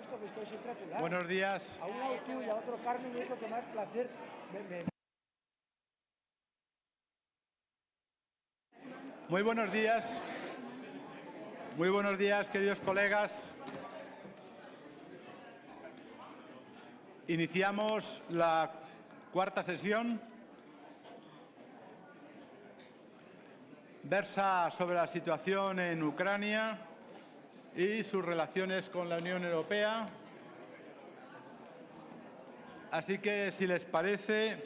visto que estoy siempre a tu lado. Buenos días. A un lado tú y a otro Carmen, y es lo que más placer me... Muy buenos días. Muy buenos días, queridos colegas. Iniciamos la cuarta sesión. Versa sobre la situación en Ucrania y sus relaciones con la Unión Europea. Así que, si les parece,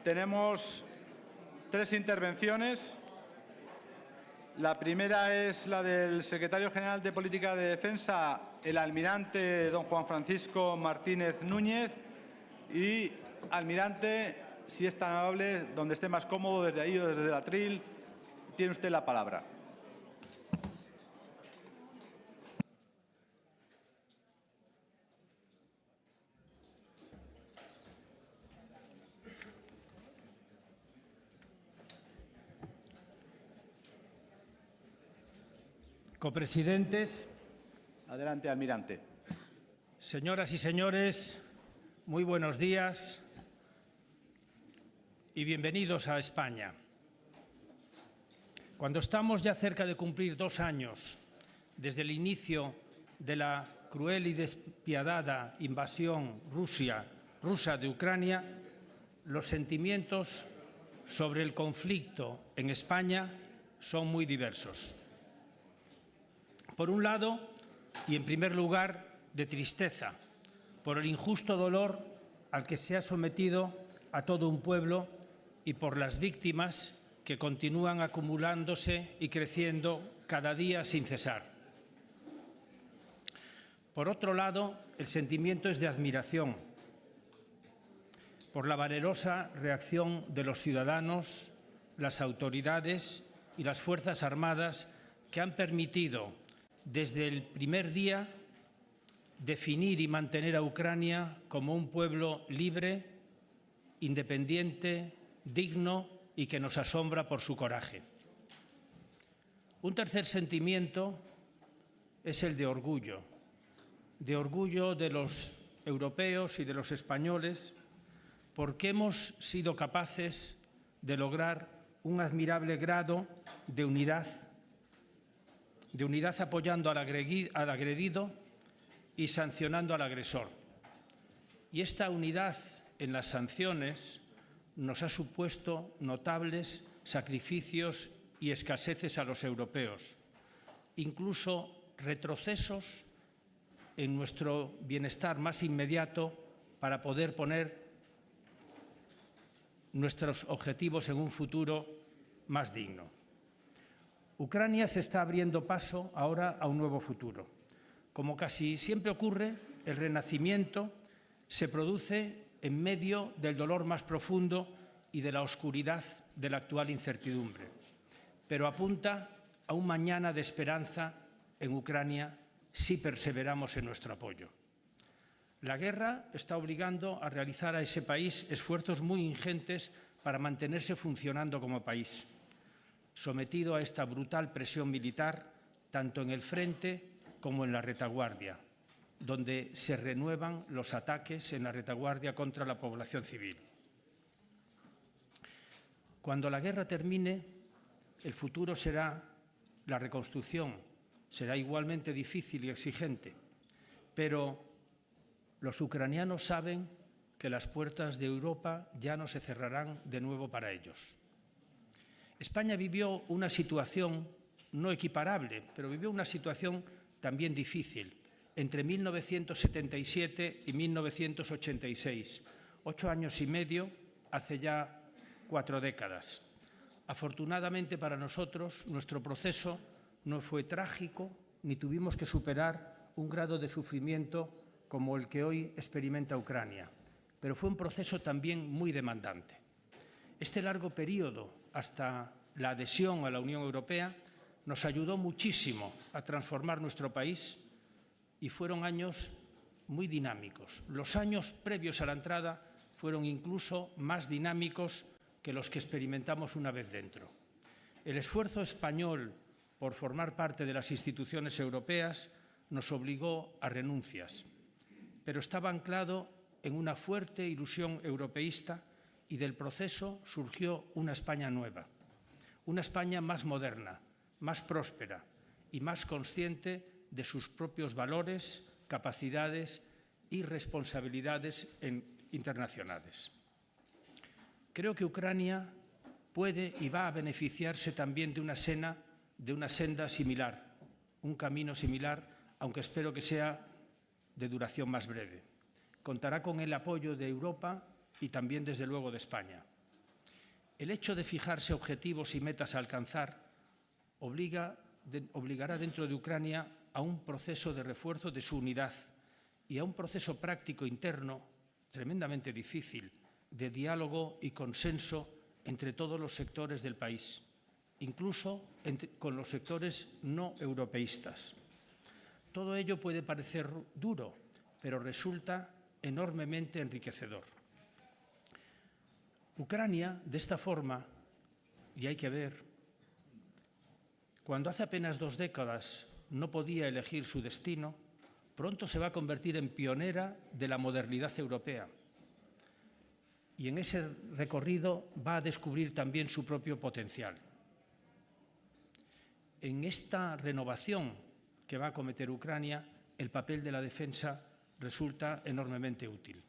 tenemos 3 intervenciones. La primera es la del secretario general de Política de Defensa, el almirante don Juan Francisco Martínez Núñez. Y, almirante, si es tan amable, donde esté más cómodo, desde ahí o desde el atril, tiene usted la palabra. Copresidentes. Adelante, almirante. Señoras y señores, muy buenos días y bienvenidos a España. Cuando estamos ya cerca de cumplir 2 años desde el inicio de la cruel y despiadada invasión rusa de Ucrania, los sentimientos sobre el conflicto en España son muy diversos. Por un lado, y en primer lugar, de tristeza por el injusto dolor al que se ha sometido a todo un pueblo y por las víctimas que continúan acumulándose y creciendo cada día sin cesar. Por otro lado, el sentimiento es de admiración por la valerosa reacción de los ciudadanos, las autoridades y las Fuerzas Armadas que han permitido desde el primer día definir y mantener a Ucrania como un pueblo libre, independiente, digno y que nos asombra por su coraje. Un tercer sentimiento es el de orgullo de los europeos y de los españoles, porque hemos sido capaces de lograr un admirable grado de unidad apoyando al agredido y sancionando al agresor. Y esta unidad en las sanciones nos ha supuesto notables sacrificios y escaseces a los europeos, incluso retrocesos en nuestro bienestar más inmediato para poder poner nuestros objetivos en un futuro más digno. Ucrania se está abriendo paso ahora a un nuevo futuro. Como casi siempre ocurre, el renacimiento se produce en medio del dolor más profundo y de la oscuridad de la actual incertidumbre, pero apunta a un mañana de esperanza en Ucrania si perseveramos en nuestro apoyo. La guerra está obligando a realizar a ese país esfuerzos muy ingentes para mantenerse funcionando como país, sometido a esta brutal presión militar tanto en el frente como en la retaguardia, donde se renuevan los ataques en la retaguardia contra la población civil. Cuando la guerra termine, el futuro será la reconstrucción. Será igualmente difícil y exigente, pero los ucranianos saben que las puertas de Europa ya no se cerrarán de nuevo para ellos. España vivió una situación no equiparable, pero vivió una situación también difícil entre 1977 y 1986, 8 años y medio, hace ya 4 décadas. Afortunadamente para nosotros, nuestro proceso no fue trágico ni tuvimos que superar un grado de sufrimiento como el que hoy experimenta Ucrania, pero fue un proceso también muy demandante. Este largo periodo hasta la adhesión a la Unión Europea nos ayudó muchísimo a transformar nuestro país y fueron años muy dinámicos. Los años previos a la entrada fueron incluso más dinámicos que los que experimentamos una vez dentro. El esfuerzo español por formar parte de las instituciones europeas nos obligó a renuncias, pero estaba anclado en una fuerte ilusión europeísta y del proceso surgió una España nueva, una España más moderna, más próspera y más consciente de sus propios valores, capacidades y responsabilidades internacionales. Creo que Ucrania puede y va a beneficiarse también de una senda similar, un camino similar, aunque espero que sea de duración más breve. Contará con el apoyo de Europa y también, desde luego, de España. El hecho de fijarse objetivos y metas a alcanzar obligará dentro de Ucrania a un proceso de refuerzo de su unidad y a un proceso práctico interno tremendamente difícil de diálogo y consenso entre todos los sectores del país, incluso con los sectores no europeístas. Todo ello puede parecer duro, pero resulta enormemente enriquecedor. Ucrania, de esta forma, y hay que ver, cuando hace apenas 2 décadas no podía elegir su destino, pronto se va a convertir en pionera de la modernidad europea. Y en ese recorrido va a descubrir también su propio potencial. En esta renovación que va a acometer Ucrania, el papel de la defensa resulta enormemente útil.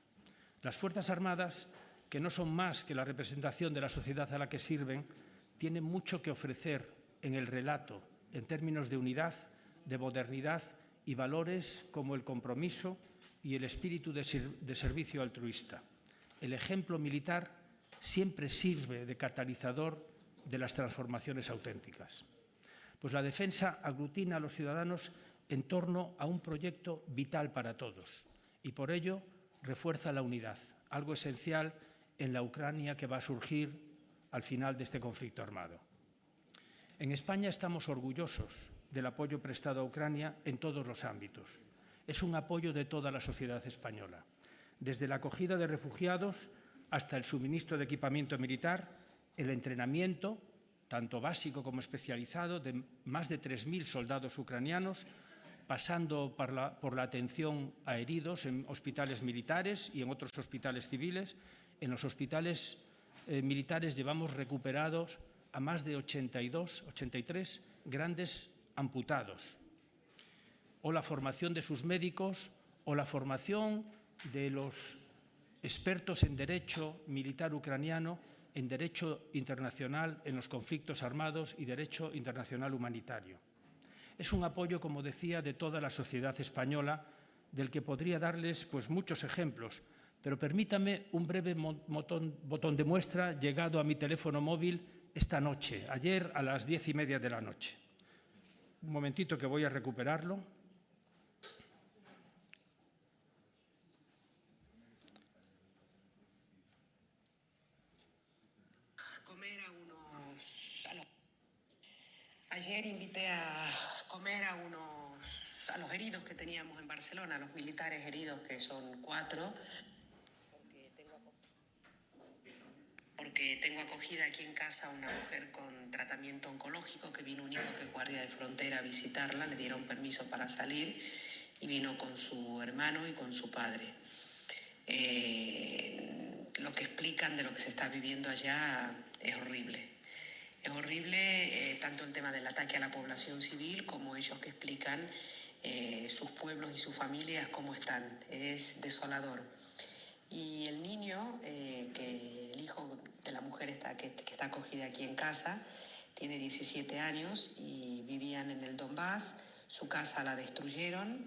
Las Fuerzas Armadas, que no son más que la representación de la sociedad a la que sirven, tienen mucho que ofrecer en el relato, en términos de unidad, de modernidad y valores como el compromiso y el espíritu de servicio altruista. El ejemplo militar siempre sirve de catalizador de las transformaciones auténticas. Pues la defensa aglutina a los ciudadanos en torno a un proyecto vital para todos y por ello refuerza la unidad, algo esencial en la Ucrania que va a surgir al final de este conflicto armado. En España estamos orgullosos del apoyo prestado a Ucrania en todos los ámbitos. Es un apoyo de toda la sociedad española, desde la acogida de refugiados hasta el suministro de equipamiento militar, el entrenamiento, tanto básico como especializado, de más de 3.000 soldados ucranianos, pasando por la atención a heridos en hospitales militares y en otros hospitales civiles. En los hospitales militares llevamos recuperados a más de 83 grandes amputados, o la formación de sus médicos, o la formación de los expertos en derecho militar ucraniano, en derecho internacional en los conflictos armados y derecho internacional humanitario. Es un apoyo, como decía, de toda la sociedad española, del que podría darles muchos ejemplos, pero permítame un breve botón de muestra llegado a mi teléfono móvil esta noche, ayer a las 10:30 de la noche. Un momentito que voy a recuperarlo. Ayer invité a comer a los heridos que teníamos en Barcelona, a los militares heridos, que son 4, porque tengo acogida aquí en casa a una mujer con tratamiento oncológico que vino un hijo que es guardia de frontera a visitarla, le dieron permiso para salir y vino con su hermano y con su padre. Lo que explican de lo que se está viviendo allá es horrible. Es horrible tanto el tema del ataque a la población civil como ellos que explican sus pueblos y sus familias cómo están. Es desolador. Y el niño, que el hijo de la mujer que está acogida aquí en casa, tiene 17 años y vivían en el Donbass. Su casa la destruyeron,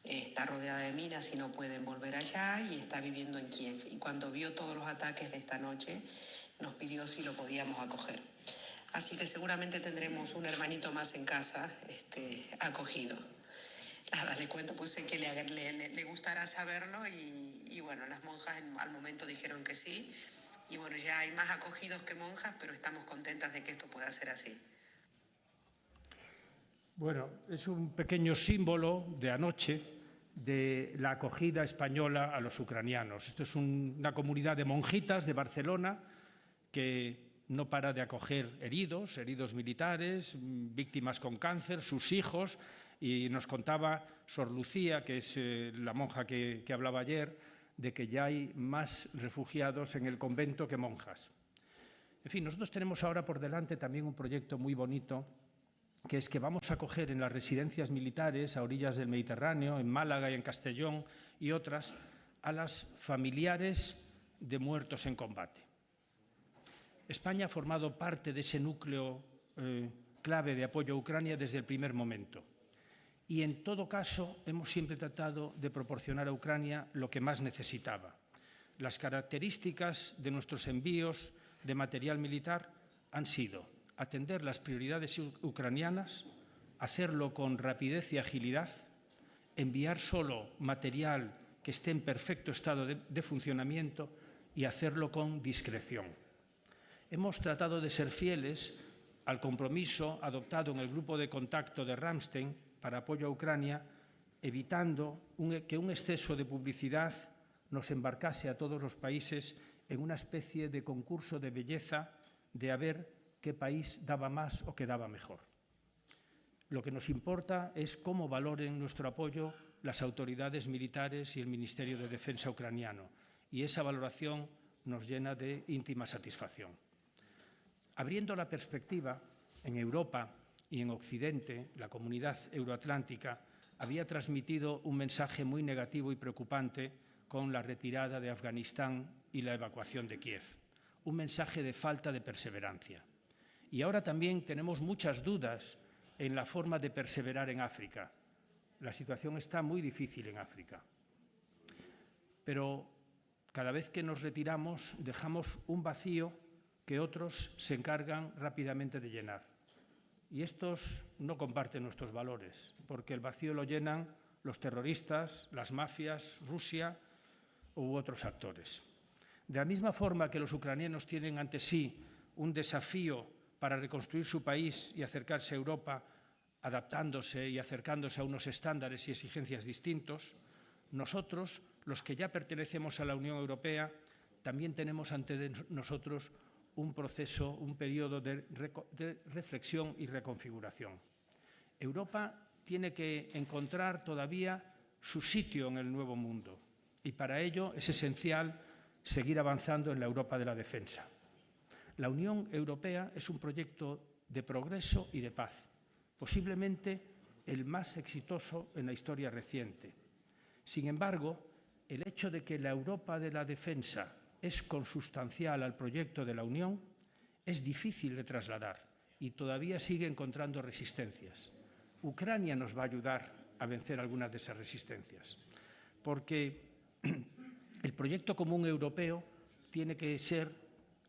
está rodeada de minas y no pueden volver allá y está viviendo en Kiev. Y cuando vio todos los ataques de esta noche, nos pidió si lo podíamos acoger. Así que seguramente tendremos un hermanito más en casa acogido. Nada, le cuento, pues sé que le gustará saberlo y bueno, las monjas al momento dijeron que sí. Y bueno, ya hay más acogidos que monjas, pero estamos contentas de que esto pueda ser así. Bueno, es un pequeño símbolo de anoche de la acogida española a los ucranianos. Esto es una comunidad de monjitas de Barcelona que no para de acoger heridos militares, víctimas con cáncer, sus hijos, Y nos contaba Sor Lucía, que es la monja que hablaba ayer, de que ya hay más refugiados en el convento que monjas. En fin, nosotros tenemos ahora por delante también un proyecto muy bonito, que es que vamos a acoger en las residencias militares a orillas del Mediterráneo, en Málaga y en Castellón y otras, a las familiares de muertos en combate. España ha formado parte de ese núcleo clave de apoyo a Ucrania desde el primer momento. Y en todo caso hemos siempre tratado de proporcionar a Ucrania lo que más necesitaba. Las características de nuestros envíos de material militar han sido atender las prioridades ucranianas, hacerlo con rapidez y agilidad, enviar solo material que esté en perfecto estado de funcionamiento y hacerlo con discreción. Hemos tratado de ser fieles al compromiso adoptado en el grupo de contacto de Ramstein para apoyo a Ucrania, evitando que un exceso de publicidad nos embarcase a todos los países en una especie de concurso de belleza de a ver qué país daba más o qué daba mejor. Lo que nos importa es cómo valoren nuestro apoyo las autoridades militares y el Ministerio de Defensa ucraniano, y esa valoración nos llena de íntima satisfacción. Abriendo la perspectiva, en Europa y en Occidente, la comunidad euroatlántica había transmitido un mensaje muy negativo y preocupante con la retirada de Afganistán y la evacuación de Kiev. Un mensaje de falta de perseverancia. Y ahora también tenemos muchas dudas en la forma de perseverar en África. La situación está muy difícil en África. Pero cada vez que nos retiramos dejamos un vacío que otros se encargan rápidamente de llenar. Y estos no comparten nuestros valores, porque el vacío lo llenan los terroristas, las mafias, Rusia u otros actores. De la misma forma que los ucranianos tienen ante sí un desafío para reconstruir su país y acercarse a Europa, adaptándose y acercándose a unos estándares y exigencias distintos, nosotros, los que ya pertenecemos a la Unión Europea, también tenemos ante nosotros un proceso, un periodo de reflexión y reconfiguración. Europa tiene que encontrar todavía su sitio en el nuevo mundo y para ello es esencial seguir avanzando en la Europa de la defensa. La Unión Europea es un proyecto de progreso y de paz, posiblemente el más exitoso en la historia reciente. Sin embargo, el hecho de que la Europa de la defensa es consustancial al proyecto de la Unión es difícil de trasladar y todavía sigue encontrando resistencias. Ucrania nos va a ayudar a vencer algunas de esas resistencias, porque el proyecto común europeo tiene que ser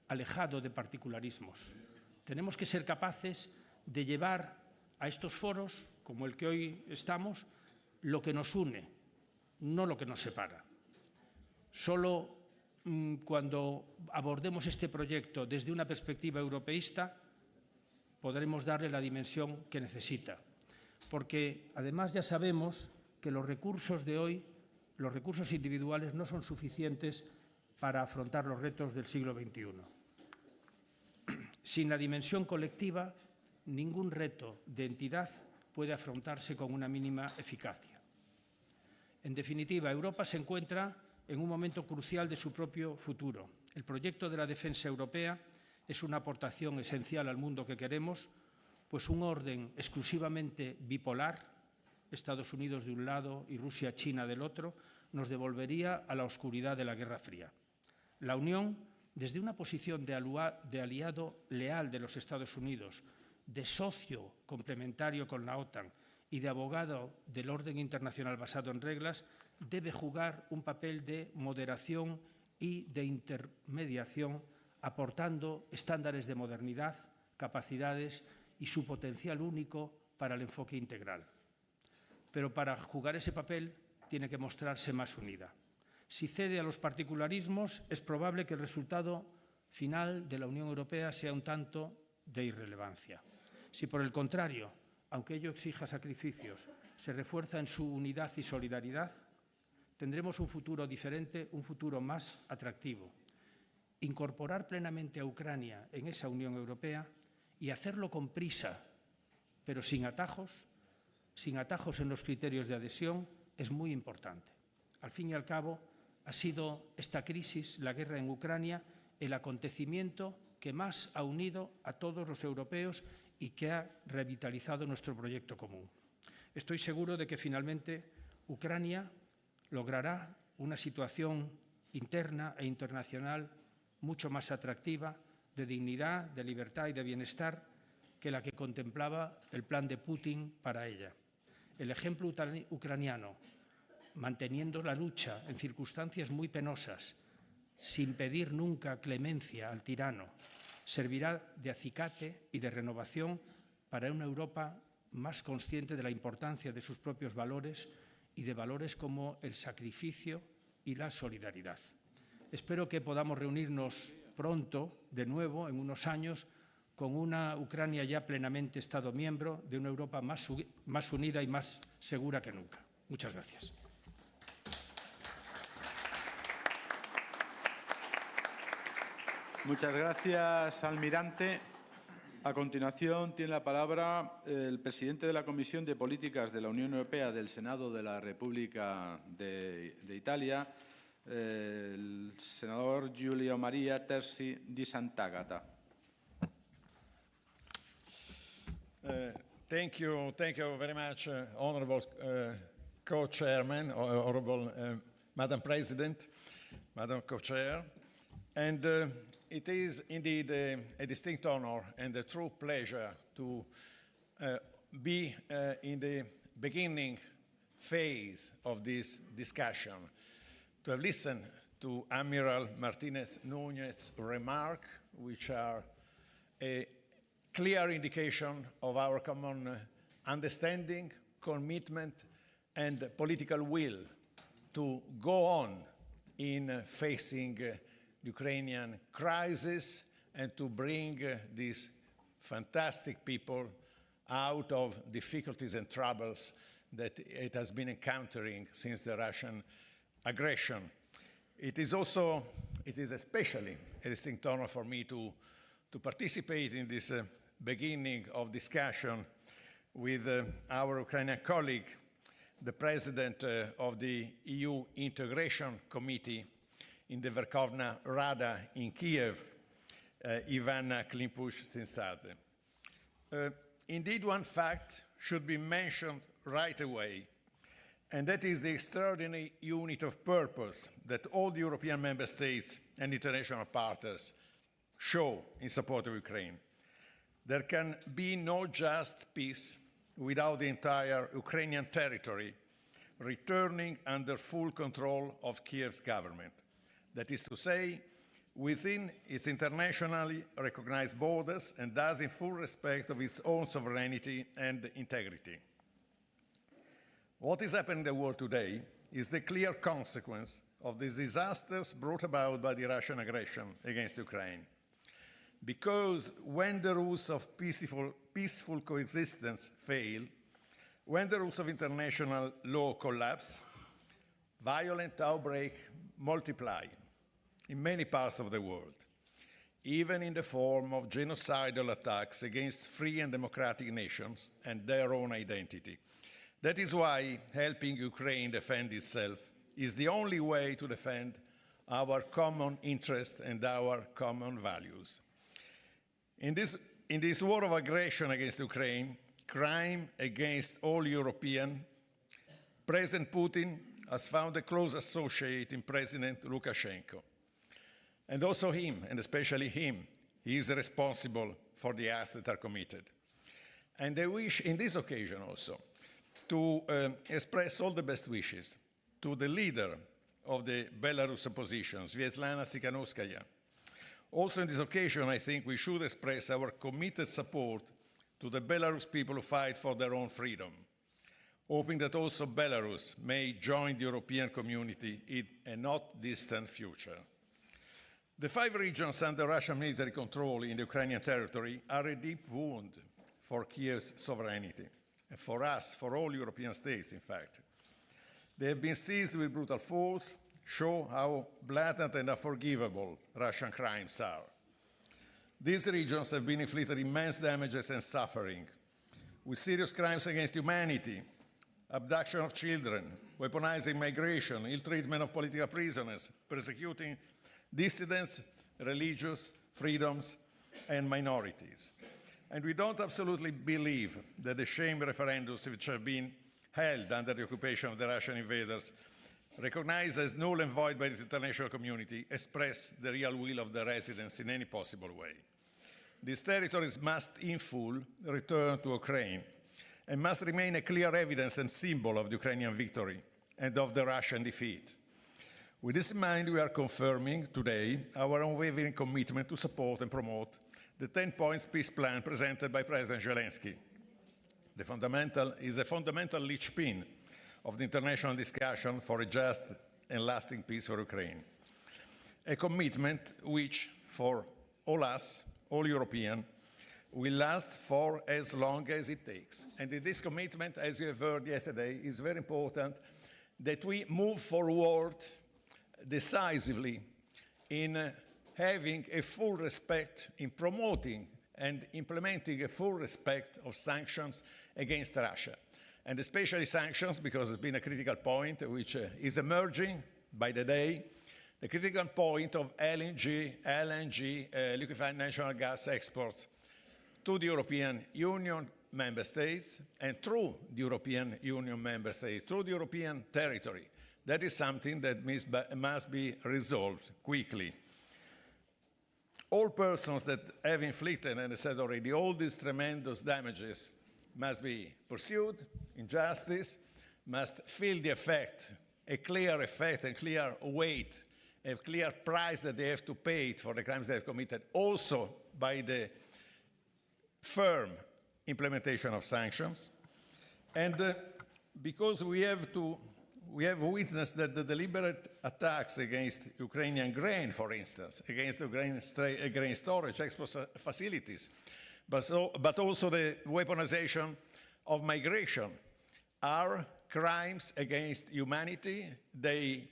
alejado de particularismos. Tenemos que ser capaces de llevar a estos foros, como el que hoy estamos, lo que nos une, no lo que nos separa. Solo cuando abordemos este proyecto desde una perspectiva europeísta podremos darle la dimensión que necesita. Porque además ya sabemos que los recursos de hoy, los recursos individuales, no son suficientes para afrontar los retos del siglo XXI. Sin la dimensión colectiva, ningún reto de entidad puede afrontarse con una mínima eficacia. En definitiva, Europa se encuentra en un momento crucial de su propio futuro. El proyecto de la defensa europea es una aportación esencial al mundo que queremos, pues un orden exclusivamente bipolar, Estados Unidos de un lado y Rusia-China del otro, nos devolvería a la oscuridad de la Guerra Fría. La Unión, desde una posición de aliado leal de los Estados Unidos, de socio complementario con la OTAN y de abogado del orden internacional basado en reglas, debe jugar un papel de moderación y de intermediación, aportando estándares de modernidad, capacidades y su potencial único para el enfoque integral. Pero para jugar ese papel tiene que mostrarse más unida. Si cede a los particularismos, es probable que el resultado final de la Unión Europea sea un tanto de irrelevancia. Si, por el contrario, aunque ello exija sacrificios, se refuerza en su unidad y solidaridad, tendremos un futuro diferente, un futuro más atractivo. Incorporar plenamente a Ucrania en esa Unión Europea y hacerlo con prisa, pero sin atajos, sin atajos en los criterios de adhesión, es muy importante. Al fin y al cabo, ha sido esta crisis, la guerra en Ucrania, el acontecimiento que más ha unido a todos los europeos y que ha revitalizado nuestro proyecto común. Estoy seguro de que finalmente Ucrania logrará una situación interna e internacional mucho más atractiva, de dignidad, de libertad y de bienestar que la que contemplaba el plan de Putin para ella. El ejemplo ucraniano, manteniendo la lucha en circunstancias muy penosas, sin pedir nunca clemencia al tirano, servirá de acicate y de renovación para una Europa más consciente de la importancia de sus propios valores y de valores como el sacrificio y la solidaridad. Espero que podamos reunirnos pronto, de nuevo, en unos años, con una Ucrania ya plenamente Estado miembro de una Europa más unida y más segura que nunca. Muchas gracias. Muchas gracias, almirante. A continuación tiene la palabra el presidente de la Comisión de Políticas de la Unión Europea del Senado de la República de Italia, el senador Giulio Maria Terzi di Sant'Agata. Thank you very much, Honourable Co-Chairman, Honourable Madam President, Madam Co-Chair, and it is indeed a distinct honour and a true pleasure to be in the beginning phase of this discussion, to have listened to Admiral Martinez Núñez's remarks, which are a clear indication of our common understanding, commitment, and political will to go on in facing the Ukrainian crisis and to bring these fantastic people out of difficulties and troubles that it has been encountering since the Russian aggression. It is especially a distinct honor for me to participate in this beginning of discussion with our Ukrainian colleague, the president of the EU Integration Committee in the Verkhovna Rada in Kiev, Ivana Klimpush-Tsintsate. Indeed, one fact should be mentioned right away, and that is the extraordinary unit of purpose that all the European member states and international partners show in support of Ukraine. There can be no just peace without the entire Ukrainian territory returning under full control of Kiev's government. That is to say, within its internationally recognized borders and thus in full respect of its own sovereignty and integrity. What is happening in the world today is the clear consequence of the disasters brought about by the Russian aggression against Ukraine. Because when the rules of peaceful coexistence fail, when the rules of international law collapse, violent outbreaks multiply in many parts of the world, even in the form of genocidal attacks against free and democratic nations and their own identity. That is why helping Ukraine defend itself is the only way to defend our common interests and our common values. In this war of aggression against Ukraine, crime against all European, President Putin has found a close associate in President Lukashenko. And also him, and especially him, he is responsible for the acts that are committed. And I wish, in this occasion also, to express all the best wishes to the leader of the Belarus opposition, Svetlana Tsikhanouskaya. Also, on this occasion, I think we should express our committed support to the Belarus people who fight for their own freedom, hoping that also Belarus may join the European community in a not distant future. The 5 regions under Russian military control in the Ukrainian territory are a deep wound for Kiev's sovereignty, and for us, for all European states, in fact. They have been seized with brutal force, show how blatant and unforgivable Russian crimes are. These regions have been inflicted immense damages and suffering, with serious crimes against humanity, abduction of children, weaponizing migration, ill treatment of political prisoners, persecuting dissidents, religious freedoms, and minorities. And we don't absolutely believe that the sham referendums which have been held under the occupation of the Russian invaders, recognized as null and void by the international community, express the real will of the residents in any possible way. These territories must in full return to Ukraine and must remain a clear evidence and symbol of the Ukrainian victory and of the Russian defeat. With this in mind, we are confirming today our unwavering commitment to support and promote the 10-point peace plan presented by President Zelensky. Is a fundamental linchpin of the international discussion for a just and lasting peace for Ukraine. A commitment which, for all us, all Europeans, will last for as long as it takes. And in this commitment, as you have heard yesterday, is very important that we move forward decisively in having a full respect, in promoting and implementing a full respect of sanctions against Russia. And especially sanctions, because it's been a critical point which is emerging by the day, the critical point of LNG, liquefied natural gas exports to the European Union member states and through the European Union member states, through the European territory. That is something that must be resolved quickly. All persons that have inflicted, and I said already, all these tremendous damages must be pursued in justice, must feel the effect, a clear effect and clear weight, a clear price that they have to pay for the crimes they have committed, also by the firm implementation of sanctions. And because we have witnessed that the deliberate attacks against Ukrainian grain, for instance, against the grain storage, export facilities, but also the weaponization of migration are crimes against humanity. They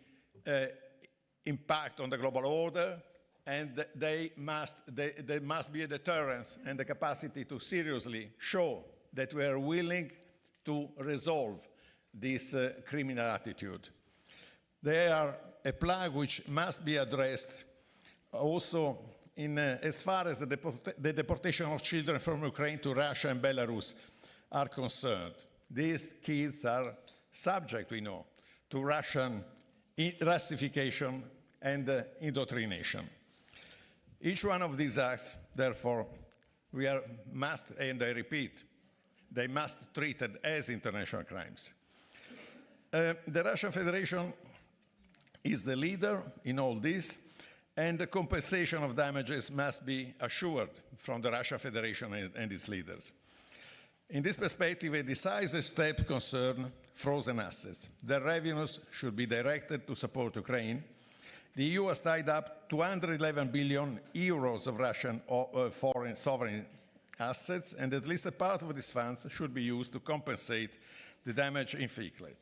impact on the global order, and there must be a deterrence and the capacity to seriously show that we are willing to resolve this criminal attitude. They are a plague which must be addressed also as far as the deportation of children from Ukraine to Russia and Belarus are concerned. These kids are subject, we know, to Russian Russification and indoctrination. Each one of these acts, therefore, must, and I repeat, they must be treated as international crimes. The Russian Federation is the leader in all this, and the compensation of damages must be assured from the Russian Federation and its leaders. In this perspective, a decisive step concerns frozen assets. Their revenues should be directed to support Ukraine. The EU has tied up 211 billion euros of Russian foreign sovereign assets, and at least a part of these funds should be used to compensate the damage inflicted.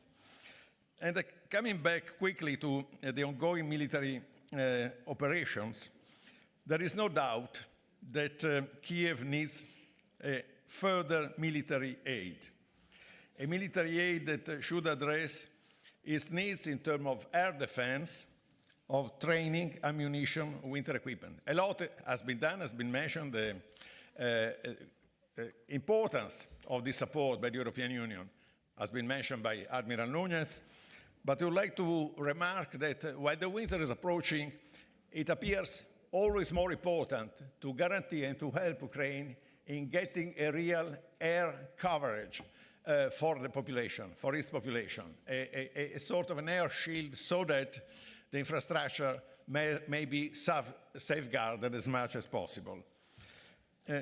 And coming back quickly to the ongoing military operations, there is no doubt that Kiev needs further military aid. A military aid that should address its needs in terms of air defense, of training, ammunition, winter equipment. A lot has been done, has been mentioned, the importance of this support by the European Union has been mentioned by Admiral Nunes. But I would like to remark that while the winter is approaching, it appears always more important to guarantee and to help Ukraine in getting a real air coverage for the population, for its population, a sort of an air shield so that the infrastructure may be safeguarded as much as possible.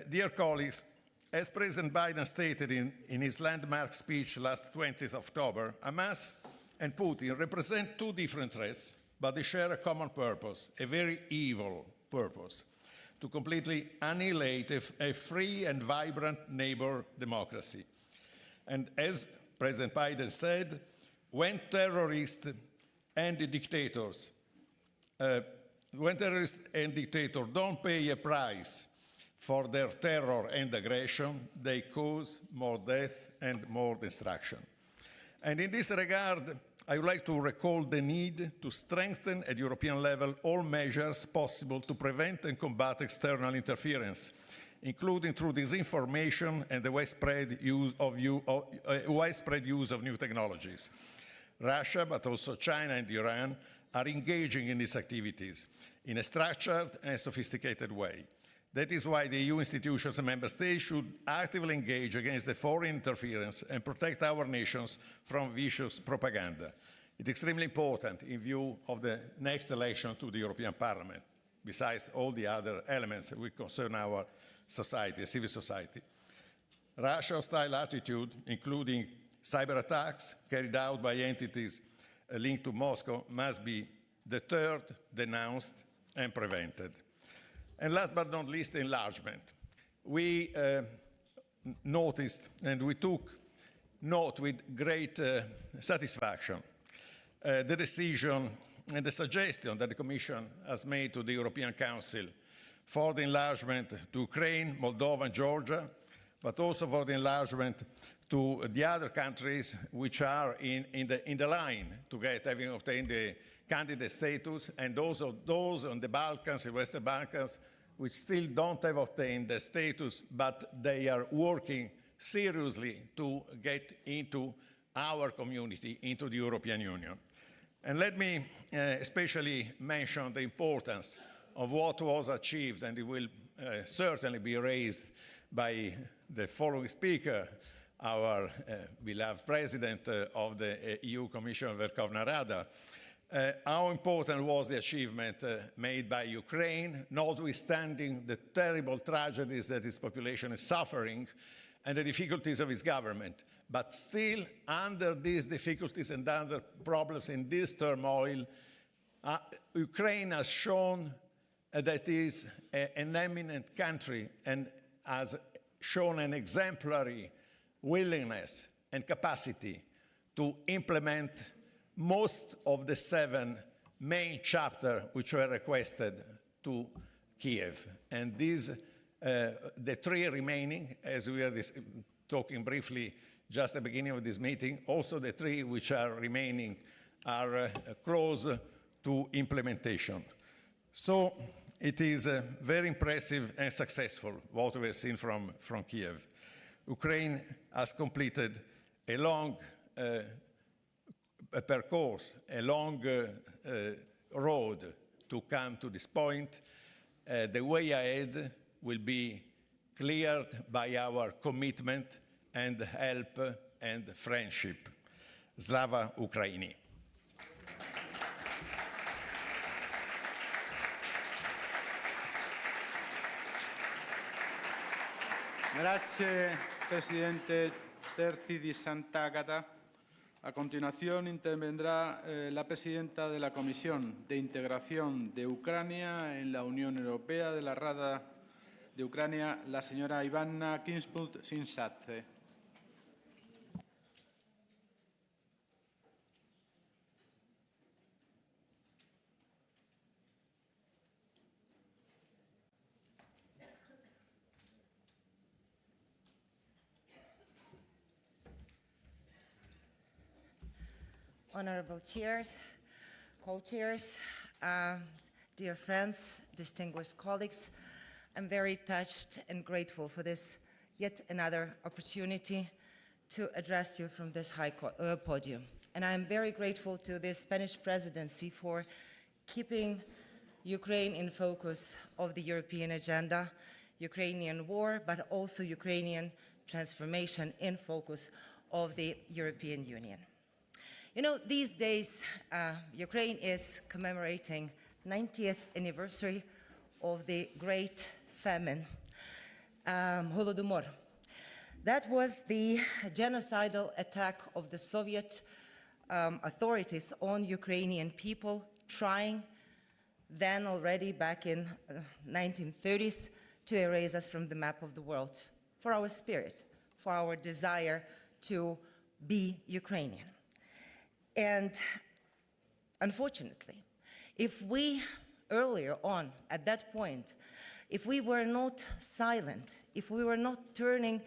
Dear colleagues, as President Biden stated in his landmark speech last 20th October, Hamas and Putin represent two different threats, but they share a common purpose, a very evil purpose, to completely annihilate a free and vibrant neighbor democracy. And as President Biden said, when terrorists and dictators don't pay a price For their terror and aggression, they cause more death and more destruction. And in this regard, I would like to recall the need to strengthen at European level all measures possible to prevent and combat external interference, including through disinformation and the widespread use of new technologies. Russia, but also China and Iran, are engaging in these activities in a structured and sophisticated way. That is why the EU institutions and member states should actively engage against the foreign interference and protect our nations from vicious propaganda. It's extremely important in view of the next election to the European Parliament, besides all the other elements that will concern our society, civil society. Russia's hostile attitude, including cyber attacks carried out by entities linked to Moscow, must be deterred, denounced, and prevented. And last but not least, enlargement. We noticed and we took note with great satisfaction the decision and the suggestion that the Commission has made to the European Council for the enlargement to Ukraine, Moldova, and Georgia, but also for the enlargement to the other countries which are in the line to having obtained the candidate status, and also those on the Balkans, the Western Balkans, which still don't have obtained the status, but they are working seriously to get into our community, into the European Union. And let me especially mention the importance of what was achieved, and it will certainly be raised by the following speaker, our beloved President of the EU Commission, Verkhovna Rada. How important was the achievement made by Ukraine, notwithstanding the terrible tragedies that its population is suffering and the difficulties of its government. But still, under these difficulties and under problems in this turmoil, Ukraine has shown that it is an eminent country and has shown an exemplary willingness and capacity to implement most of the 7 main chapters which were requested to Kiev. And these, the 3 remaining, as we are talking briefly just at the beginning of this meeting, also the 3 which are remaining are close to implementation. So it is very impressive and successful what we have seen from Kiev. Ukraine has completed a long a long road to come to this point. The way ahead will be cleared by our commitment and help and friendship. Slava Ukraini. Grazie, Presidente Terzi di Sant'Agata. A continuación intervendrá la presidenta de la Comisión de Integración de Ucrania en la Unión Europea de la Rada de Ucrania, la señora Ivana Kinsput-Sinsadze. Honorable chairs, co-chairs, dear friends, distinguished colleagues, I'm very touched and grateful for this yet another opportunity to address you from this high podium. And I'm very grateful to the Spanish Presidency for keeping Ukraine in focus of the European agenda, Ukrainian war, but also Ukrainian transformation in focus of the European Union. You know, these days, Ukraine is commemorating 90th anniversary of the Great Famine, Holodomor. That was the genocidal attack of the Soviet authorities on Ukrainian people, trying then already back in 1930s to erase us from the map of the world, for our spirit, for our desire to be Ukrainian. And unfortunately, if we earlier on, at that point, if we were not silent, if we were not turning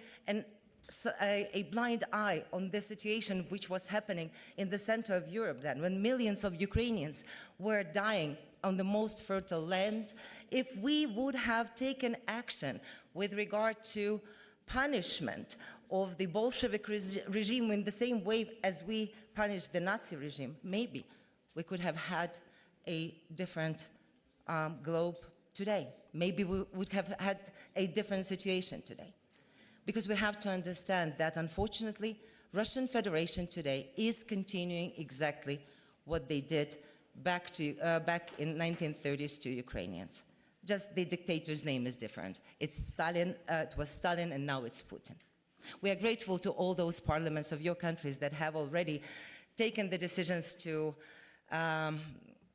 a blind eye on the situation which was happening in the center of Europe then, when millions of Ukrainians were dying on the most fertile land, if we would have taken action with regard to punishment of the Bolshevik regime in the same way as we punished the Nazi regime, maybe we could have had a different globe today. Maybe we would have had a different situation today. Because we have to understand that, unfortunately, Russian Federation today is continuing exactly what they did back in 1930s to Ukrainians. Just the dictator's name is different. It's Stalin, it was Stalin, and now it's Putin. We are grateful to all those parliaments of your countries that have already taken the decisions to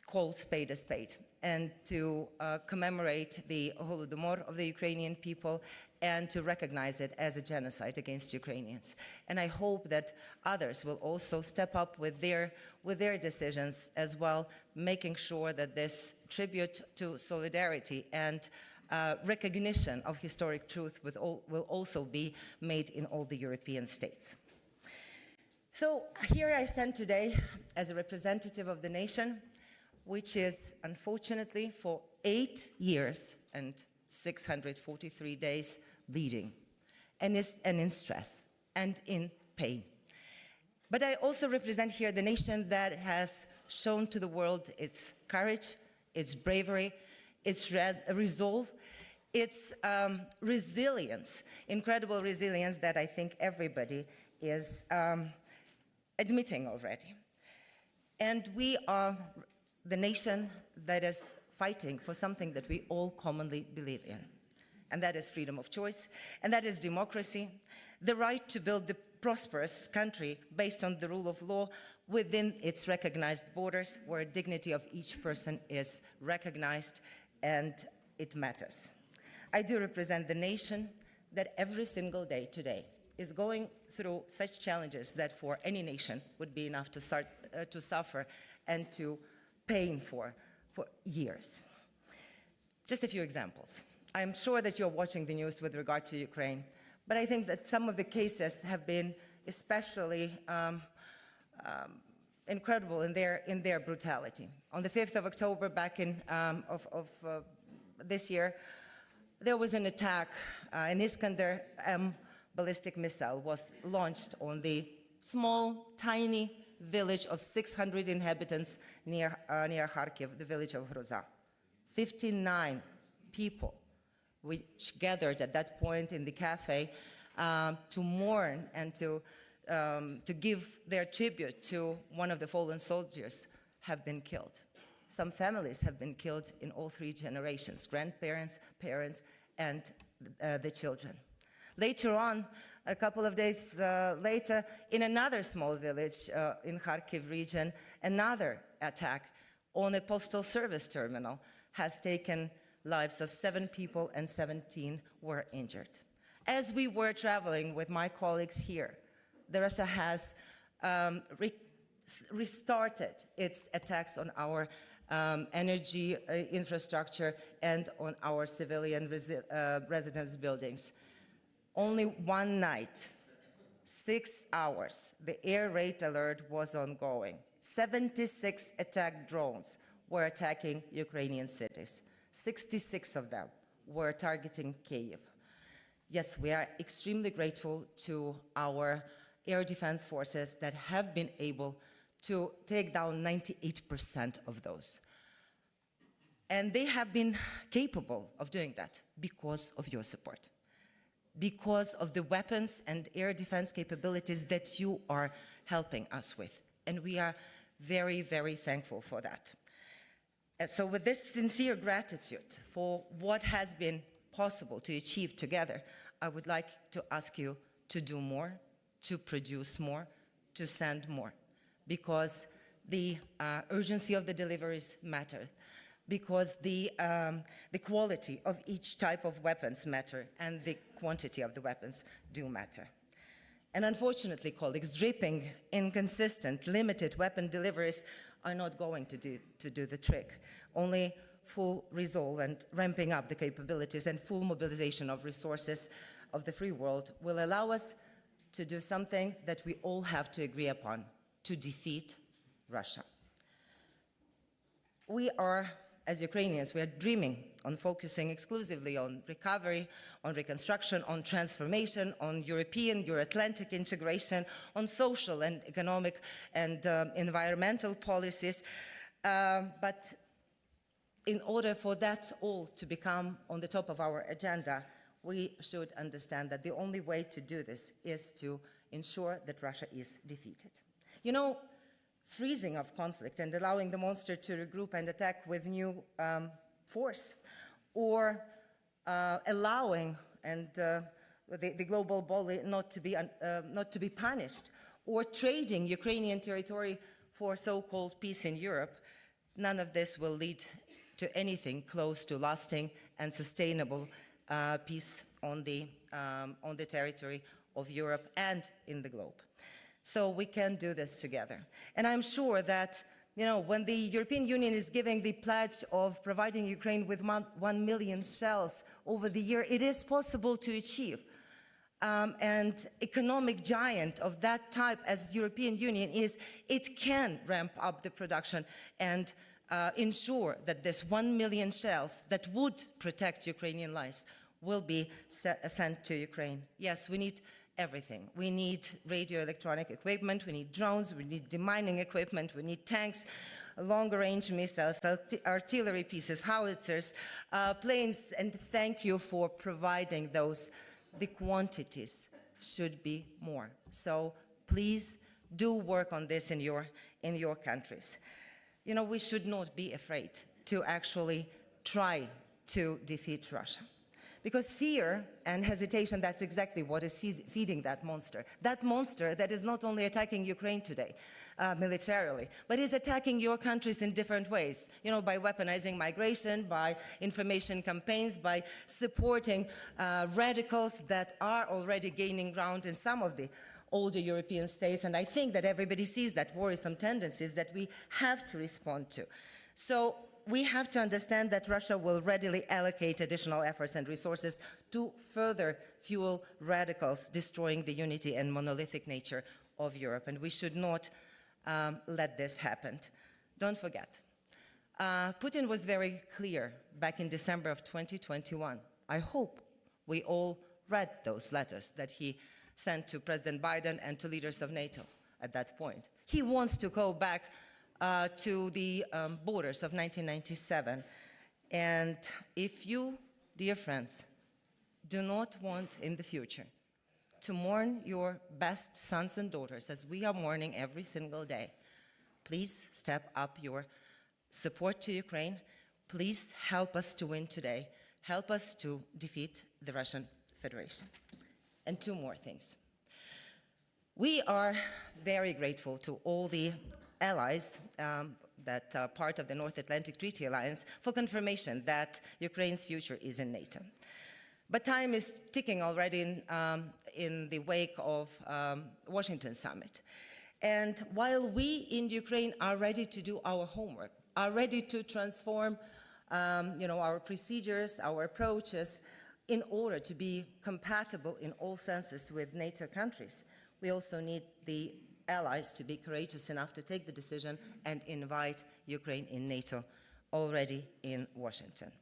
call spade a spade and to commemorate the Holodomor of the Ukrainian people and to recognize it as a genocide against Ukrainians. And I hope that others will also step up with their decisions as well, making sure that this tribute to solidarity and recognition of historic truth will also be made in all the European states. So here I stand today as a representative of the nation, which is unfortunately for 8 years and 643 days bleeding and in stress and in pain. But I also represent here the nation that has shown to the world its courage, its bravery, its resolve, its resilience, incredible resilience that I think everybody is admitting already. And we are the nation that is fighting for something that we all commonly believe in. And that is freedom of choice, and that is democracy, the right to build the prosperous country based on the rule of law within its recognized borders, where dignity of each person is recognized and it matters. I do represent the nation that every single day today is going through such challenges that for any nation would be enough to suffer and to pain for years. Just a few examples. I'm sure that you're watching the news with regard to Ukraine, but I think that some of the cases have been especially incredible in their brutality. On the 5th of October, back in this year, there was an attack. An Iskander M ballistic missile was launched on the small, tiny village of 600 inhabitants near Kharkiv, the village of Groza. 59 people which gathered at that point in the cafe to mourn and to give their tribute to one of the fallen soldiers have been killed. Some families have been killed in all 3 generations, grandparents, parents, and the children. Later on, a couple of days later, in another small village in Kharkiv region, another attack on a postal service terminal has taken lives of 7 people and 17 were injured. As we were traveling with my colleagues here, Russia has restarted its attacks on our energy infrastructure and on our civilian residence buildings. Only one night, 6 hours, the air raid alert was ongoing. 76 attack drones were attacking Ukrainian cities. 66 of them were targeting Kyiv. Yes, we are extremely grateful to our air defense forces that have been able to take down 98% of those. And they have been capable of doing that because of your support, because of the weapons and air defense capabilities that you are helping us with. And we are very, very thankful for that. So with this sincere gratitude for what has been possible to achieve together, I would like to ask you to do more, to produce more, to send more, because the urgency of the deliveries matter, because the quality of each type of weapons matter, and the quantity of the weapons do matter. And unfortunately, colleagues, dripping, inconsistent, limited weapon deliveries are not going to do the trick. Only full resolve and ramping up the capabilities and full mobilization of resources of the free world will allow us to do something that we all have to agree upon, to defeat Russia. We are, as Ukrainians, we are dreaming on focusing exclusively on recovery, on reconstruction, on transformation, on European, Euro-Atlantic integration, on social and economic and environmental policies. But in order for that all to become on the top of our agenda, we should understand that the only way to do this is to ensure that Russia is defeated. You know, freezing of conflict and allowing the monster to regroup and attack with new force, or allowing the global bully not to be punished, or trading Ukrainian territory for so-called peace in Europe, none of this will lead to anything close to lasting and sustainable peace on the territory of Europe and in the globe. So we can do this together. And I'm sure that, you know, when the European Union is giving the pledge of providing Ukraine with 1 million shells over the year, it is possible to achieve. And economic giant of that type as European Union is, it can ramp up the production and ensure that this 1 million shells that would protect Ukrainian lives will be sent to Ukraine. Yes, we need everything. We need radio electronic equipment, we need drones, we need demining equipment, we need tanks, longer-range missiles, artillery pieces, howitzers, planes, and thank you for providing those. The quantities should be more. So please do work on this in your countries. You know, we should not be afraid to actually try to defeat Russia. Because fear and hesitation, that's exactly what is feeding that monster. That monster that is not only attacking Ukraine today militarily, but is attacking your countries in different ways. You know, by weaponizing migration, by information campaigns, by supporting radicals that are already gaining ground in some of the older European states. And I think that everybody sees that worrisome tendencies that we have to respond to. So we have to understand that Russia will readily allocate additional efforts and resources to further fuel radicals, destroying the unity and monolithic nature of Europe. And we should not let this happen. Don't forget, Putin was very clear back in December of 2021. I hope we all read those letters that he sent to President Biden and to leaders of NATO at that point. He wants to go back to the borders of 1997. And if you, dear friends, do not want in the future to mourn your best sons and daughters as we are mourning every single day, please step up your support to Ukraine. Please help us to win today. Help us to defeat the Russian Federation. And two more things. We are very grateful to all the allies that are part of the North Atlantic Treaty Alliance for confirmation that Ukraine's future is in NATO. But time is ticking already in the wake of Washington summit. And while we in Ukraine are ready to do our homework, are ready to transform our procedures, our approaches, in order to be compatible in all senses with NATO countries, we also need the allies to be courageous enough to take the decision and invite Ukraine in NATO already in Washington.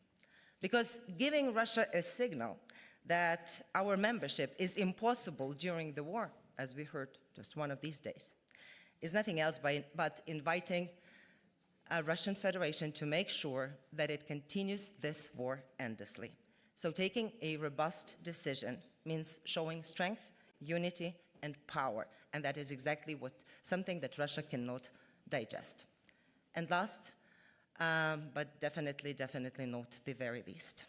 Because giving Russia a signal that our membership is impossible during the war, as we heard just one of these days, is nothing else but inviting a Russian Federation to make sure that it continues this war endlessly. So taking a robust decision means showing strength, unity, and power. And that is exactly something that Russia cannot digest. And last, but definitely not the very least,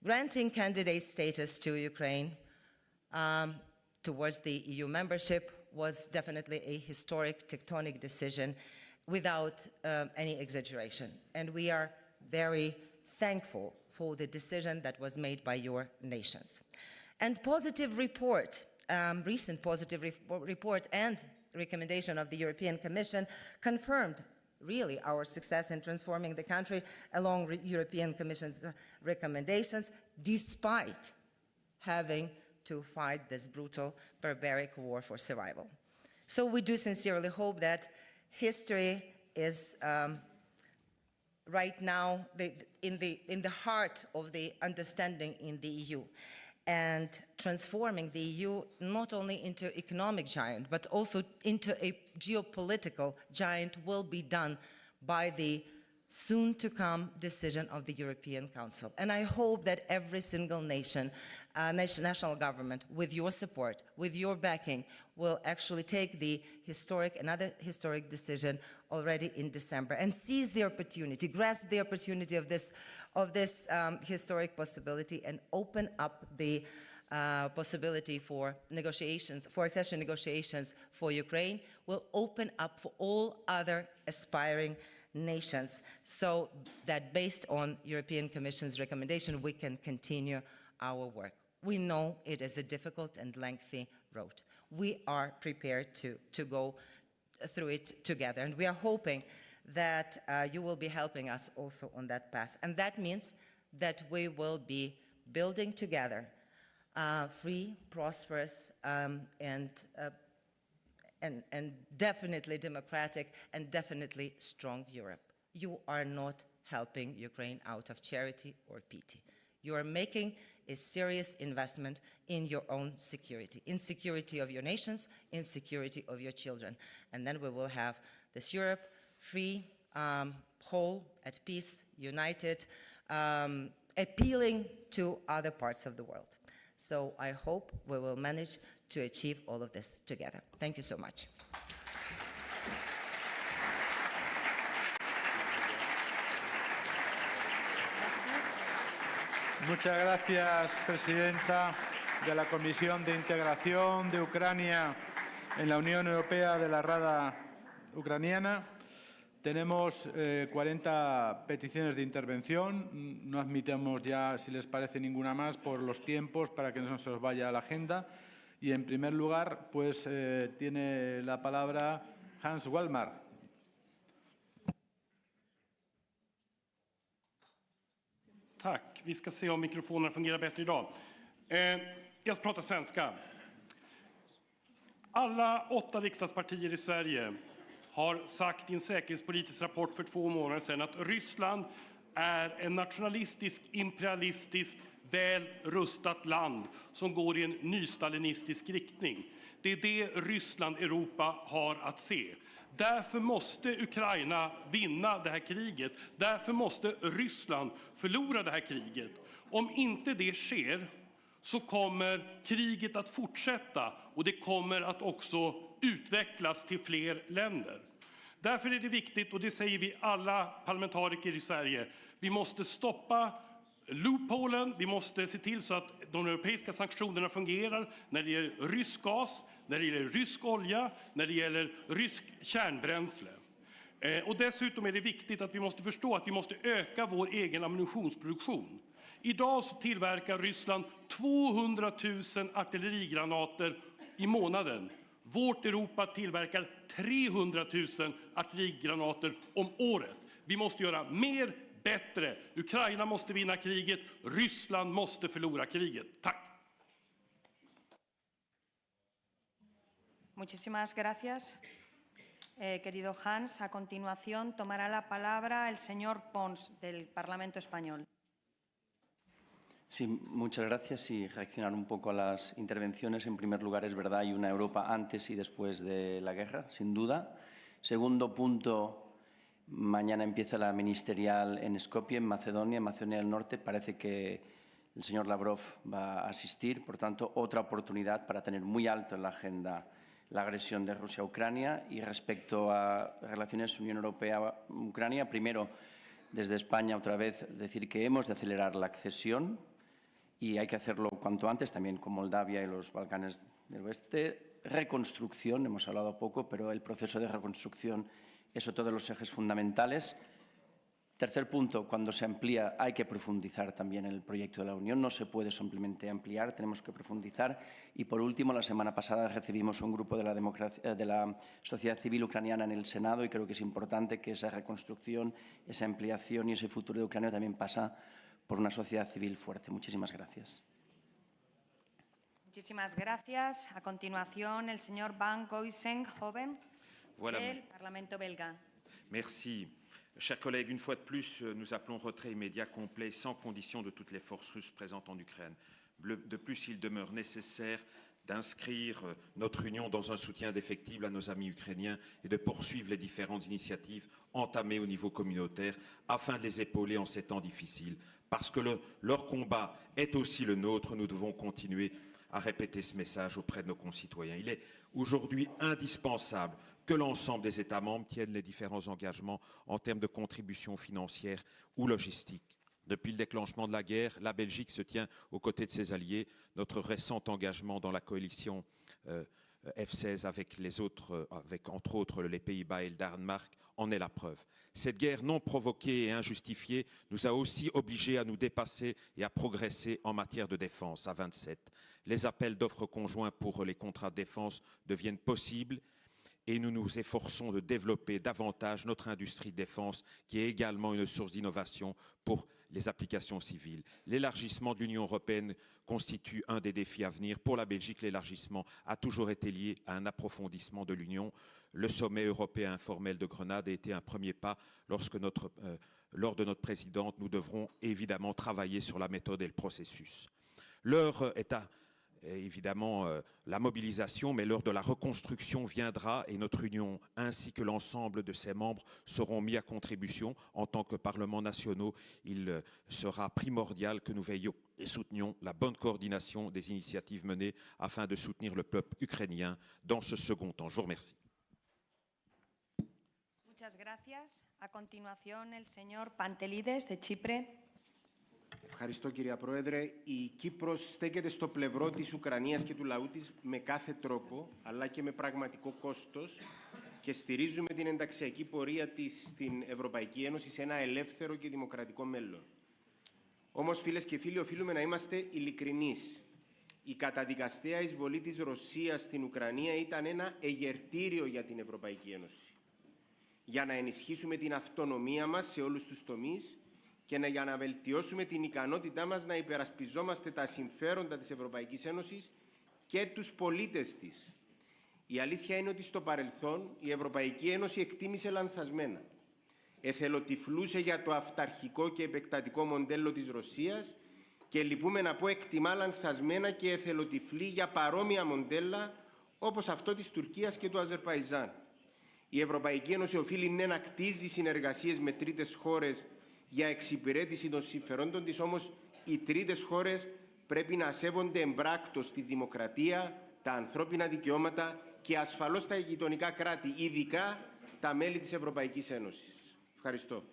granting candidate status to Ukraine towards the EU membership was definitely a historic tectonic decision without any exaggeration. And we are very thankful for the decision that was made by your nations. And positive report, recent positive report and recommendation of the European Commission confirmed really our success in transforming the country along European Commission's recommendations, despite having to fight this brutal, barbaric war for survival. So we do sincerely hope that history is right now in the heart of the understanding in the EU, and transforming the EU not only into economic giant, but also into a geopolitical giant will be done by the soon-to-come decision of the European Council. And I hope that every single national government, with your support, with your backing, will actually take the another historic decision already in December and seize the opportunity, grasp the opportunity of this historic possibility, and open up the possibility for negotiations, for accession negotiations for Ukraine, will open up for all other aspiring nations, so that based on European Commission's recommendation, we can continue our work. We know it is a difficult and lengthy road. We are prepared to go through it together, and we are hoping that you will be helping us also on that path. And that means that we will be building together free, prosperous, and definitely democratic and definitely strong Europe. You are not helping Ukraine out of charity or pity. You are making a serious investment in your own security, in security of your nations, in security of your children. And then we will have this Europe free, whole, at peace, united, appealing to other parts of the world. So I hope we will manage to achieve all of this together. Thank you so much. Muchas gracias, presidenta de la Comisión de Integración de Ucrania en la Unión Europea de la Rada Ucraniana. Tenemos 40 peticiones de intervención. No admitamos ya, si les parece, ninguna más por los tiempos, para que no se nos vaya la agenda. Y, en primer lugar, pues tiene la palabra Hans Wallmark. Tack. Vi ska se om mikrofonerna fungerar bättre idag. Jag ska prata svenska. Alla 8 riksdagspartier i Sverige har sagt i en säkerhetspolitisk rapport för 2 månader sedan att Ryssland är en nationalistisk, imperialistisk, väl rustat land som går i en nystalinistisk riktning. Det är det Ryssland, Europa har att se. Därför måste Ukraina vinna det här kriget. Därför måste Ryssland förlora det här kriget. Om inte det sker så kommer kriget att fortsätta, och det kommer att också utvecklas till fler länder. Därför är det viktigt, och det säger vi alla parlamentariker i Sverige, vi måste stoppa loopholen, vi måste se till så att de europeiska sanktionerna fungerar när det gäller rysk gas, när det gäller rysk olja, när det gäller rysk kärnbränsle. Och dessutom är det viktigt att vi måste förstå att vi måste öka vår egen ammunitionsproduktion. Idag så tillverkar Ryssland 200 000 artillerigranater i månaden. Vårt Europa tillverkar 300 000 artillerigranater om året. Vi måste göra mer, bättre. Ukraina måste vinna kriget. Ryssland måste förlora kriget. Tack. Muchísimas gracias, querido Hans. A continuación tomará la palabra el señor Pons, del Parlamento Español. Sí, muchas gracias. Y reaccionar un poco a las intervenciones. En primer lugar, es verdad, hay una Europa antes y después de la guerra, sin duda. Segundo punto, mañana empieza la ministerial en Skopje, en Macedonia del Norte. Parece que el señor Lavrov va a asistir. Por tanto, otra oportunidad para tener muy alto en la agenda la agresión de Rusia a Ucrania. Y respecto a relaciones Unión Europea-Ucrania, primero, desde España, otra vez, decir que hemos de acelerar la accesión y hay que hacerlo cuanto antes, también con Moldavia y los Balcanes del Oeste. Reconstrucción, hemos hablado poco, pero el proceso de reconstrucción es otro de los ejes fundamentales. Tercer punto, cuando se amplía hay que profundizar también en el proyecto de la Unión, no se puede simplemente ampliar, tenemos que profundizar. Y por último, la semana pasada recibimos un grupo de la sociedad civil ucraniana en el Senado y creo que es importante que esa reconstrucción, esa ampliación y ese futuro de Ucrania también pasa por una sociedad civil fuerte. Muchísimas gracias. Muchísimas gracias. A continuación, el señor Van Goysenghoven del Parlamento belga. Merci. Chers collègues, une fois de plus, nous appelons retrait immédiat, complet, sans condition de toutes les forces russes présentes en Ukraine. De plus, il demeure nécessaire d'inscrire notre Union dans un soutien indéfectible à nos amis ukrainiens et de poursuivre les différentes initiatives entamées au niveau communautaire afin de les épauler en ces temps difficiles. Parce que leur combat est aussi le nôtre, nous devons continuer à répéter ce message auprès de nos concitoyens. Il est aujourd'hui indispensable que l'ensemble des États membres tiennent les différents engagements en termes de contributions financières ou logistiques. Depuis le déclenchement de la guerre, la Belgique se tient aux côtés de ses alliés. Notre récent engagement dans la coalition F-16 avec entre autres les Pays-Bas et le Danemark en est la preuve. Cette guerre non provoquée et injustifiée nous a aussi obligés à nous dépasser et à progresser en matière de défense à 27. Les appels d'offres conjoints pour les contrats de défense deviennent possibles et nous nous efforçons de développer davantage notre industrie de défense qui est également une source d'innovation pour les applications civiles. L'élargissement de l'Union européenne constitue un des défis à venir. Pour la Belgique, l'élargissement a toujours été lié à un approfondissement de l'Union. Le sommet européen informel de Grenade a été un premier pas. Lors de notre présidente, nous devrons évidemment travailler sur la méthode et le processus. L'heure est à évidemment la mobilisation, mais l'heure de la reconstruction viendra et notre Union ainsi que l'ensemble de ses membres seront mis à contribution. En tant que Parlements nationaux, il sera primordial que nous veillions et soutenions la bonne coordination des initiatives menées afin de soutenir le peuple ukrainien dans ce second temps. Je vous remercie. Muchas gracias. A continuación, el señor Pantelides de Chipre. Ευχαριστώ κυρία Πρόεδρε. Η Κύπρος στέκεται στο πλευρό της Ουκρανίας και του λαού της με κάθε τρόπο, αλλά και με πραγματικό κόστος και στηρίζουμε την ενταξιακή πορεία της στην Ευρωπαϊκή Ένωση σε ένα ελεύθερο και δημοκρατικό μέλλον. Όμως, φίλες και φίλοι, οφείλουμε να είμαστε ειλικρινείς. Η καταδικαστέα εισβολή της Ρωσίας στην Ουκρανία ήταν ένα εγερτήριο για την Ευρωπαϊκή Ένωση. Για να ενισχύσουμε την αυτονομία μας σε όλους τους τομείς και για να βελτιώσουμε την ικανότητά μας να υπερασπιζόμαστε τα συμφέροντα της Ευρωπαϊκής Ένωσης και τους πολίτες της. Η αλήθεια είναι ότι στο παρελθόν η Ευρωπαϊκή Ένωση εκτίμησε λανθασμένα. Εθελοτυφλούσε για το αυταρχικό και επεκτατικό μοντέλο της Ρωσίας και λυπούμε να πω εκτιμά λανθασμένα και εθελοτυφλή για παρόμοια μοντέλα όπως αυτό της Τουρκίας και του Αζερπαϊτζάν. Η Ευρωπαϊκή Ένωση οφείλει να κτίζει συνεργασίες με τρίτες χώρες για εξυπηρέτηση των συμφερόντων της, όμως οι τρίτες χώρες πρέπει να σέβονται εμπράκτως τη δημοκρατία, τα ανθρώπινα δικαιώματα και ασφαλώς τα γειτονικά κράτη, ειδικά τα μέλη της Ευρωπαϊκής Ένωσης. Ευχαριστώ.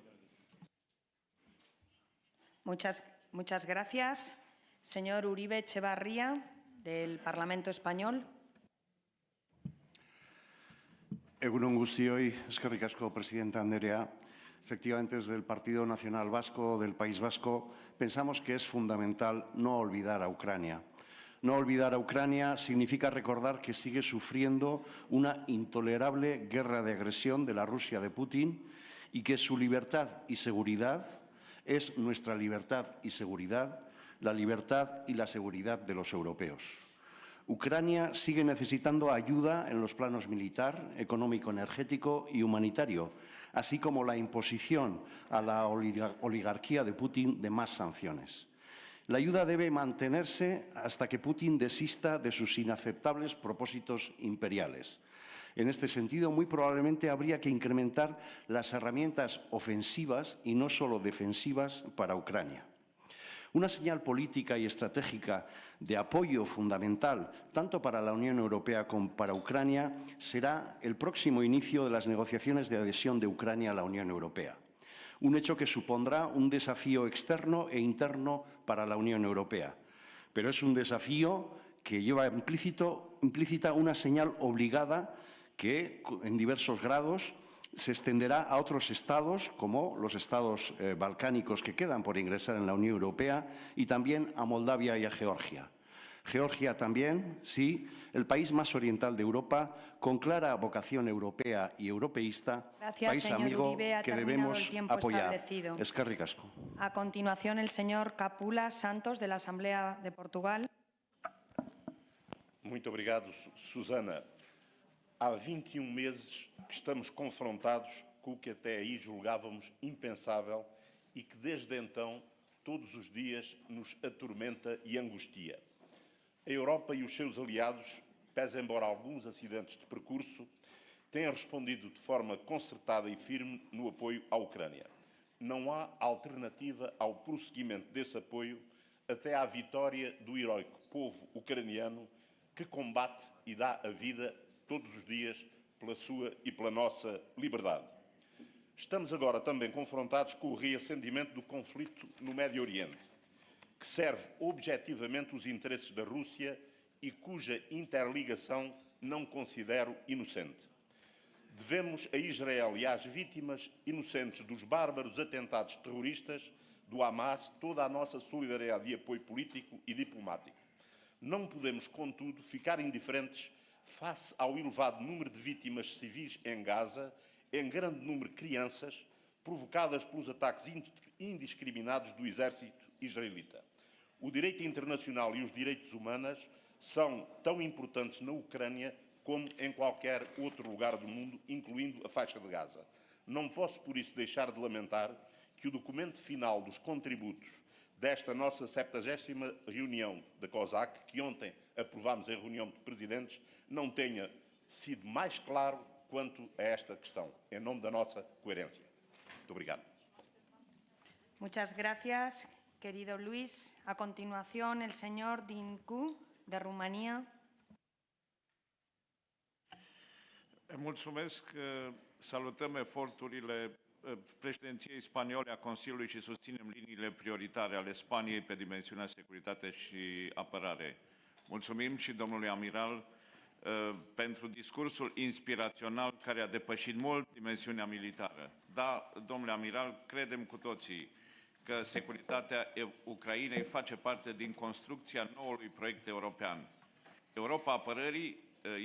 Muchas gracias. Señor Uribe Echevarría, del Parlamento Español. Egunon guztioi, eskerrik asko, Presidenta Anderea. Efectivamente, desde el Partido Nacional Vasco, del País Vasco, pensamos que es fundamental no olvidar a Ucrania. No olvidar a Ucrania significa recordar que sigue sufriendo una intolerable guerra de agresión de la Rusia de Putin y que su libertad y seguridad es nuestra libertad y seguridad, la libertad y la seguridad de los europeos. Ucrania sigue necesitando ayuda en los planos militar, económico, energético y humanitario, así como la imposición a la oligarquía de Putin de más sanciones. La ayuda debe mantenerse hasta que Putin desista de sus inaceptables propósitos imperiales. En este sentido, muy probablemente habría que incrementar las herramientas ofensivas y no solo defensivas para Ucrania. Una señal política y estratégica de apoyo fundamental, tanto para la Unión Europea como para Ucrania, será el próximo inicio de las negociaciones de adhesión de Ucrania a la Unión Europea. Un hecho que supondrá un desafío externo e interno para la Unión Europea. Pero es un desafío que lleva implícita una señal obligada que, en diversos grados, Se extenderá a otros estados, como los estados balcánicos que quedan por ingresar en la Unión Europea, y también a Moldavia y a Georgia. Georgia también, sí, el país más oriental de Europa, con clara vocación europea y europeísta, Gracias, país señor amigo Uribe. Ha que terminado debemos el tiempo apoyar. establecido. Eskerrik asko. A continuación, el señor Capula Santos, de la Asamblea de Portugal. Muito obrigado, Susana. Há 21 meses que estamos confrontados com o que até aí julgávamos impensável e que desde então, todos os dias, nos atormenta e angustia. A Europa e os seus aliados, pese embora alguns acidentes de percurso, têm respondido de forma concertada e firme no apoio à Ucrânia. Não há alternativa ao prosseguimento desse apoio até à vitória do heroico povo ucraniano que combate e dá a vida todos os dias pela sua e pela nossa liberdade. Estamos agora também confrontados com o reacendimento do conflito no Médio Oriente, que serve objetivamente os interesses da Rússia e cuja interligação não considero inocente. Devemos a Israel e às vítimas inocentes dos bárbaros atentados terroristas do Hamas toda a nossa solidariedade e apoio político e diplomático. Não podemos, contudo, ficar indiferentes face ao elevado número de vítimas civis em Gaza, em grande número crianças, provocadas pelos ataques indiscriminados do exército israelita. O direito internacional e os direitos humanos são tão importantes na Ucrânia como em qualquer outro lugar do mundo, incluindo a faixa de Gaza. Não posso, por isso, deixar de lamentar que o documento final dos contributos desta nossa 70ª reunião da COSAC, que ontem aprovámos em reunião de presidentes, não tenha sido mais claro quanto a esta questão, em nome da nossa coerência. Muito obrigado. Muchas gracias, querido Luis. A continuación, el señor Dincu, de Rumanía. Mulțumesc. Salutăm eforturile președinției spaniole a Consiliului și susținem liniile prioritare ale Spaniei pe dimensiunea securitate și apărare. Mulțumim și domnului amiral pentru discursul inspirațional care a depășit mult dimensiunea militară. Da, domnule amiral, credem cu toții că securitatea Ucrainei face parte din construcția noului proiect european. Europa apărării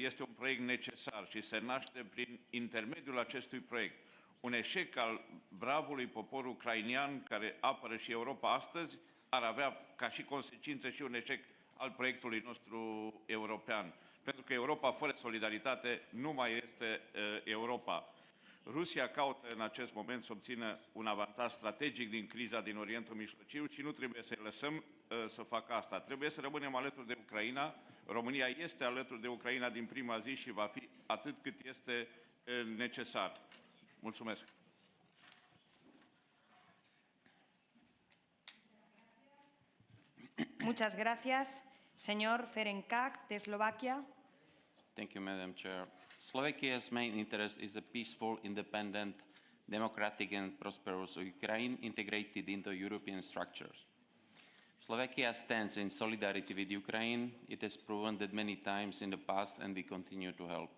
este un proiect necesar și se naște prin intermediul acestui proiect. Un eșec al bravului popor ucrainean care apără și Europa astăzi ar avea ca și consecință și un eșec al proiectului nostru european. Pentru că Europa fără solidaritate nu mai este Europa. Rusia caută în acest moment să obțină un avantaj strategic din criza din Orientul Mijlociu și nu trebuie să-i lăsăm să facă asta. Trebuie să rămânem alături de Ucraina. România este alături de Ucraina din prima zi și va fi atât cât este necesar. Mulțumesc. Muchas gracias. Señor Ferencak, de Eslovaquia. Thank you, Madam Chair. Slovakia's main interest is a peaceful, independent, democratic and prosperous Ukraine integrated into European structures. Slovakia stands in solidarity with Ukraine. It has proven that many times in the past, and we continue to help.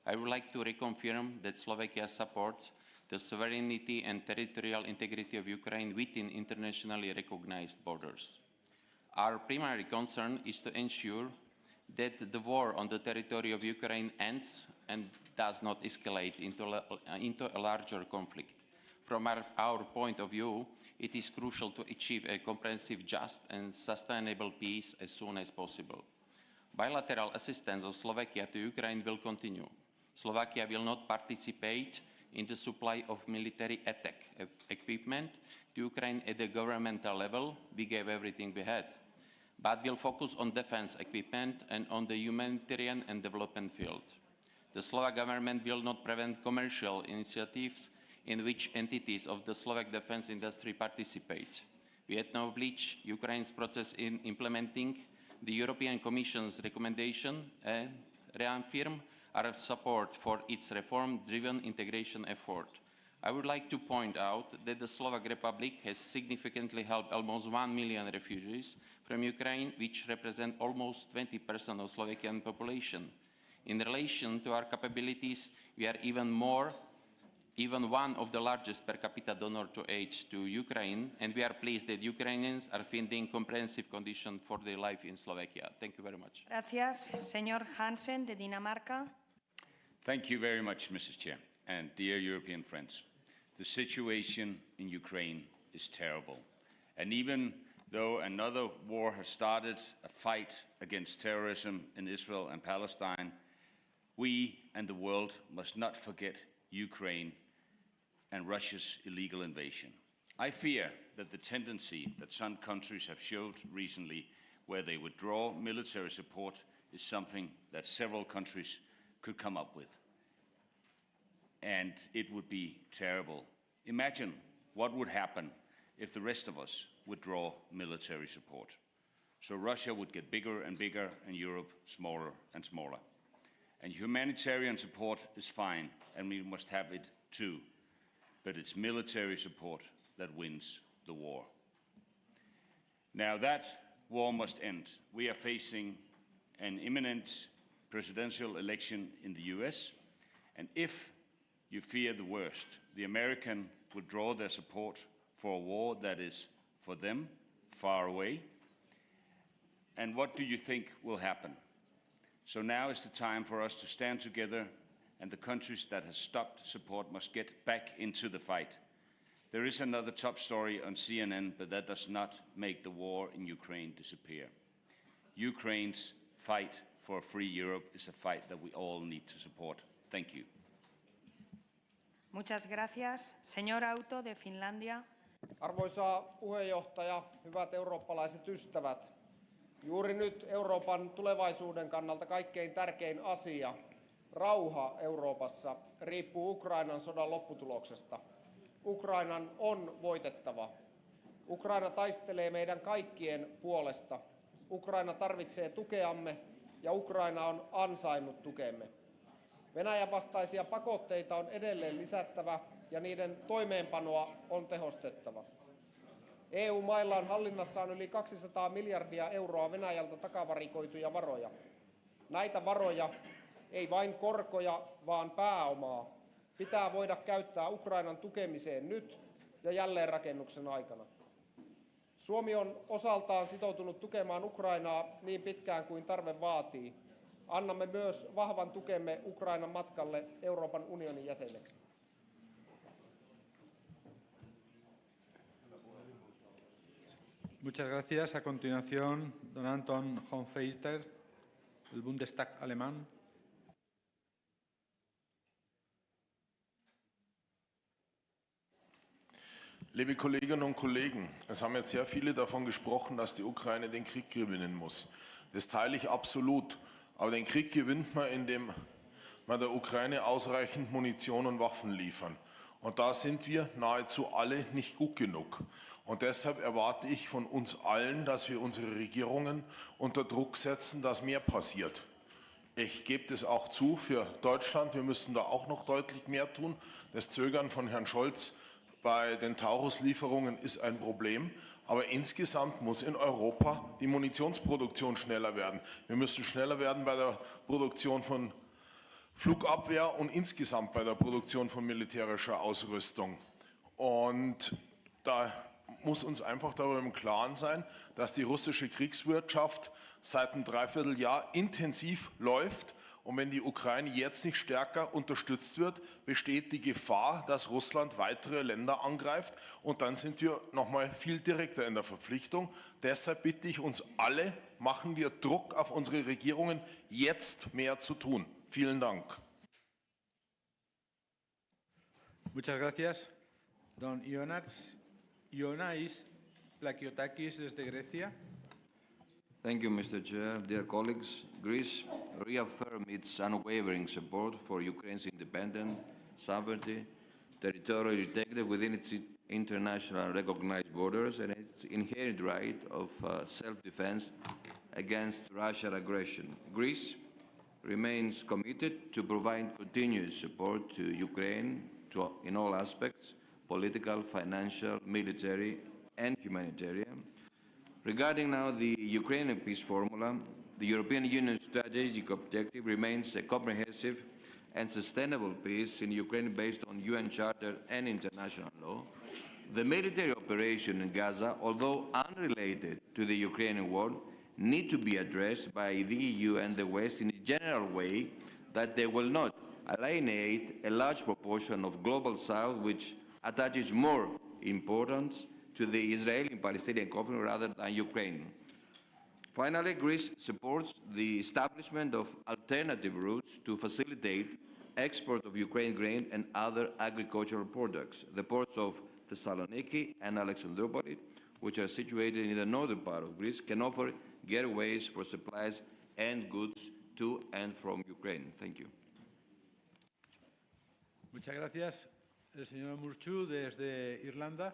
I would like to reconfirm that Slovakia supports the sovereignty and territorial integrity of Ukraine within internationally recognized borders. Our primary concern is to ensure that the war on the territory of Ukraine ends and does not escalate into a larger conflict. From our point of view, it is crucial to achieve a comprehensive, just and sustainable peace as soon as possible. Bilateral assistance of Slovakia to Ukraine will continue. Slovakia will not participate in the supply of military attack equipment to Ukraine at the governmental level. We gave everything we had. But will focus on defense equipment and on the humanitarian and development field. The Slovak government will not prevent commercial initiatives in which entities of the Slovak defense industry participate. We acknowledge Ukraine's process in implementing the European Commission's recommendation and reaffirm our support for its reform-driven integration effort. I would like to point out that the Slovak Republic has significantly helped almost 1 million refugees from Ukraine, which represent almost 20% of Slovakian population. In relation to our capabilities, we are even more even one of the largest per capita donor to aid to Ukraine, and we are pleased that Ukrainians are finding comprehensive conditions for their life in Slovakia. Thank you very much. Gracias. Señor Hansen, de Dinamarca. Thank you very much, Mrs. Chair, and dear European friends. The situation in Ukraine is terrible, and even though another war has started, a fight against terrorism in Israel and Palestine, we and the world must not forget Ukraine and Russia's illegal invasion. I fear that the tendency that some countries have showed recently, where they withdraw military support, is something that several countries could come up with. And it would be terrible. Imagine what would happen if the rest of us withdraw military support. So Russia would get bigger and bigger, and Europe smaller and smaller. And humanitarian support is fine, and we must have it too. But it's military support that wins the war. Now that war must end. We are facing an imminent presidential election in the US, and if you fear the worst, the Americans withdraw their support for a war that is, for them, far away. And what do you think will happen? So now is the time for us to stand together, and the countries that have stopped support must get back into the fight. There is another top story on CNN, but that does not make the war in Ukraine disappear. Ukraine's fight for a free Europe is a fight that we all need to support. Thank you. Muchas gracias. Señor Auto, de Finlandia. Arvoisa puheenjohtaja, hyvät eurooppalaiset ystävät. Juuri nyt Euroopan tulevaisuuden kannalta kaikkein tärkein asia, rauha Euroopassa, riippuu Ukrainan sodan lopputuloksesta. Ukrainan on voitettava. Ukraina taistelee meidän kaikkien puolesta. Ukraina tarvitsee tukeamme ja Ukraina on ansainnut tukemme. Venäjän vastaisia pakotteita on edelleen lisättävä ja niiden toimeenpanoa on tehostettava. EU-mailla on hallinnassaan yli 200 miljardia euroa Venäjältä takavarikoituja varoja. Näitä varoja, ei vain korkoja, vaan pääomaa, pitää voida käyttää Ukrainan tukemiseen nyt ja jälleenrakennuksen aikana. Suomi on osaltaan sitoutunut tukemaan Ukrainaa niin pitkään kuin tarve vaatii. Annamme myös vahvan tukemme Ukrainan matkalle Euroopan unionin jäseneksi. Muchas gracias. A continuación, don Anton Honfeister, del Bundestag alemán. Liebe Kolleginnen und Kollegen, es haben jetzt sehr viele davon gesprochen, dass die Ukraine den Krieg gewinnen muss. Das teile ich absolut. Aber den Krieg gewinnt man, indem man der Ukraine ausreichend Munition und Waffen liefern. Und da sind wir nahezu alle nicht gut genug. Und deshalb erwarte ich von uns allen, dass wir unsere Regierungen unter Druck setzen, dass mehr passiert. Ich gebe das auch zu für Deutschland. Wir müssen da auch noch deutlich mehr tun. Das Zögern von Herrn Scholz bei den Taurus-Lieferungen ist ein Problem. Aber insgesamt muss in Europa die Munitionsproduktion schneller werden. Wir müssen schneller werden bei der Produktion von Flugabwehr und insgesamt bei der Produktion von militärischer Ausrüstung. Und da muss uns einfach darüber im Klaren sein, dass die russische Kriegswirtschaft seit einem Dreivierteljahr intensiv läuft. Und wenn die Ukraine jetzt nicht stärker unterstützt wird, besteht die Gefahr, dass Russland weitere Länder angreift. Und dann sind wir noch mal viel direkter in der Verpflichtung. Deshalb bitte ich uns alle, machen wir Druck auf unsere Regierungen, jetzt mehr zu tun. Vielen Dank. Muchas gracias. Don Ioannis Plakiotakis desde Grecia. Thank you, Mr. Chair. Dear colleagues, Greece reaffirms its unwavering support for Ukraine's independent, sovereignty, territorial integrity within its international recognized borders and its inherent right of self-defense against Russian aggression. Greece remains committed to provide continuous support to Ukraine in all aspects, political, financial, military, and humanitarian. Regarding now the Ukrainian peace formula, the European Union's strategic objective remains a comprehensive and sustainable peace in Ukraine based on UN Charter and international law. The military operation in Gaza, although unrelated to the Ukrainian war, need to be addressed by the EU and the West in a general way that they will not alienate a large proportion of global South, which attaches more importance to the Israeli-Palestinian conflict rather than Ukraine. Finally, Greece supports the establishment of alternative routes to facilitate export of Ukraine grain and other agricultural products. The ports of Thessaloniki and Alexandroupolis, which are situated in the northern part of Greece, can offer gateways for supplies and goods to and from Ukraine. Thank you. Muchas gracias. El señor Murchu, desde Irlanda.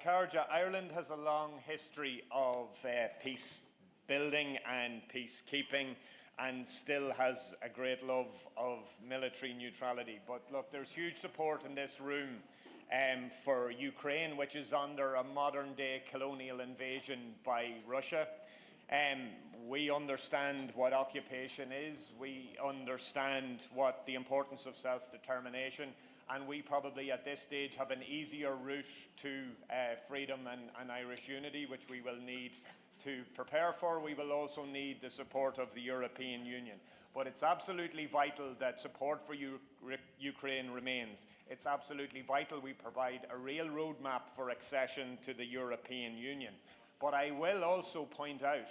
Carja, Ireland has a long history of peace building and peacekeeping, and still has a great love of military neutrality. But look, there's huge support in this room for Ukraine, which is under a modern-day colonial invasion by Russia. We understand what occupation is, we understand what the importance of self-determination, and we probably at this stage have an easier route to freedom and Irish unity, which we will need to prepare for. We will also need the support of the European Union. But it's absolutely vital that support for Ukraine remains. It's absolutely vital we provide a real roadmap for accession to the European Union. But I will also point out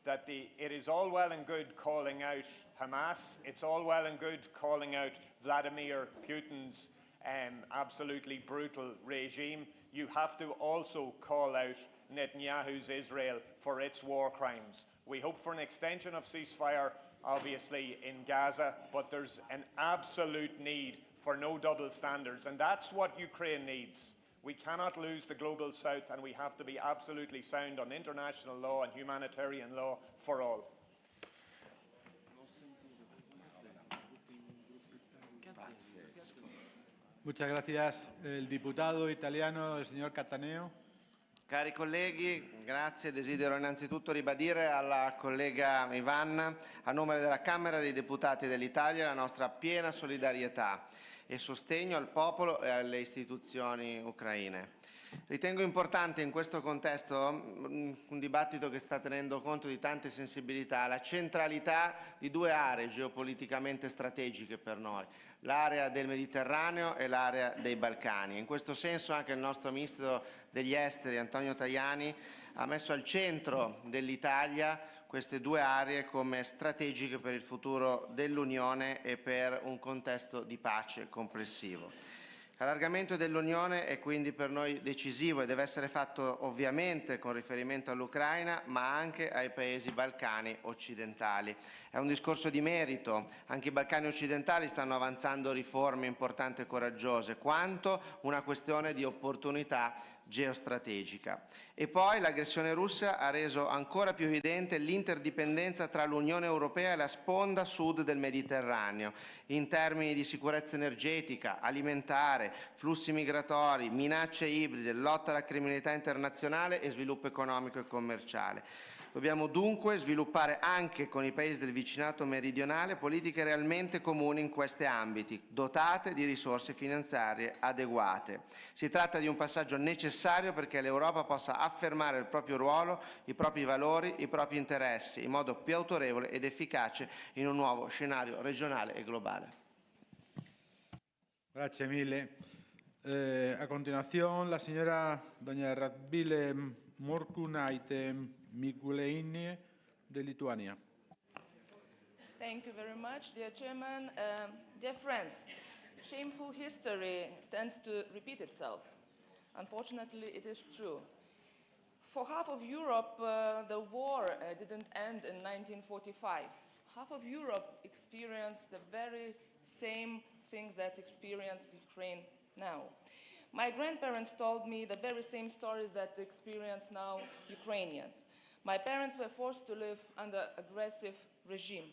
that it is all well and good calling out Hamas, it's all well and good calling out Vladimir Putin's absolutely brutal regime. You have to also call out Netanyahu's Israel for its war crimes. We hope for an extension of ceasefire, obviously, in Gaza, but there's an absolute need for no double standards, and that's what Ukraine needs. We cannot lose the global south, and we have to be absolutely sound on international law and humanitarian law for all. Muchas gracias. El diputado italiano, el signor Cattaneo. Cari colleghi, grazie. Desidero innanzitutto ribadire alla collega Ivan, a nome della Camera dei Deputati dell'Italia, la nostra piena solidarietà e sostegno al popolo e alle istituzioni ucraine. Ritengo importante in questo contesto, un dibattito che sta tenendo conto di tante sensibilità, la centralità di due aree geopoliticamente strategiche per noi, l'area del Mediterraneo e l'area dei Balcani. In questo senso anche il nostro Ministro degli Esteri, Antonio Tajani, ha messo al centro dell'Italia queste due aree come strategiche per il futuro dell'Unione e per un contesto di pace complessivo. L'allargamento dell'Unione è quindi per noi decisivo e deve essere fatto ovviamente con riferimento all'Ucraina, ma anche ai paesi balcani occidentali. È un discorso di merito, anche i Balcani occidentali stanno avanzando riforme importanti e coraggiose, quanto una questione di opportunità geostrategica. E poi l'aggressione russa ha reso ancora più evidente l'interdipendenza tra l'Unione Europea e la sponda sud del Mediterraneo, in termini di sicurezza energetica, alimentare, flussi migratori, minacce ibride, lotta alla criminalità internazionale e sviluppo economico e commerciale. Dobbiamo dunque sviluppare anche con i paesi del vicinato meridionale politiche realmente comuni in questi ambiti, dotate di risorse finanziarie adeguate. Si tratta di un passaggio necessario perché l'Europa possa affermare il proprio ruolo, i propri valori, i propri interessi in modo più autorevole ed efficace in un nuovo scenario regionale e globale. Grazie mille. A continuación, la señora doña Radvile Morkunaite Mikuleini de Lituania. Thank you very much, dear Chairman. Dear friends, shameful history tends to repeat itself. Unfortunately, it is true. For half of Europe, the war didn't end in 1945. Half of Europe experienced the very same things that experience Ukraine now. My grandparents told me the very same stories that experience now Ukrainians. My parents were forced to live under aggressive regime.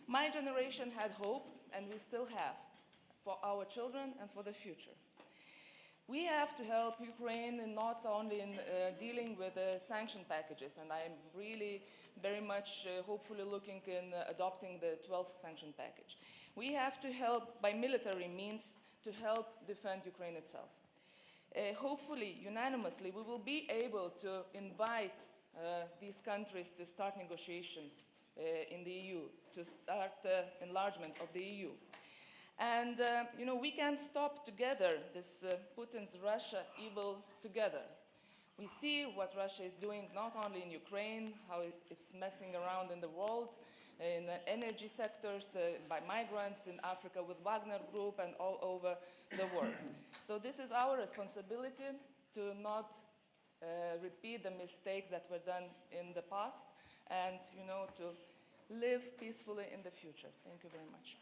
My generation had hope, and we still have, for our children and for the future. We have to help Ukraine in not only in dealing with sanction packages, and I'm really very much hopefully looking in adopting the 12th sanction package. We have to help by military means to help defend Ukraine itself. Hopefully, unanimously, we will be able to invite these countries to start negotiations in the EU, to start enlargement of the EU. And, you know, we can stop together this Putin's Russia evil together. We see what Russia is doing not only in Ukraine, how it's messing around in the world, in energy sectors, by migrants in Africa with Wagner Group and all over the world. So this is our responsibility to not repeat the mistakes that were done in the past and, you know, to live peacefully in the future. Thank you very much.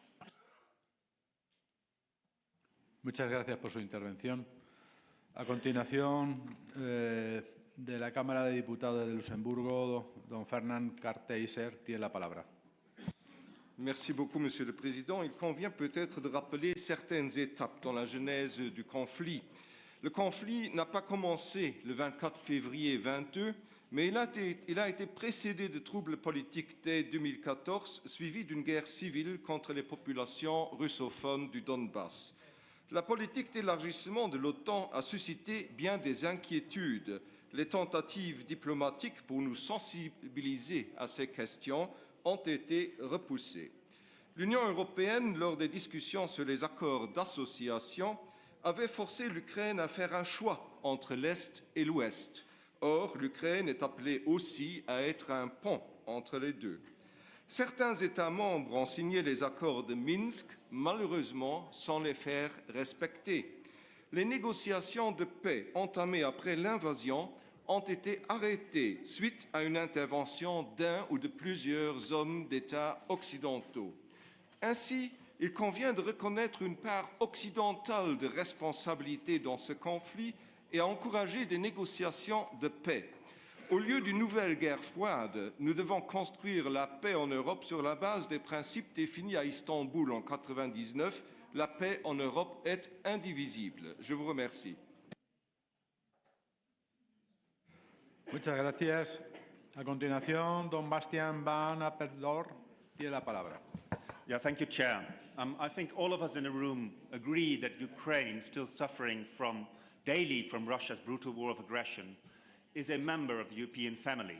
Muchas gracias por su intervención. A continuación, de la Cámara de Diputados de Luxemburgo, don Fernand Carteiser tiene la palabra. Merci beaucoup, Monsieur le Président. Il convient peut-être de rappeler certaines étapes dans la genèse du conflit. Le conflit n'a pas commencé le 24 février 22, mais il a été précédé de troubles politiques dès 2014, suivi d'une guerre civile contre les populations russophones du Donbass. La politique d'élargissement de l'OTAN a suscité bien des inquiétudes. Les tentatives diplomatiques pour nous sensibiliser à ces questions ont été repoussées. L'Union européenne, lors des discussions sur les accords d'association, avait forcé l'Ukraine à faire un choix entre l'Est et l'Ouest. Or, l'Ukraine est appelée aussi à être un pont entre les deux. Certains États membres ont signé les accords de Minsk, malheureusement sans les faire respecter. Les négociations de paix entamées après l'invasion ont été arrêtées suite à une intervention d'un ou de plusieurs hommes d'État occidentaux. Ainsi, il convient de reconnaître une part occidentale de responsabilité dans ce conflit et à encourager des négociations de paix. Au lieu d'une nouvelle guerre froide, nous devons construire la paix en Europe sur la base des principes définis à Istanbul en 1999. La paix en Europe est indivisible. Je vous remercie. Muchas gracias. A continuación, don Bastian van Apeldoorn tiene la palabra. Yeah, thank you, Chair. I think all of us in the room agree that Ukraine, still suffering daily from Russia's brutal war of aggression, is a member of the European family.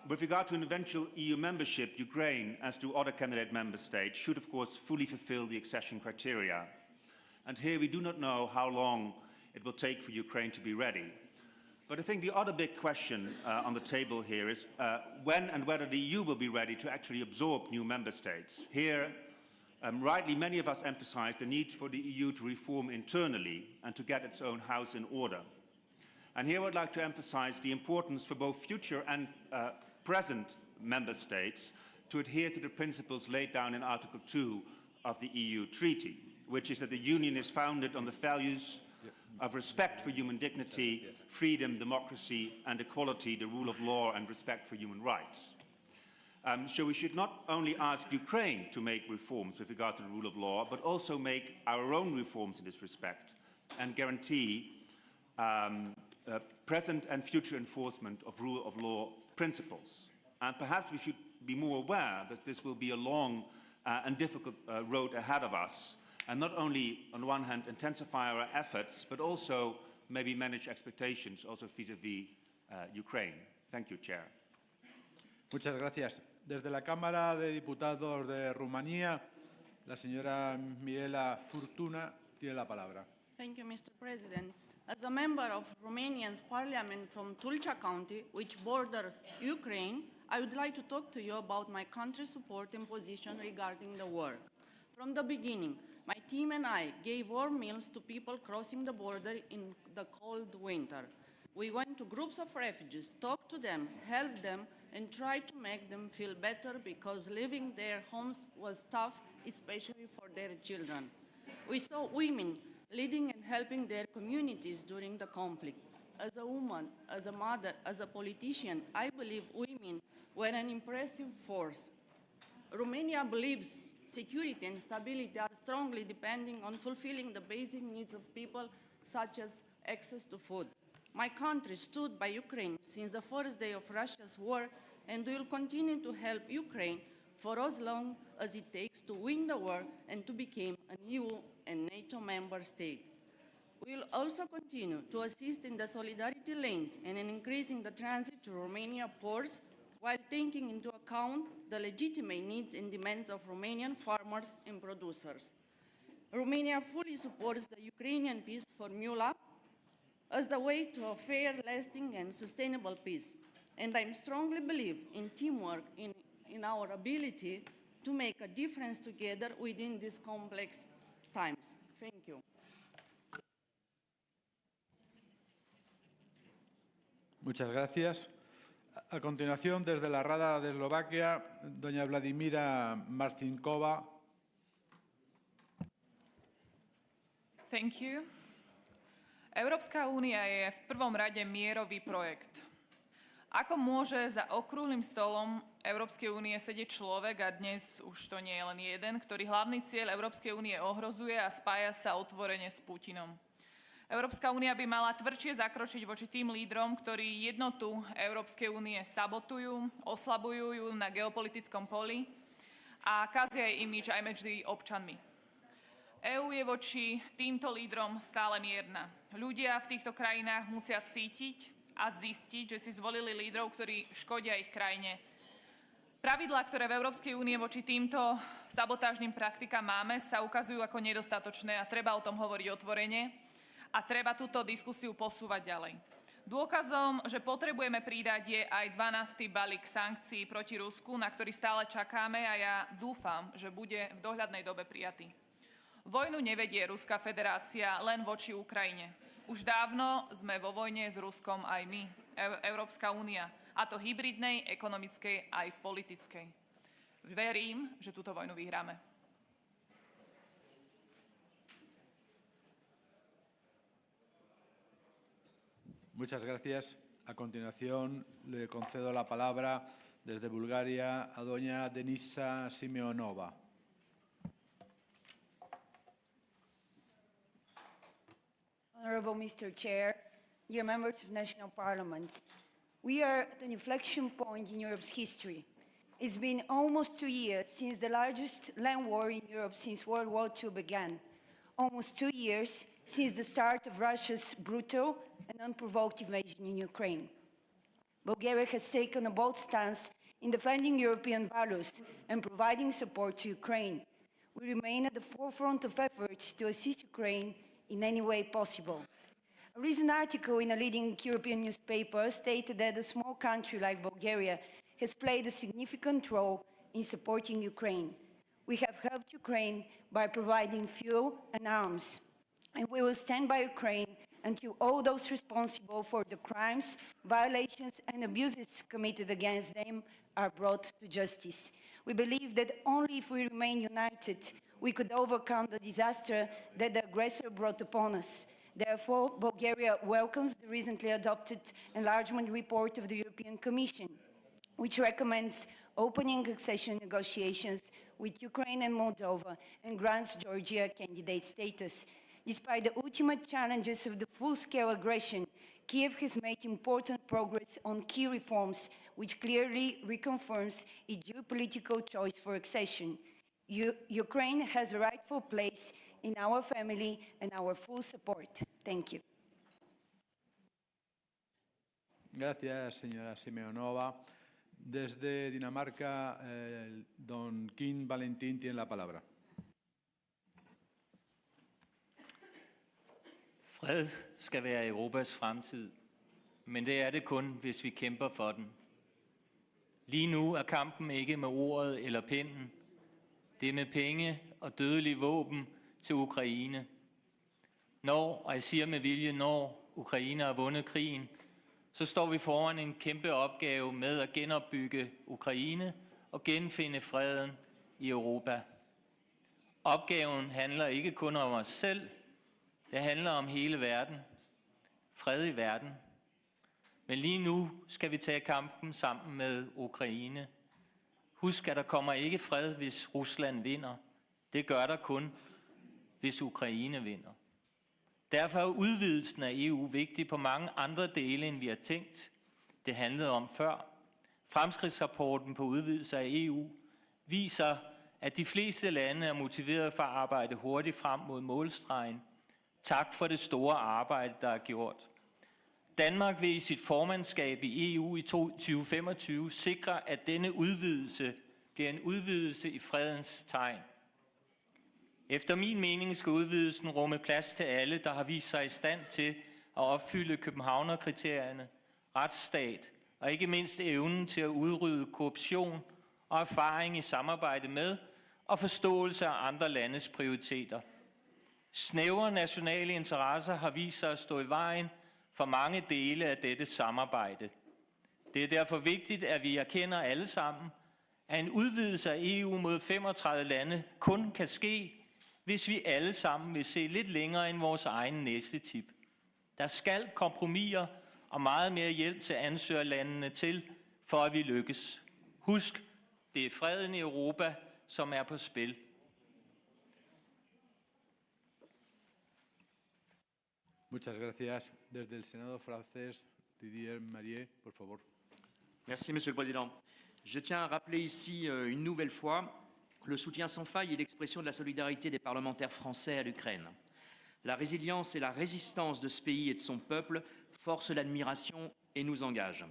With regard to an eventual EU membership, Ukraine, as do other candidate member states, should of course fully fulfill the accession criteria. And here we do not know how long it will take for Ukraine to be ready. But I think the other big question on the table here is when and whether the EU will be ready to actually absorb new member states. Here, rightly, many of us emphasize the need for the EU to reform internally and to get its own house in order. And here I would like to emphasize the importance for both future and present member states to adhere to the principles laid down in Article 2 of the EU Treaty, which is that the Union is founded on the values of respect for human dignity, freedom, democracy and equality, the rule of law and respect for human rights. So we should not only ask Ukraine to make reforms with regard to the rule of law, but also make our own reforms in this respect and guarantee present and future enforcement of rule of law principles. And perhaps we should be more aware that this will be a long and difficult road ahead of us, and not only, on one hand, intensify our efforts, but also maybe manage expectations also vis-à-vis Ukraine. Thank you, Chair. Muchas gracias. Desde la Cámara de Diputados de Rumanía, la señora Mirela Furtuna tiene la palabra. Thank you, Mr. President. As a member of Romania's parliament from Tulcea County, which borders Ukraine, I would like to talk to you about my country's support and position regarding the war. From the beginning, my team and I gave warm meals to people crossing the border in the cold winter. We went to groups of refugees, talked to them, helped them, and tried to make them feel better because leaving their homes was tough, especially for their children. We saw women leading and helping their communities during the conflict. As a woman, as a mother, as a politician, I believe women were an impressive force. Romania believes security and stability are strongly depending on fulfilling the basic needs of people such as access to food. My country stood by Ukraine since the first day of Russia's war and will continue to help Ukraine for as long as it takes to win the war and to become an EU and NATO member state. We will also continue to assist in the solidarity lanes and in increasing the transit to Romania ports while taking into account the legitimate needs and demands of Romanian farmers and producers. Romania fully supports the Ukrainian peace formula as the way to a fair, lasting, and sustainable peace. And I strongly believe in teamwork, in our ability to make a difference together within these complex times. Thank you. Muchas gracias. A continuación, desde la Rada de Eslovaquia, doña Vladimira Marcinkova. Thank you. Európska únia je v prvom rade mierový projekt. Ako môže za okrúhlym stolom Európskej únie sedieť človek, a dnes už to nie je len jeden, ktorý hlavný cieľ Európskej únie ohrozuje a spája sa otvorene s Putinom? Európska únia by mala tvrdšie zakročiť voči tým lídrom, ktorí jednotu Európskej únie sabotujú, oslabujú ju na geopolitickom poli a kazia jej imidž aj medzi občanmi. EÚ je voči týmto lídrom stále mierna. Ľudia v týchto krajinách musia cítiť a zistiť, že si zvolili lídrov, ktorí škodia ich krajine. Pravidlá, ktoré v Európskej únie voči týmto sabotážnym praktikám máme, sa ukazujú ako nedostatočné a treba o tom hovoriť otvorene a treba túto diskusiu posúvať ďalej. Dôkazom, že potrebujeme pridať, je aj 12. balík sankcií proti Rusku, na ktorý stále čakáme a ja dúfam, že bude v dohľadnej dobe prijatý. Vojnu nevedie Ruská federácia len voči Ukrajine. Už dávno sme vo vojne s Ruskom aj my, Európska únia, a to hybridnej, ekonomickej aj politickej. Verím, že túto vojnu vyhráme. Muchas gracias. A continuación le concedo la palabra desde Bulgaria a doña Denisa Simeonova. Honorable Mr. Chair, dear members of national parliaments, we are at an inflection point in Europe's history. It's been almost 2 years since the largest land war in Europe since World War II began. Almost 2 years since the start of Russia's brutal and unprovoked invasion in Ukraine. Bulgaria has taken a bold stance in defending European values and providing support to Ukraine. We remain at the forefront of efforts to assist Ukraine in any way possible. A recent article in a leading European newspaper stated that a small country like Bulgaria has played a significant role in supporting Ukraine. We have helped Ukraine by providing fuel and arms, and we will stand by Ukraine until all those responsible for the crimes, violations, and abuses committed against them are brought to justice. We believe that only if we remain united, we could overcome the disaster that the aggressor brought upon us. Therefore, Bulgaria welcomes the recently adopted enlargement report of the European Commission, which recommends opening accession negotiations with Ukraine and Moldova and grants Georgia candidate status. Despite the ultimate challenges of the full-scale aggression, Kiev has made important progress on key reforms, which clearly reconfirms its geopolitical choice for accession. Ukraine has a rightful place in our family and our full support. Thank you. Gracias, señora Simeonova. Desde Dinamarca, don Kim Valentin tiene la palabra. Fred skal være Europas fremtid, men det er det kun, hvis vi kæmper for den. Lige nu er kampen ikke med ordet eller pennen. Det er med penge og dødelige våben til Ukraine. Og jeg siger med vilje, når Ukraine har vundet krigen, så står vi foran en kæmpe opgave med at genopbygge Ukraine og genfinde freden i Europa. Opgaven handler ikke kun om os selv, det handler om hele verden. Fred i verden. Men lige nu skal vi tage kampen sammen med Ukraine. Husk, at der kommer ikke fred, hvis Rusland vinder. Det gør der kun, hvis Ukraine vinder. Derfor er udvidelsen af EU vigtig på mange andre dele, end vi har tænkt. Det handlede om før. Fremskridtsrapporten på udvidelse af EU viser, at de fleste lande er motiveret for at arbejde hurtigt frem mod målstregen. Tak for det store arbejde, der er gjort. Danmark vil i sit formandskab i EU i 2025 sikre, at denne udvidelse bliver en udvidelse i fredens tegn. Efter min mening skal udvidelsen rumme plads til alle, der har vist sig i stand til at opfylde Københavnerkriterierne, retsstat og ikke mindst evnen til at udrydde korruption og erfaring i samarbejde med og forståelse af andre landes prioriteter. Snævre nationale interesser har vist sig at stå i vejen for mange dele af dette samarbejde. Det er derfor vigtigt, at vi erkender alle sammen, at en udvidelse af EU mod 35 lande kun kan ske, hvis vi alle sammen vil se lidt længere end vores egen næste tip. Der skal kompromiser og meget mere hjælp til ansøgerlandene til, for at vi lykkes. Husk, det er freden i Europa, som er på spil. Muchas gracias. Desde el Senado francés, Didier Marier, por favor. Merci, Monsieur le Président. Je tiens à rappeler ici une nouvelle fois le soutien sans faille et l'expression de la solidarité des parlementaires français à l'Ukraine. La résilience et la résistance de ce pays et de son peuple forcent l'admiration et nous engagent.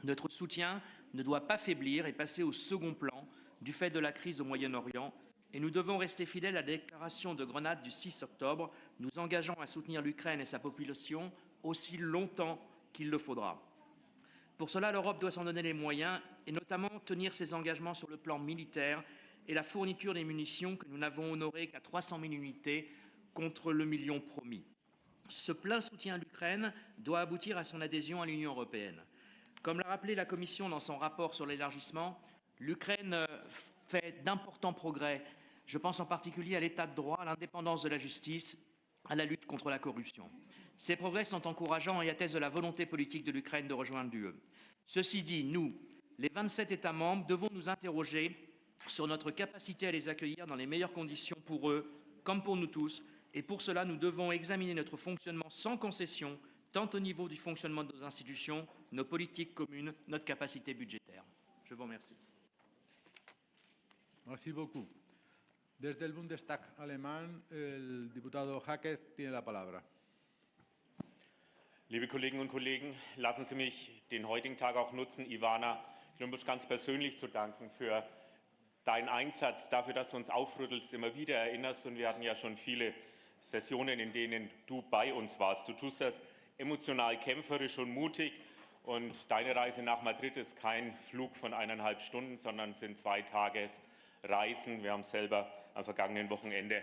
Notre soutien ne doit pas faiblir et passer au second plan du fait de la crise au Moyen-Orient, et nous devons rester fidèles à la déclaration de Grenade du 6 octobre, nous engageant à soutenir l'Ukraine et sa population aussi longtemps qu'il le faudra. Pour cela, l'Europe doit s'en donner les moyens et notamment tenir ses engagements sur le plan militaire et la fourniture des munitions que nous n'avons honoré qu'à 300 000 unités contre le million promis. Ce plein soutien à l'Ukraine doit aboutir à son adhésion à l'Union européenne. Comme l'a rappelé la Commission dans son rapport sur l'élargissement, l'Ukraine fait d'importants progrès. Je pense en particulier à l'état de droit, à l'indépendance de la justice, à la lutte contre la corruption. Ces progrès sont encourageants et attestent de la volonté politique de l'Ukraine de rejoindre l'UE. Ceci dit, nous, les 27 États membres, devons nous interroger sur notre capacité à les accueillir dans les meilleures conditions pour eux, comme pour nous tous, et pour cela, nous devons examiner notre fonctionnement sans concession, tant au niveau du fonctionnement de nos institutions, nos politiques communes, notre capacité budgétaire. Je vous remercie. Merci beaucoup. Desde el Bundestag alemán, el diputado Hackett tiene la palabra. Liebe Kolleginnen und Kollegen, lassen Sie mich den heutigen Tag auch nutzen, Ivana, ganz persönlich zu danken für deinen Einsatz, dafür, dass du uns aufrüttelst, immer wieder erinnerst. Und wir hatten ja schon viele Sessionen, in denen du bei uns warst. Du tust das emotional kämpferisch und mutig. Und deine Reise nach Madrid ist kein Flug von 1,5 Stunden, sondern sind 2 Tagesreisen. Wir haben es selber am vergangenen Wochenende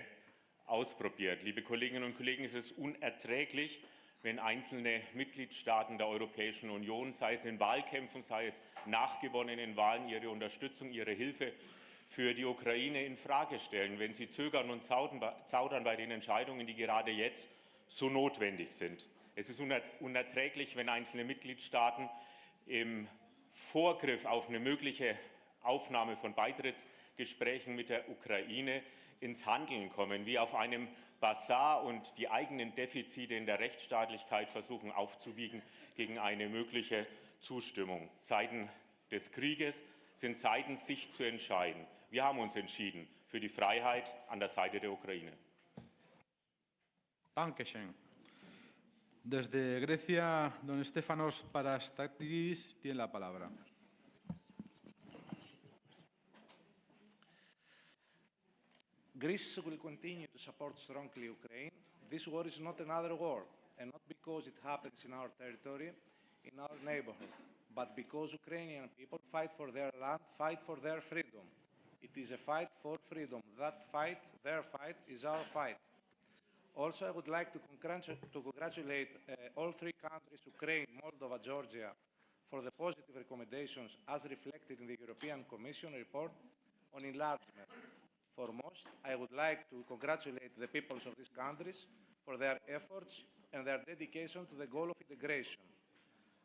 ausprobiert. Liebe Kolleginnen und Kollegen, es ist unerträglich, wenn einzelne Mitgliedstaaten der Europäischen Union, sei es in Wahlkämpfen, sei es nachgewonnenen Wahlen, ihre Unterstützung, ihre Hilfe für die Ukraine in Frage stellen, wenn sie zögern und zaudern bei den Entscheidungen, die gerade jetzt so notwendig sind. Es ist unerträglich, wenn einzelne Mitgliedstaaten im Vorgriff auf eine mögliche Aufnahme von Beitrittsgesprächen mit der Ukraine ins Handeln kommen, wie auf einem Basar und die eigenen Defizite in der Rechtsstaatlichkeit versuchen aufzuwiegen gegen eine mögliche Zustimmung. Zeiten des Krieges sind Zeiten, sich zu entscheiden. Wir haben uns entschieden für die Freiheit an der Seite der Ukraine. Dankeschön. Desde Grecia, don Stefanos Parastatis tiene la palabra. Greece will continue to support strongly Ukraine. This war is not another war, and not because it happens in our territory, in our neighborhood, but because Ukrainian people fight for their land, fight for their freedom. It is a fight for freedom. That fight, their fight, is our fight. Also, I would like to congratulate all 3 countries, Ukraine, Moldova, Georgia, for the positive recommendations as reflected in the European Commission report on enlargement. Foremost, I would like to congratulate the peoples of these countries for their efforts and their dedication to the goal of integration.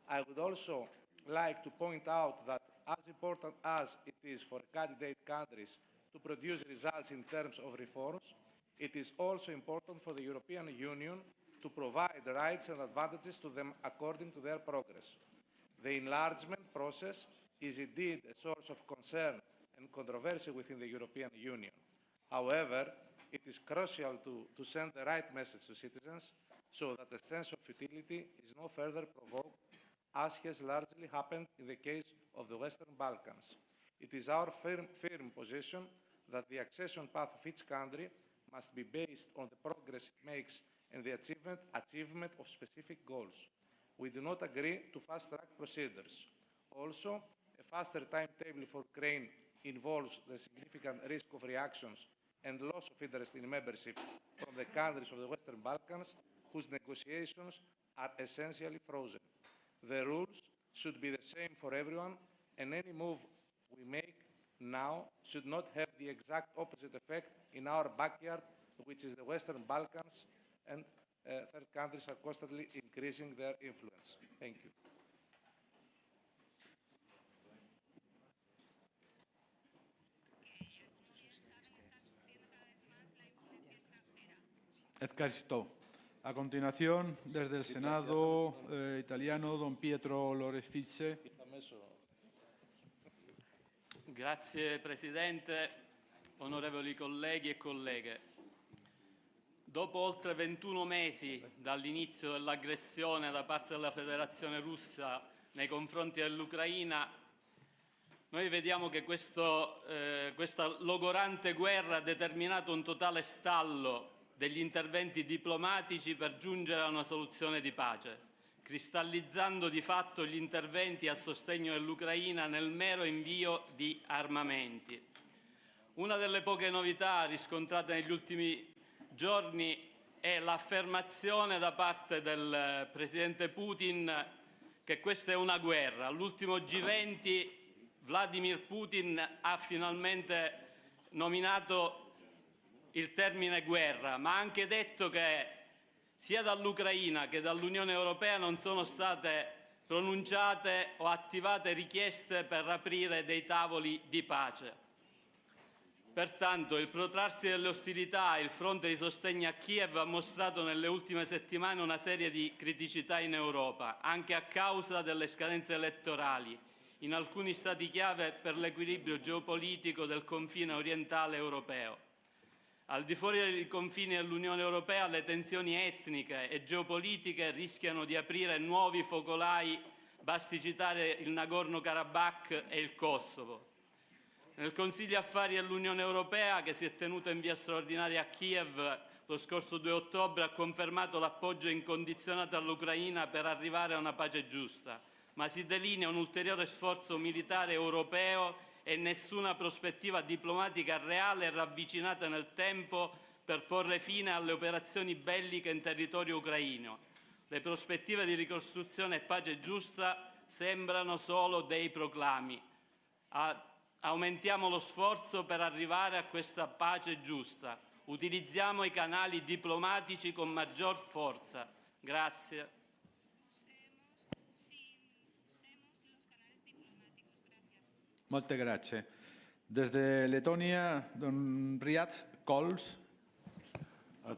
I would also like to point out that as important as it is for candidate countries to produce results in terms of reforms, it is also important for the European Union to provide rights and advantages to them according to their progress. The enlargement process is indeed a source of concern and controversy within the European Union. However, it is crucial to send the right message to citizens so that a sense of futility is no further provoked, as has largely happened in the case of the Western Balkans. It is our firm position that the accession path of each country must be based on the progress it makes and the achievement of specific goals. We do not agree to fast-track procedures. Also, a faster timetable for Ukraine involves the significant risk of reactions and loss of interest in membership from the countries of the Western Balkans, whose negotiations are essentially frozen. The rules should be the same for everyone, and any move we make now should not have the exact opposite effect in our backyard, which is the Western Balkans, and third countries are constantly increasing their influence. Thank you. Ευχαριστώ. A continuación, desde el Senado italiano, don Pietro LXX. Grazie Presidente, onorevoli colleghi e colleghe. Dopo oltre 21 mesi dall'inizio dell'aggressione da parte della Federazione Russa nei confronti dell'Ucraina, noi vediamo che questa logorante guerra ha determinato un totale stallo degli interventi diplomatici per giungere a una soluzione di pace, cristallizzando di fatto gli interventi a sostegno dell'Ucraina nel mero invio di armamenti. Una delle poche novità riscontrate negli ultimi giorni è l'affermazione da parte del Presidente Putin che questa è una guerra. All'ultimo G20 Vladimir Putin ha finalmente nominato il termine guerra, ma ha anche detto che sia dall'Ucraina che dall'Unione Europea non sono state pronunciate o attivate richieste per aprire dei tavoli di pace. Pertanto il protrarsi delle ostilità e il fronte di sostegno a Kiev ha mostrato nelle ultime settimane una serie di criticità in Europa, anche a causa delle scadenze elettorali in alcuni stati chiave per l'equilibrio geopolitico del confine orientale europeo. Al di fuori dei confini dell'Unione Europea le tensioni etniche e geopolitiche rischiano di aprire nuovi focolai, basti citare il Nagorno-Karabakh e il Kosovo. Nel Consiglio Affari dell'Unione Europea, che si è tenuto in via straordinaria a Kiev lo scorso 2 ottobre, ha confermato l'appoggio incondizionato all'Ucraina per arrivare a una pace giusta, ma si delinea un ulteriore sforzo militare europeo e nessuna prospettiva diplomatica reale e ravvicinata nel tempo per porre fine alle operazioni belliche in territorio ucraino. Le prospettive di ricostruzione e pace giusta sembrano solo dei proclami. Aumentiamo lo sforzo per arrivare a questa pace giusta. Utilizziamo i canali diplomatici con maggior forza. Grazie. Molte grazie. Desde Letonia, don Riad Kols.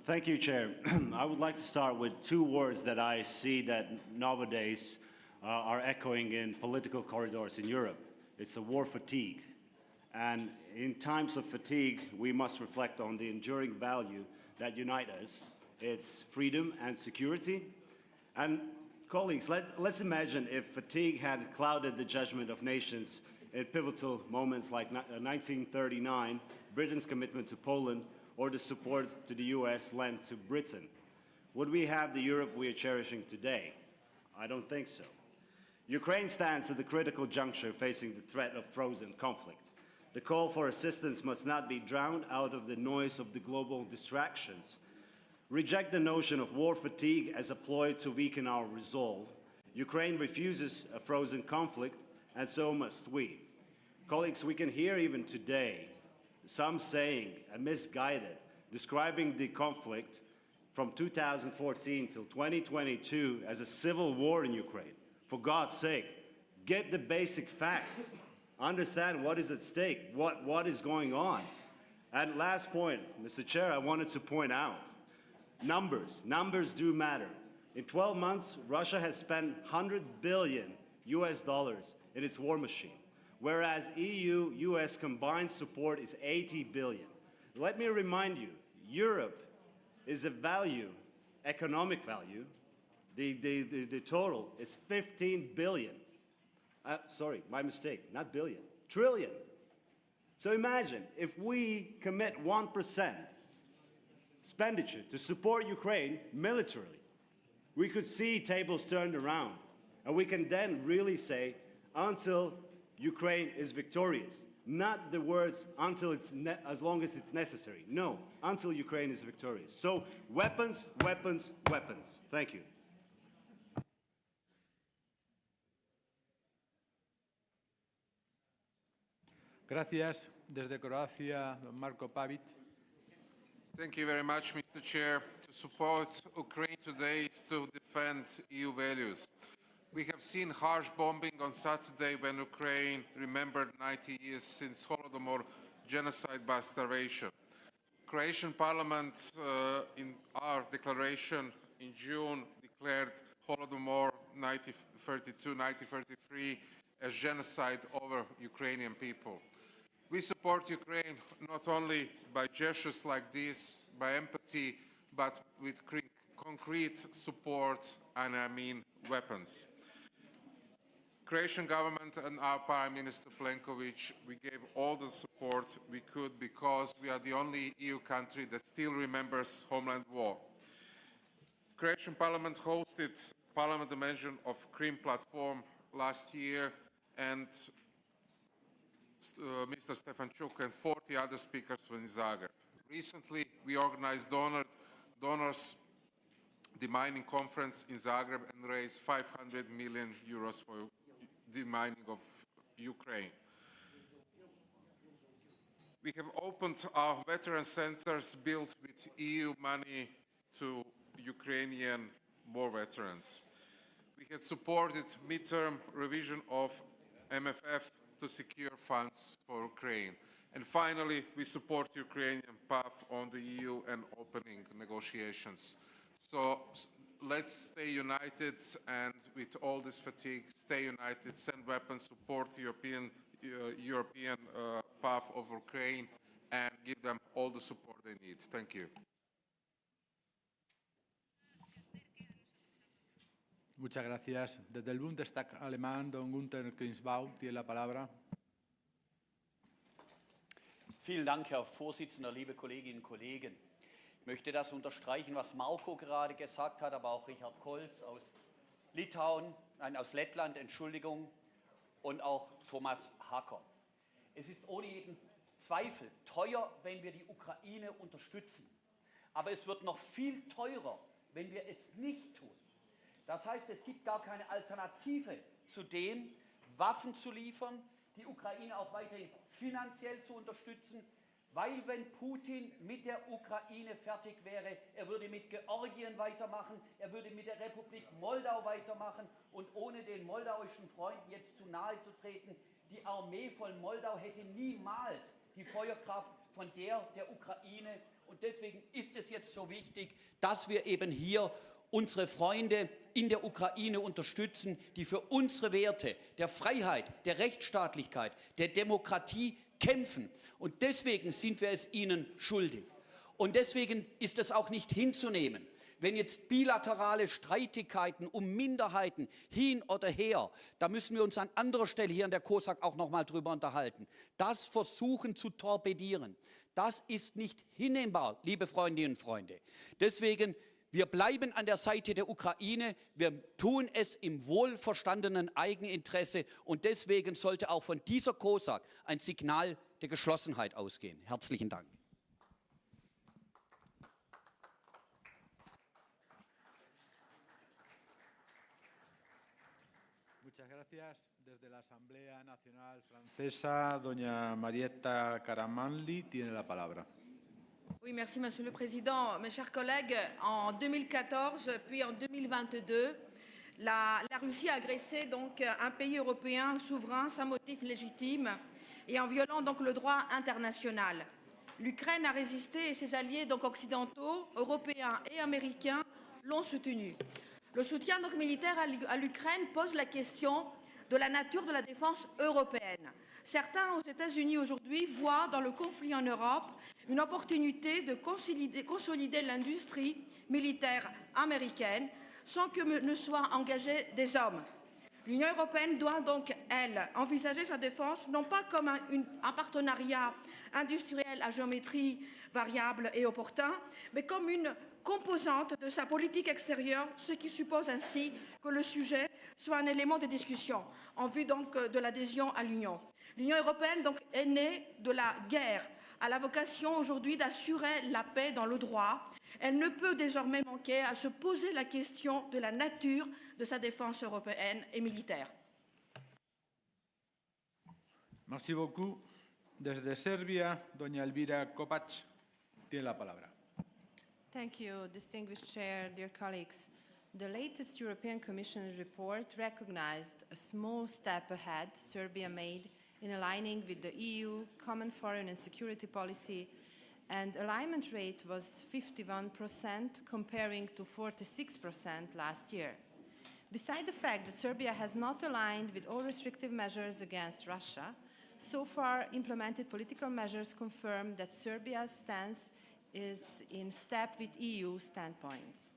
Thank you, Chair. I would like to start with 2 words that I see that nowadays are echoing in political corridors in Europe. It's the war fatigue. And in times of fatigue, we must reflect on the enduring value that unite us. It's freedom and security. And colleagues, let's imagine if fatigue had clouded the judgment of nations in pivotal moments like 1939, Britain's commitment to Poland, or the support to the US lent to Britain. Would we have the Europe we are cherishing today? I don't think so. Ukraine stands at the critical juncture facing the threat of frozen conflict. The call for assistance must not be drowned out of the noise of the global distractions. Reject the notion of war fatigue as a ploy to weaken our resolve. Ukraine refuses a frozen conflict, and so must we. Colleagues, we can hear even today some saying, misguided, describing the conflict from 2014 till 2022 as a civil war in Ukraine. For God's sake, get the basic facts. Understand what is at stake, what is going on. And last point, Mr. Chair, I wanted to point out, Numbers do matter. In 12 months, Russia has spent $100 billion in its war machine, whereas EU-US combined support is $80 billion. Let me remind you, Europe is a value, economic value. The total is 15 billion. Sorry, my mistake, not billion, trillion. So imagine if we commit 1% expenditure to support Ukraine militarily, we could see tables turned around. And we can then really say, until Ukraine is victorious. Not the words, until it's as long as it's necessary. No, until Ukraine is victorious. So weapons, weapons, weapons. Thank you. Gracias. Desde Croacia, don Marko Pavic. Thank you very much, Mr. Chair. To support Ukraine today is to defend EU values. We have seen harsh bombing on Saturday when Ukraine remembered 90 years since Holodomor genocide by starvation. Croatian Parliament, in our declaration in June, declared Holodomor 1932-1933 as genocide over Ukrainian people. We support Ukraine not only by gestures like this, by empathy, but with concrete support, and I mean weapons. Croatian government and our Prime Minister Plenković, we gave all the support we could because we are the only EU country that still remembers Homeland War. Croatian Parliament hosted Parliament dimension of Crim platform last year, and Mr. Stefanchuk and 40 other speakers were in Zagreb. Recently, we organized donors demining conference in Zagreb and raised 500 million euros for demining of Ukraine. We have opened our veteran centers built with EU money to Ukrainian war veterans. We have supported midterm revision of MFF to secure funds for Ukraine. And finally, we support Ukrainian path on the EU and opening negotiations. So let's stay united, and with all this fatigue, stay united, send weapons, support the European path of Ukraine, and give them all the support they need. Thank you. Muchas gracias. Desde el Bundestag alemán, don Günther Krinsbau tiene la palabra. Vielen Dank, Herr Vorsitzender, liebe Kolleginnen und Kollegen. Ich möchte das unterstreichen, was Marko gerade gesagt hat, aber auch Richard Kolz aus Lettland, Entschuldigung, und auch Thomas Hacker. Es ist ohne jeden Zweifel teuer, wenn wir die Ukraine unterstützen. Aber es wird noch viel teurer, wenn wir es nicht tun. Das heißt, es gibt gar keine Alternative zu dem, Waffen zu liefern, die Ukraine auch weiterhin finanziell zu unterstützen, weil wenn Putin mit der Ukraine fertig wäre, er würde mit Georgien weitermachen, er würde mit der Republik Moldau weitermachen, und ohne den moldauischen Freunden jetzt zu nahe zu treten, die Armee von Moldau hätte niemals die Feuerkraft von der Ukraine, und deswegen ist es jetzt so wichtig, dass wir eben hier unsere Freunde in der Ukraine unterstützen, die für unsere Werte der Freiheit, der Rechtsstaatlichkeit, der Demokratie kämpfen. Und deswegen sind wir es ihnen schuldig. Und deswegen ist es auch nicht hinzunehmen, wenn jetzt bilaterale Streitigkeiten um Minderheiten hin oder her, da müssen wir uns an anderer Stelle hier in der COSAC auch noch mal drüber unterhalten, das versuchen zu torpedieren. Das ist nicht hinnehmbar, liebe Freundinnen und Freunde. Deswegen, wir bleiben an der Seite der Ukraine, wir tun es im wohlverstandenen Eigeninteresse, und deswegen sollte auch von dieser COSAC ein Signal der Geschlossenheit ausgehen. Herzlichen Dank. Muchas gracias. Desde la Asamblea Nacional Francesa, doña Marietta Caramanli tiene la palabra. Oui, merci Monsieur le Président. Mes chers collègues, en 2014 puis en 2022, la Russie a agressé donc un pays européen souverain sans motif légitime et en violant donc le droit international. L'Ukraine a résisté et ses alliés, donc occidentaux, européens et américains, l'ont soutenu. Le soutien donc militaire à l'Ukraine pose la question de la nature de la défense européenne. Certains aux États-Unis aujourd'hui voient dans le conflit en Europe une opportunité de consolider l'industrie militaire américaine sans que ne soient engagés des hommes. L'Union européenne doit donc, elle, envisager sa défense non pas comme un partenariat industriel à géométrie variable et opportun, mais comme une composante de sa politique extérieure, ce qui suppose ainsi que le sujet soit un élément de discussion en vue donc de l'adhésion à l'Union. L'Union européenne donc est née de la guerre, a la vocation aujourd'hui d'assurer la paix dans le droit. Elle ne peut désormais manquer à se poser la question de la nature de sa défense européenne et militaire. Merci beaucoup. Desde Serbia, doña Elvira Kopac tiene la palabra. Thank you, distinguished chair, dear colleagues. The latest European Commission report recognized a small step ahead Serbia made in aligning with the EU common foreign and security policy, and alignment rate was 51% comparing to 46% last year. Beside the fact that Serbia has not aligned with all restrictive measures against Russia, so far implemented political measures confirm that Serbia's stance is in step with EU standpoints.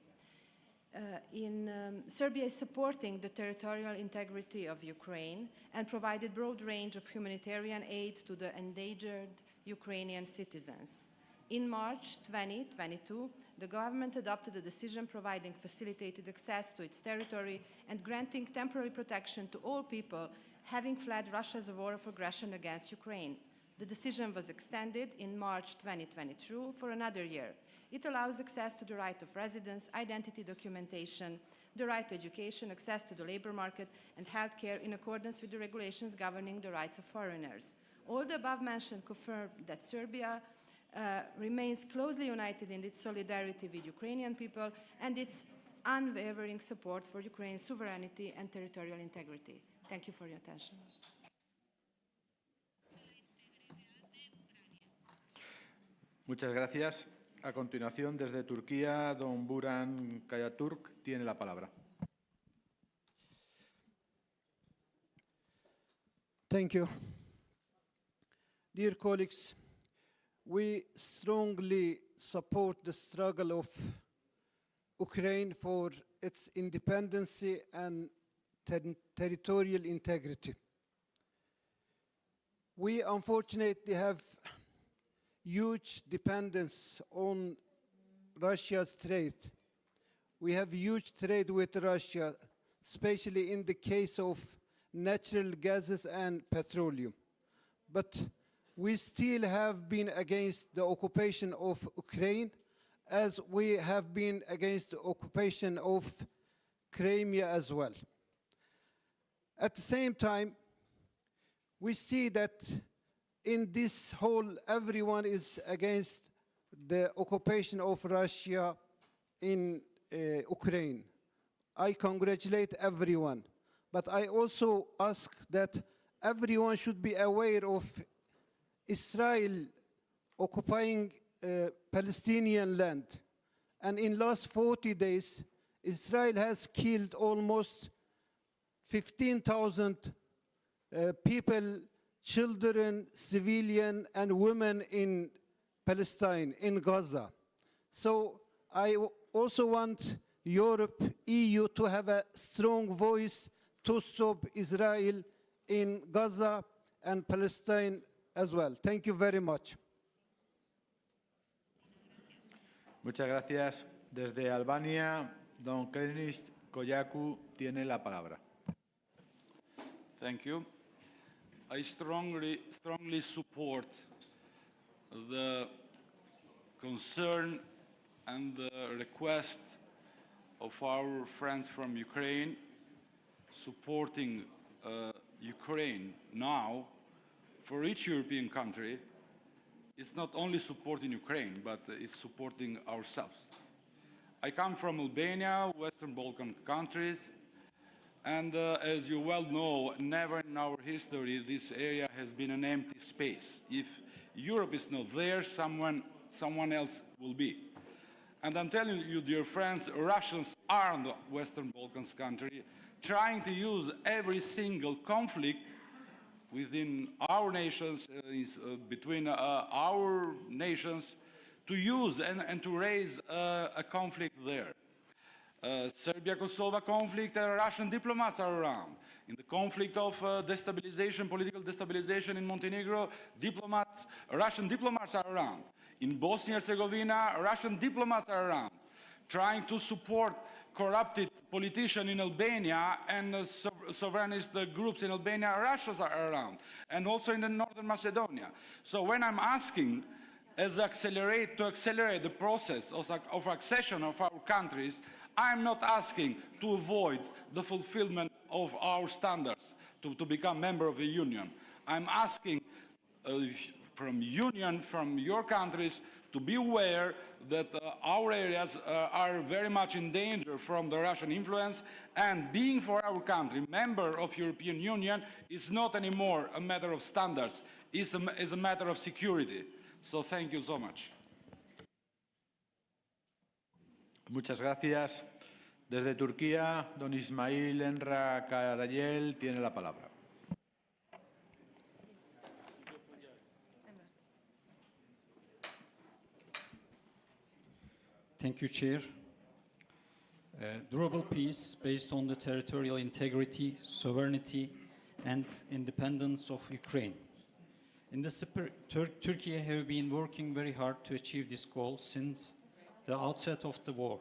Serbia is supporting the territorial integrity of Ukraine and provided broad range of humanitarian aid to the endangered Ukrainian citizens. In March 2022, the government adopted a decision providing facilitated access to its territory and granting temporary protection to all people having fled Russia's war of aggression against Ukraine. The decision was extended in March 2022 for another year. It allows access to the right of residence, identity documentation, the right to education, access to the labor market, and healthcare in accordance with the regulations governing the rights of foreigners. All the above mentioned confirm that Serbia remains closely united in its solidarity with Ukrainian people and its unwavering support for Ukraine's sovereignty and territorial integrity. Thank you for your attention. Muchas gracias. A continuación, desde Turquía, don Buran Kayaturk tiene la palabra. Thank you. Dear colleagues, we strongly support the struggle of Ukraine for its independence and territorial integrity. We unfortunately have huge dependence on Russia's trade. We have huge trade with Russia, especially in the case of natural gases and petroleum. But we still have been against the occupation of Ukraine, as we have been against the occupation of Crimea as well. At the same time, we see that in this whole, everyone is against the occupation of Russia in Ukraine. I congratulate everyone, but I also ask that everyone should be aware of Israel occupying Palestinian land. And in last 40 days, Israel has killed almost 15,000 people, children, civilian, and women in Palestine, in Gaza. So I also want Europe, EU, to have a strong voice to stop Israel in Gaza and Palestine as well. Thank you very much. Muchas gracias. Desde Albania, don Krenis Koyaku tiene la palabra. Thank you. I strongly support the concern and the request of our friends from Ukraine supporting Ukraine now. For each European country, it's not only supporting Ukraine, but it's supporting ourselves. I come from Albania, Western Balkan countries, and as you well know, never in our history this area has been an empty space. If Europe is not there, someone else will be. And I'm telling you, dear friends, Russians are in the Western Balkans country trying to use every single conflict within our nations, between our nations, to use and to raise a conflict there. Serbia-Kosovo conflict, Russian diplomats are around. In the conflict of destabilization, political destabilization in Montenegro, Russian diplomats are around. In Bosnia-Herzegovina, Russian diplomats are around, trying to support corrupted politicians in Albania and sovereignist groups in Albania, Russians are around, and also in the Northern Macedonia. So when I'm asking to accelerate the process of accession of our countries, I'm not asking to avoid the fulfillment of our standards to become member of the Union. I'm asking from your countries, to be aware that our areas are very much in danger from the Russian influence, and being for our country member of European Union is not anymore a matter of standards, it's a matter of security. So thank you so much. Muchas gracias. Desde Turquía, don Ismail Enra Karayel tiene la palabra. Thank you, Chair. Durable peace based on the territorial integrity, sovereignty, and independence of Ukraine. In this Turkey have been working very hard to achieve this goal since the outset of the war,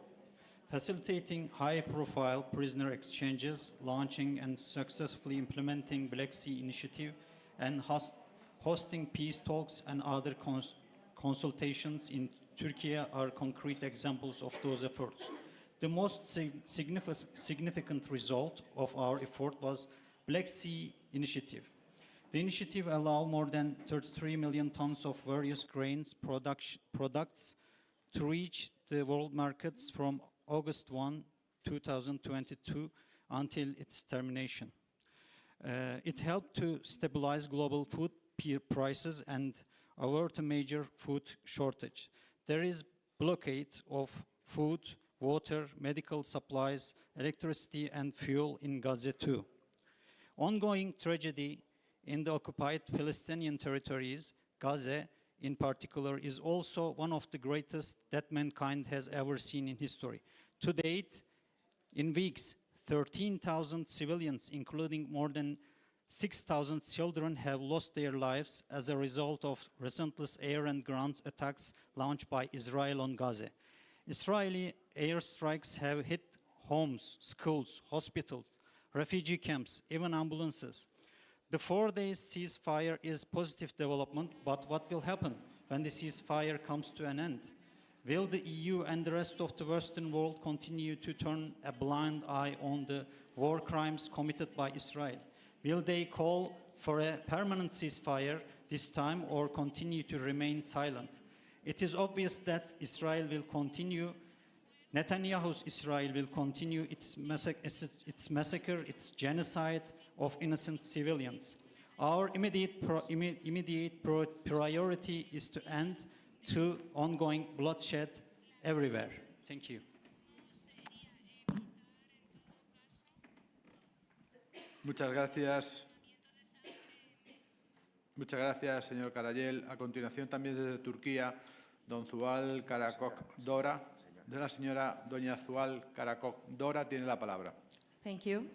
facilitating high-profile prisoner exchanges, launching and successfully implementing Black Sea Initiative, and hosting peace talks and other consultations in Turkey are concrete examples of those efforts. The most significant result of our effort was Black Sea Initiative. The initiative allowed more than 33 million tons of various grains products to reach the world markets from August 1, 2022 until its termination. It helped to stabilize global food prices and avert a major food shortage. There is blockade of food, water, medical supplies, electricity and fuel in Gaza too. Ongoing tragedy in the occupied Palestinian territories, Gaza in particular, is also one of the greatest that mankind has ever seen in history. To date, in weeks, 13,000 civilians, including more than 6,000 children, have lost their lives as a result of relentless air and ground attacks launched by Israel on Gaza. Israeli airstrikes have hit homes, schools, hospitals, refugee camps, even ambulances. The 4-day ceasefire is positive development, but what will happen when the ceasefire comes to an end? Will the EU and the rest of the Western world continue to turn a blind eye on the war crimes committed by Israel? Will they call for a permanent ceasefire this time or continue to remain silent? It is obvious that Israel will continue, Netanyahu's Israel will continue its massacre, its genocide of innocent civilians. Our immediate priority is to end to ongoing bloodshed everywhere. Thank you. Muchas gracias. Muchas gracias, señor Karayel. A continuación, también desde Turquía, don Zuhal Karakok Dora. De la señora doña Zuhal Karakok Dora tiene la palabra. Thank you.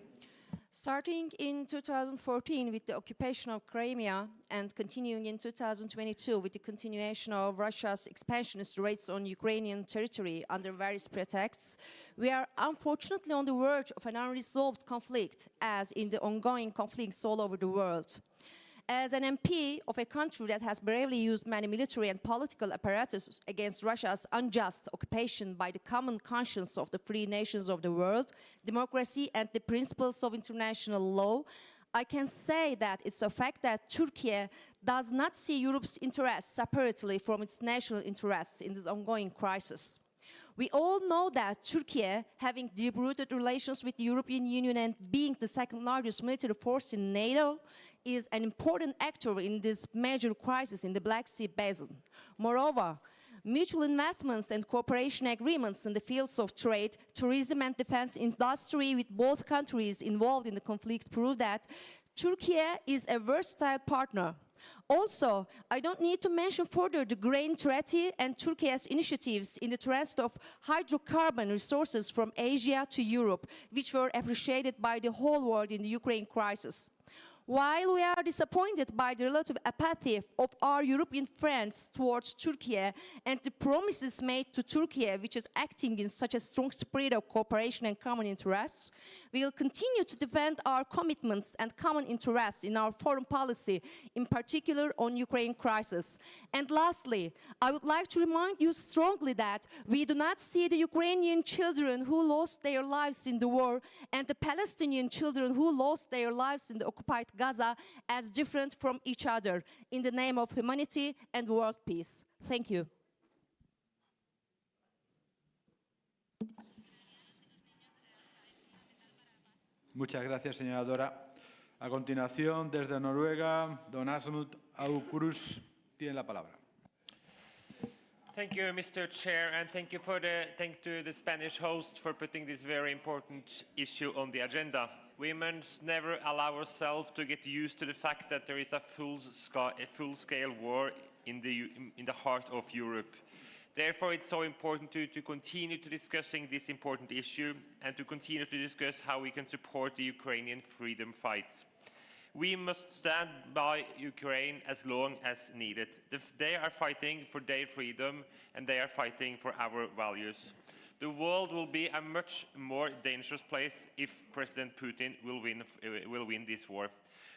Starting in 2014 with the occupation of Crimea and continuing in 2022 with the continuation of Russia's expansionist raids on Ukrainian territory under various pretexts, we are unfortunately on the verge of an unresolved conflict, as in the ongoing conflicts all over the world. As an MP of a country that has bravely used many military and political apparatus against Russia's unjust occupation by the common conscience of the free nations of the world, democracy and the principles of international law, I can say that it's a fact that Turkey does not see Europe's interests separately from its national interests in this ongoing crisis. We all know that Turkey, having deep-rooted relations with the European Union and being the second largest military force in NATO, is an important actor in this major crisis in the Black Sea Basin. Moreover, mutual investments and cooperation agreements in the fields of trade, tourism and defense industry with both countries involved in the conflict prove that Turkey is a versatile partner. Also, I don't need to mention further the grain treaty and Turkey's initiatives in the transit of hydrocarbon resources from Asia to Europe, which were appreciated by the whole world in the Ukraine crisis. While we are disappointed by the relative apathy of our European friends towards Turkey and the promises made to Turkey, which is acting in such a strong spirit of cooperation and common interests, we will continue to defend our commitments and common interests in our foreign policy, in particular on Ukraine crisis. And lastly, I would like to remind you strongly that we do not see the Ukrainian children who lost their lives in the war and the Palestinian children who lost their lives in the occupied Gaza as different from each other in the name of humanity and world peace. Thank you. Muchas gracias, señora Dora. A continuación, desde Noruega, don Asmund Aukrust tiene la palabra. Thank you, Mr. Chair, and thank to the Spanish host for putting this very important issue on the agenda. We must never allow ourselves to get used to the fact that there is a full-scale war in the heart of Europe. Therefore, it's so important to continue to discussing this important issue and to continue to discuss how we can support the Ukrainian freedom fight. We must stand by Ukraine as long as needed. They are fighting for their freedom and they are fighting for our values. The world will be a much more dangerous place if President Putin will win this war.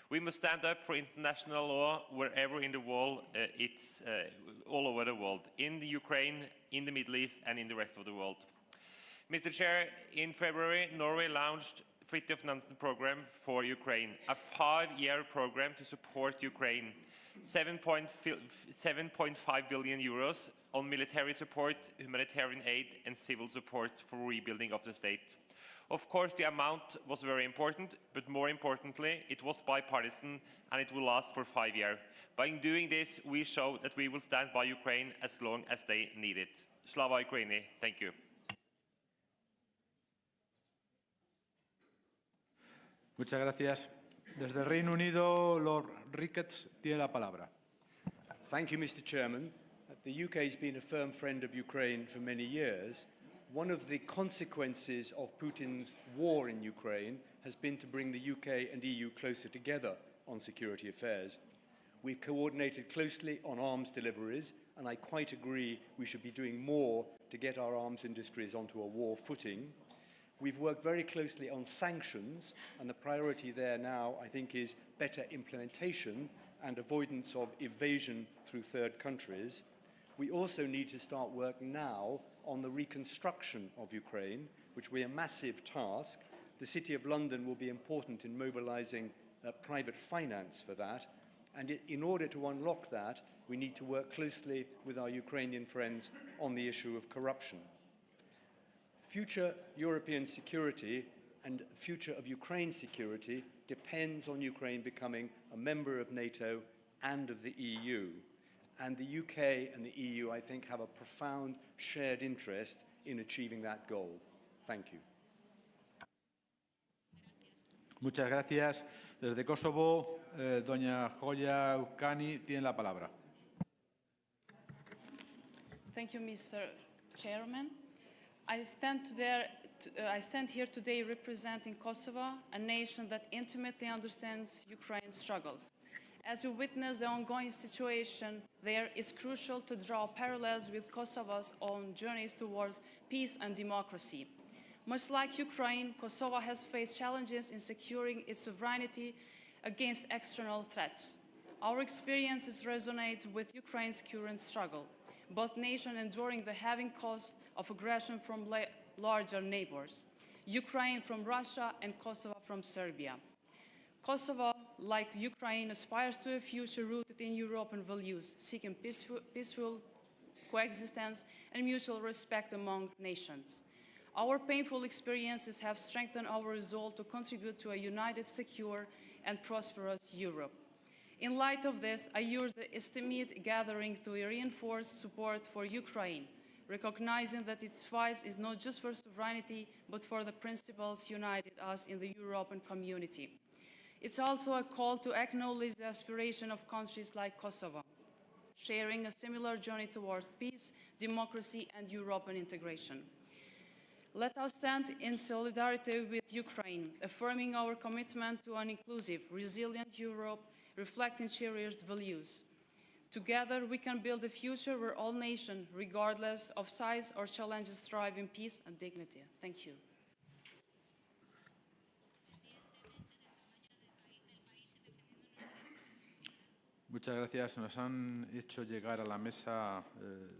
We must stand up for international law wherever in the world, all over the world, in the Ukraine, in the Middle East, and in the rest of the world. Mr. Chair, in February, Norway launched Fridtjof Nansen program for Ukraine, a 5-year program to support Ukraine. 7.5 billion euros on military support, humanitarian aid and civil support for rebuilding of the state. Of course, the amount was very important, but more importantly, it was bipartisan and it will last for 5 years. By doing this, we show that we will stand by Ukraine as long as they need it. Slava Ukraini, thank you. Muchas gracias. Desde el Reino Unido, Lord Ricketts tiene la palabra. Thank you, Mr. Chairman. The UK has been a firm friend of Ukraine for many years. One of the consequences of Putin's war in Ukraine has been to bring the UK and EU closer together on security affairs. We've coordinated closely on arms deliveries, and I quite agree we should be doing more to get our arms industries onto a war footing. We've worked very closely on sanctions, and the priority there now, I think, is better implementation and avoidance of evasion through third countries. We also need to start work now on the reconstruction of Ukraine, which will be a massive task. The City of London will be important in mobilizing private finance for that. And in order to unlock that, we need to work closely with our Ukrainian friends on the issue of corruption. Future European security and future of Ukraine's security depends on Ukraine becoming a member of NATO and of the EU. And the UK and the EU, I think, have a profound shared interest in achieving that goal. Thank you. Muchas gracias. Desde Kosovo, doña Joya Ukani tiene la palabra. Thank you, Mr. Chairman. I stand here today representing Kosovo, a nation that intimately understands Ukraine's struggles. As we witness the ongoing situation there, it's crucial to draw parallels with Kosovo's own journeys towards peace and democracy. Much like Ukraine, Kosovo has faced challenges in securing its sovereignty against external threats. Our experiences resonate with Ukraine's current struggle, both nations enduring the heavy cost of aggression from larger neighbors, Ukraine from Russia and Kosovo from Serbia. Kosovo, like Ukraine, aspires to a future rooted in European values, seeking peaceful coexistence, and mutual respect among nations. Our painful experiences have strengthened our resolve to contribute to a united, secure, and prosperous Europe. In light of this, I urge the esteemed gathering to reinforce support for Ukraine, recognizing that its fight is not just for sovereignty, but for the principles united us in the European community. It's also a call to acknowledge the aspiration of countries like Kosovo, sharing a similar journey towards peace, democracy, and European integration. Let us stand in solidarity with Ukraine, affirming our commitment to an inclusive, resilient Europe, reflecting cherished values. Together, we can build a future where all nations, regardless of size or challenges, thrive in peace and dignity. Thank you. Muchas gracias. Nos han hecho llegar a la mesa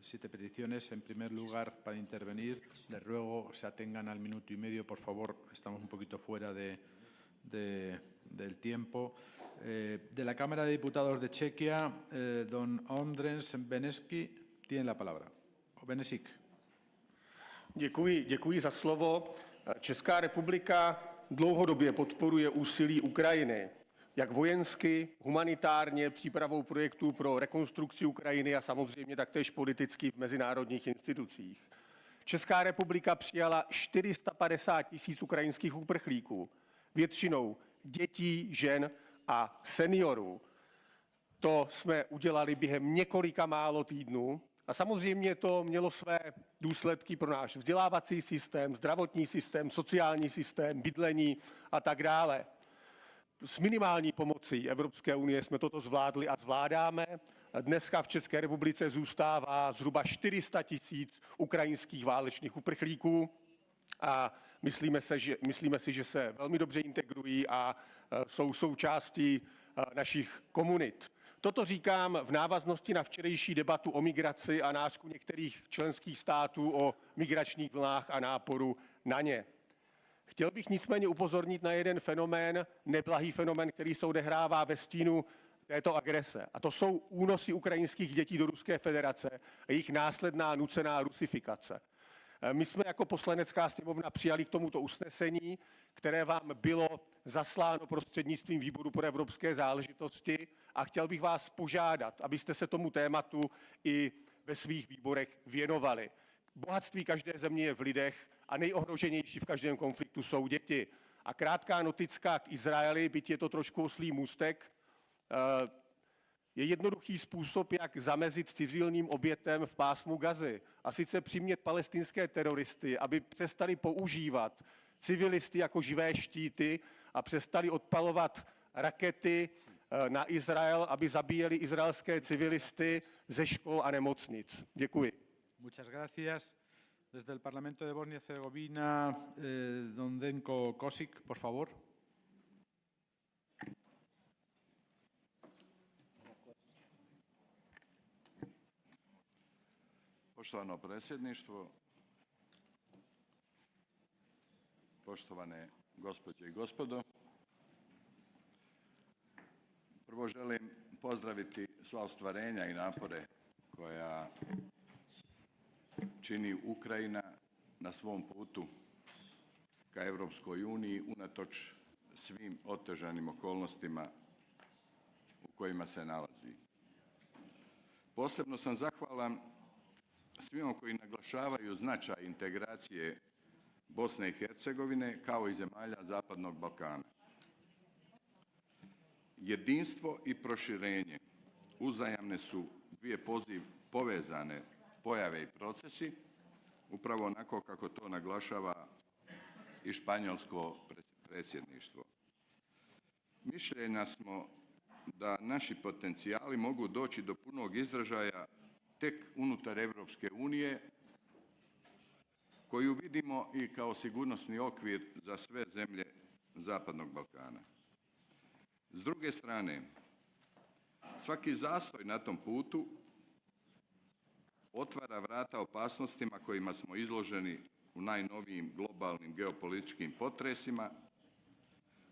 7 peticiones. En primer lugar, para intervenir, les ruego se atengan al minuto y medio, por favor. Estamos un poquito fuera del tiempo. De la Cámara de Diputados de Chequia, don Ondřej Benešík tiene la palabra. Benešík. Děkuji za slovo. Česká republika dlouhodobě podporuje úsilí Ukrajiny, jak vojensky, humanitárně, přípravou projektů pro rekonstrukci Ukrajiny a samozřejmě taktéž politicky v mezinárodních institucích. Česká republika přijala 450 000 ukrajinských uprchlíků, většinou dětí, žen a seniorů. To jsme udělali během několika málo týdnů a samozřejmě to mělo své důsledky pro náš vzdělávací systém, zdravotní systém, sociální systém, bydlení a tak dále. S minimální pomocí Evropské unie jsme toto zvládli a zvládáme. Dneska v České republice zůstává zhruba 400 000 ukrajinských válečných uprchlíků a myslíme si, že se velmi dobře integrují a jsou součástí našich komunit. Toto říkám v návaznosti na včerejší debatu o migraci a nářku některých členských států o migračních vlnách a náporu na ně. Chtěl bych nicméně upozornit na jeden fenomén, neblahý fenomén, který se odehrává ve stínu této agrese. A to jsou únosy ukrajinských dětí do Ruské federace a jejich následná nucená rusifikace. My jsme jako Poslanecká sněmovna přijali k tomuto usnesení, které vám bylo zasláno prostřednictvím Výboru pro evropské záležitosti a chtěl bych vás požádat, abyste se tomu tématu i ve svých výborech věnovali. Bohatství každé země je v lidech a nejohroženější v každém konfliktu jsou děti. A krátká noticka k Izraeli, byť je to trošku oslý můstek, je jednoduchý způsob, jak zamezit civilním obětem v pásmu Gazy. A sice přimět palestinské teroristy, aby přestali používat civilisty jako živé štíty a přestali odpalovat rakety na Izrael, aby zabíjeli izraelské civilisty ze škol a nemocnic. Děkuji. Muchas gracias. Desde el Parlamento de Bosnia y Herzegovina, don Zdenko COSAC, por favor. Poštovano predsjedništvo, poštovane gospođe i gospodo, prvo želim pozdraviti sva ostvarenja i napore koja čini Ukrajina na svom putu ka Europskoj uniji unatoč svim otežanim okolnostima u kojima se nalazi. Posebno sam zahvalan svima koji naglašavaju značaj integracije Bosne i Hercegovine kao i zemalja Zapadnog Balkana. Jedinstvo i proširenje uzajamne su dvije povezane pojave i procesi, upravo onako kako to naglašava i španjolsko predsjedništvo. Mišljenja smo da naši potencijali mogu doći do punog izražaja tek unutar Europske unije, koju vidimo i kao sigurnosni okvir za sve zemlje Zapadnog Balkana. S druge strane, svaki zastoj na tom putu otvara vrata opasnostima kojima smo izloženi u najnovijim globalnim geopolitičkim potresima,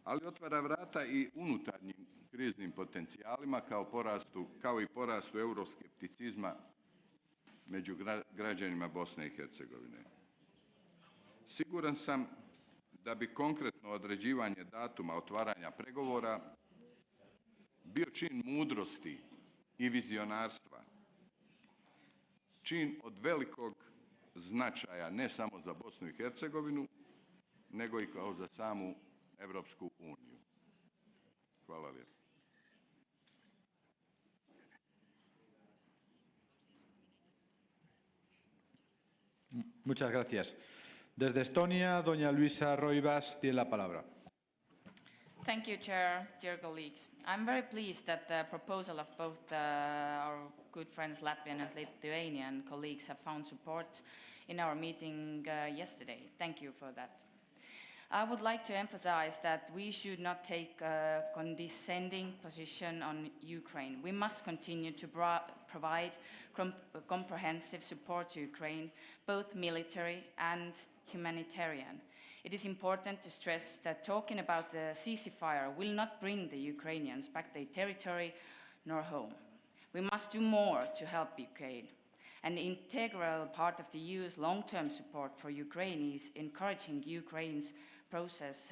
ali otvara vrata i unutarnjim kriznim potencijalima kao i porastu euroskepticizma među građanima Bosne i Hercegovine. Siguran sam da bi konkretno određivanje datuma otvaranja pregovora bio čin mudrosti i vizionarstva, čin od velikog značaja ne samo za Bosnu i Hercegovinu, nego i kao za samu Europsku uniju. Hvala lijepo. Muchas gracias. Desde Estonia, doña Luisa Roivas tiene la palabra. Thank you, Chair, dear colleagues. I'm very pleased that the proposal of both our good friends Latvian and Lithuanian colleagues have found support in our meeting yesterday. Thank you for that. I would like to emphasize that we should not take a condescending position on Ukraine. We must continue to provide comprehensive support to Ukraine, both military and humanitarian. It is important to stress that talking about the ceasefire will not bring the Ukrainians back their territory nor home. We must do more to help Ukraine. An integral part of the EU's long-term support for Ukraine is encouraging Ukraine's progress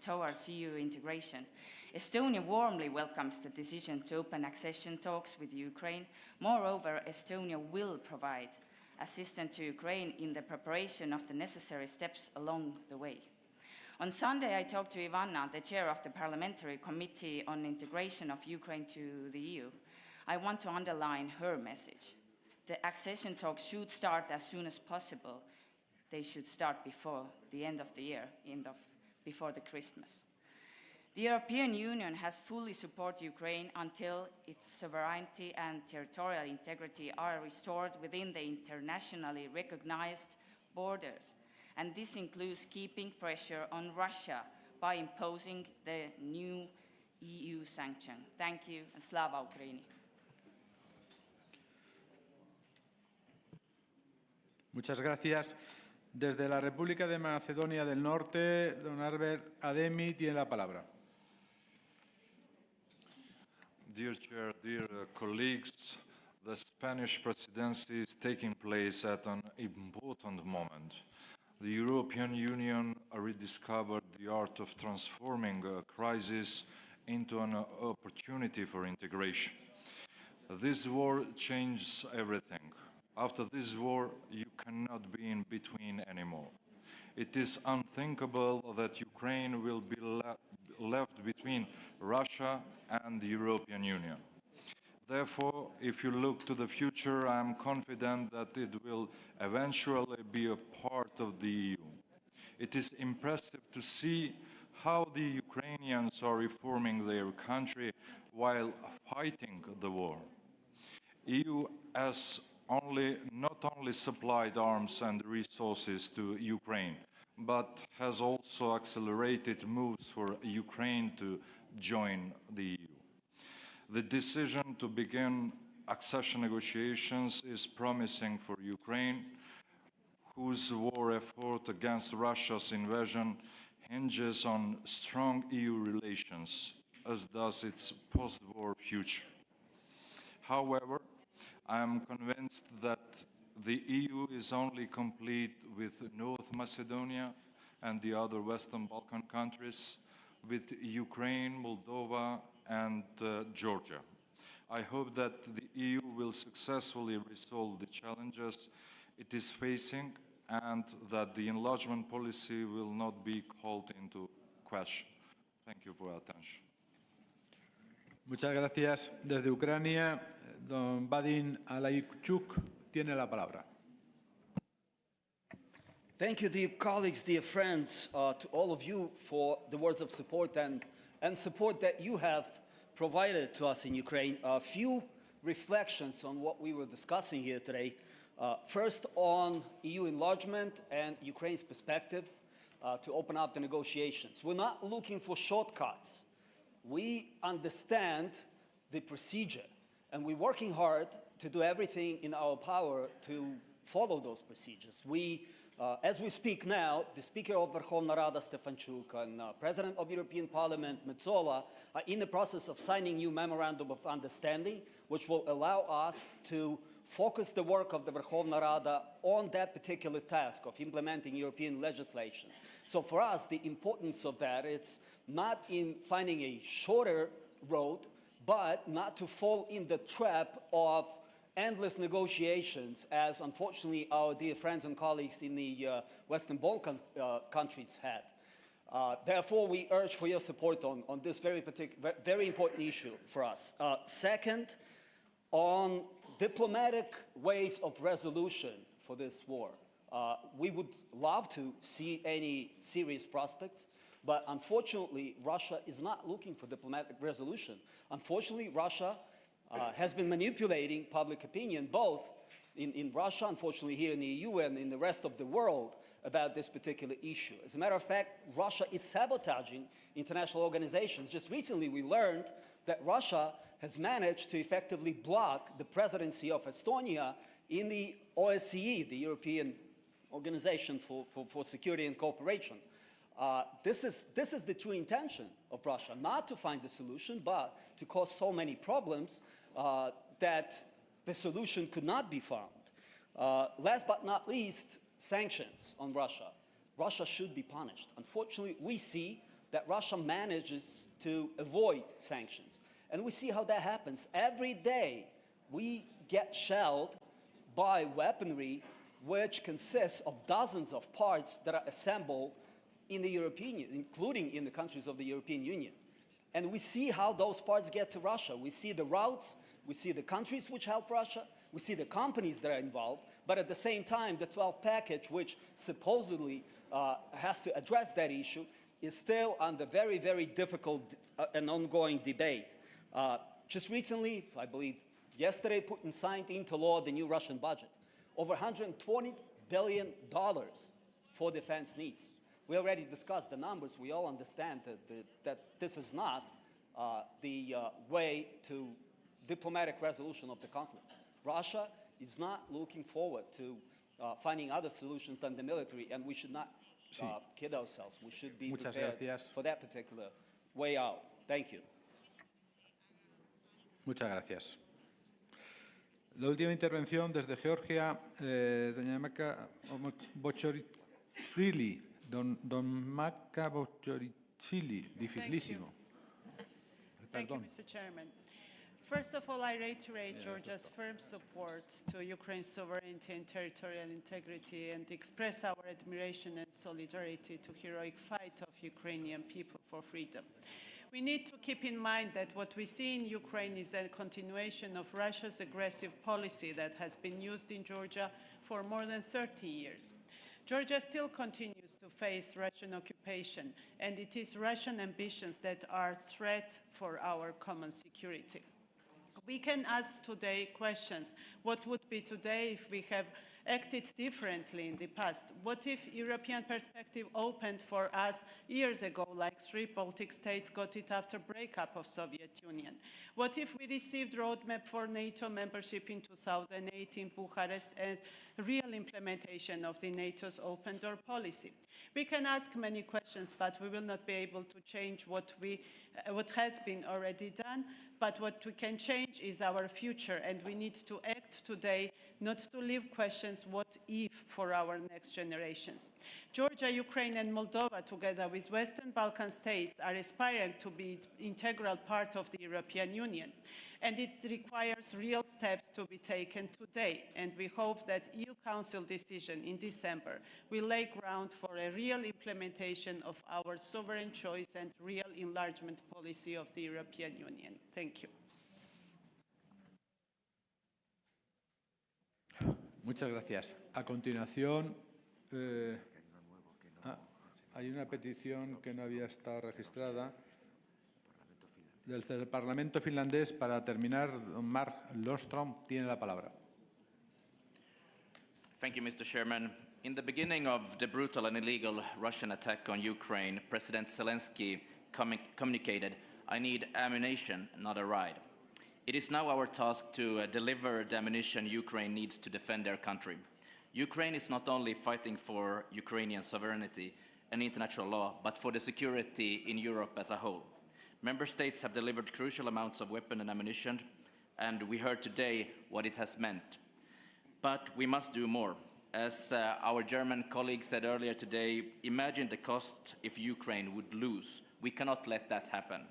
towards EU integration. Estonia warmly welcomes the decision to open accession talks with Ukraine. Moreover, Estonia will provide assistance to Ukraine in the preparation of the necessary steps along the way. On Sunday, I talked to Ivana, the chair of the Parliamentary Committee on Integration of Ukraine to the EU. I want to underline her message. The accession talks should start as soon as possible. They should start before the end of the year, before the Christmas. The European Union has fully supported Ukraine until its sovereignty and territorial integrity are restored within the internationally recognized borders. And this includes keeping pressure on Russia by imposing the new EU sanction. Thank you, and Slava Ukraini. Muchas gracias. Desde la República de Macedonia del Norte, don Albert Ademi tiene la palabra. Dear Chair, dear colleagues, the Spanish Presidency is taking place at an important moment. The European Union rediscovered the art of transforming a crisis into an opportunity for integration. This war changes everything. After this war, you cannot be in between anymore. It is unthinkable that Ukraine will be left between Russia and the European Union. Therefore, if you look to the future, I am confident that it will eventually be a part of the EU. It is impressive to see how the Ukrainians are reforming their country while fighting the war. EU has not only supplied arms and resources to Ukraine, but has also accelerated moves for Ukraine to join the EU. The decision to begin accession negotiations is promising for Ukraine, whose war effort against Russia's invasion hinges on strong EU relations, as does its post-war future. However, I am convinced that the EU is only complete with North Macedonia and the other Western Balkan countries, with Ukraine, Moldova, and Georgia. I hope that the EU will successfully resolve the challenges it is facing and that the enlargement policy will not be called into question. Thank you for your attention. Muchas gracias. Desde Ucrania, don Vadim Alaychuk tiene la palabra. Thank you, dear colleagues, dear friends, to all of you for the words of support and support that you have provided to us in Ukraine. A few reflections on what we were discussing here today. First, on EU enlargement and Ukraine's perspective to open up the negotiations. We're not looking for shortcuts. We understand the procedure, and we're working hard to do everything in our power to follow those procedures. We As we speak now, the Speaker of Verkhovna Rada, Stefanchuk, and President of European Parliament, Metsola, are in the process of signing new memorandum of understanding, which will allow us to focus the work of the Verkhovna Rada on that particular task of implementing European legislation. So for us, the importance of that is not in finding a shorter road, but not to fall in the trap of endless negotiations, as unfortunately our dear friends and colleagues in the Western Balkan countries had. Therefore, we urge for your support on this very important issue for us. Second, on diplomatic ways of resolution for this war. We would love to see any serious prospects, but unfortunately, Russia is not looking for diplomatic resolution. Unfortunately, Russia has been manipulating public opinion, both in Russia, unfortunately here in the EU, and in the rest of the world about this particular issue. As a matter of fact, Russia is sabotaging international organizations. Just recently, we learned that Russia has managed to effectively block the presidency of Estonia in the OSCE, the European Organization for Security and Cooperation. This is the true intention of Russia, not to find the solution, but to cause so many problems that the solution could not be found. Last but not least, sanctions on Russia. Russia should be punished. Unfortunately, we see that Russia manages to avoid sanctions. And we see how that happens. Every day, we get shelled by weaponry which consists of dozens of parts that are assembled in the European Union, including in the countries of the European Union. And we see how those parts get to Russia. We see the routes, we see the countries which help Russia, we see the companies that are involved, but at the same time, the 12th package, which supposedly has to address that issue, is still under very, very difficult and ongoing debate. Just recently, I believe yesterday, Putin signed into law the new Russian budget. Over $120 billion for defense needs. We already discussed the numbers. We all understand that this is not the way to diplomatic resolution of the conflict. Russia is not looking forward to finding other solutions than the military, and we should not kid ourselves. We should be prepared for that particular way out. Thank you. Muchas gracias. La última intervención desde Georgia, doña Maka Bochorishvili. Don Maka Bochorishvili, dificilísimo. Thank you, Mr. Chairman. First of all, I reiterate Georgia's firm support to Ukraine's sovereignty and territorial integrity and express our admiration and solidarity to the heroic fight of Ukrainian people for freedom. We need to keep in mind that what we see in Ukraine is a continuation of Russia's aggressive policy that has been used in Georgia for more than 30 years. Georgia still continues to face Russian occupation, and it is Russian ambitions that are a threat for our common security. We can ask today questions. What would be today if we have acted differently in the past? What if European perspective opened for us years ago, like 3 Baltic states got it after breakup of Soviet Union? What if we received roadmap for NATO membership in 2008 in Bucharest and real implementation of the NATO's open door policy? We can ask many questions, but we will not be able to change what has been already done. But what we can change is our future, and we need to act today, not to leave questions what if for our next generations. Georgia, Ukraine, and Moldova, together with Western Balkan states, are aspiring to be an integral part of the European Union. And it requires real steps to be taken today. And we hope that EU Council decision in December will lay ground for a real implementation of our sovereign choice and real enlargement policy of the European Union. Thank you. Muchas gracias. A continuación, hay una petición que no había estado registrada del Parlamento finlandés. Para terminar, don Mark Lundström tiene la palabra. Thank you, Mr. Chairman. In the beginning of the brutal and illegal Russian attack on Ukraine, President Zelensky communicated, "I need ammunition, not a ride." It is now our task to deliver the ammunition Ukraine needs to defend their country. Ukraine is not only fighting for Ukrainian sovereignty and international law, but for the security in Europe as a whole. Member states have delivered crucial amounts of weapons and ammunition, and we heard today what it has meant. But we must do more. As our German colleague said earlier today, imagine the cost if Ukraine would lose. We cannot let that happen.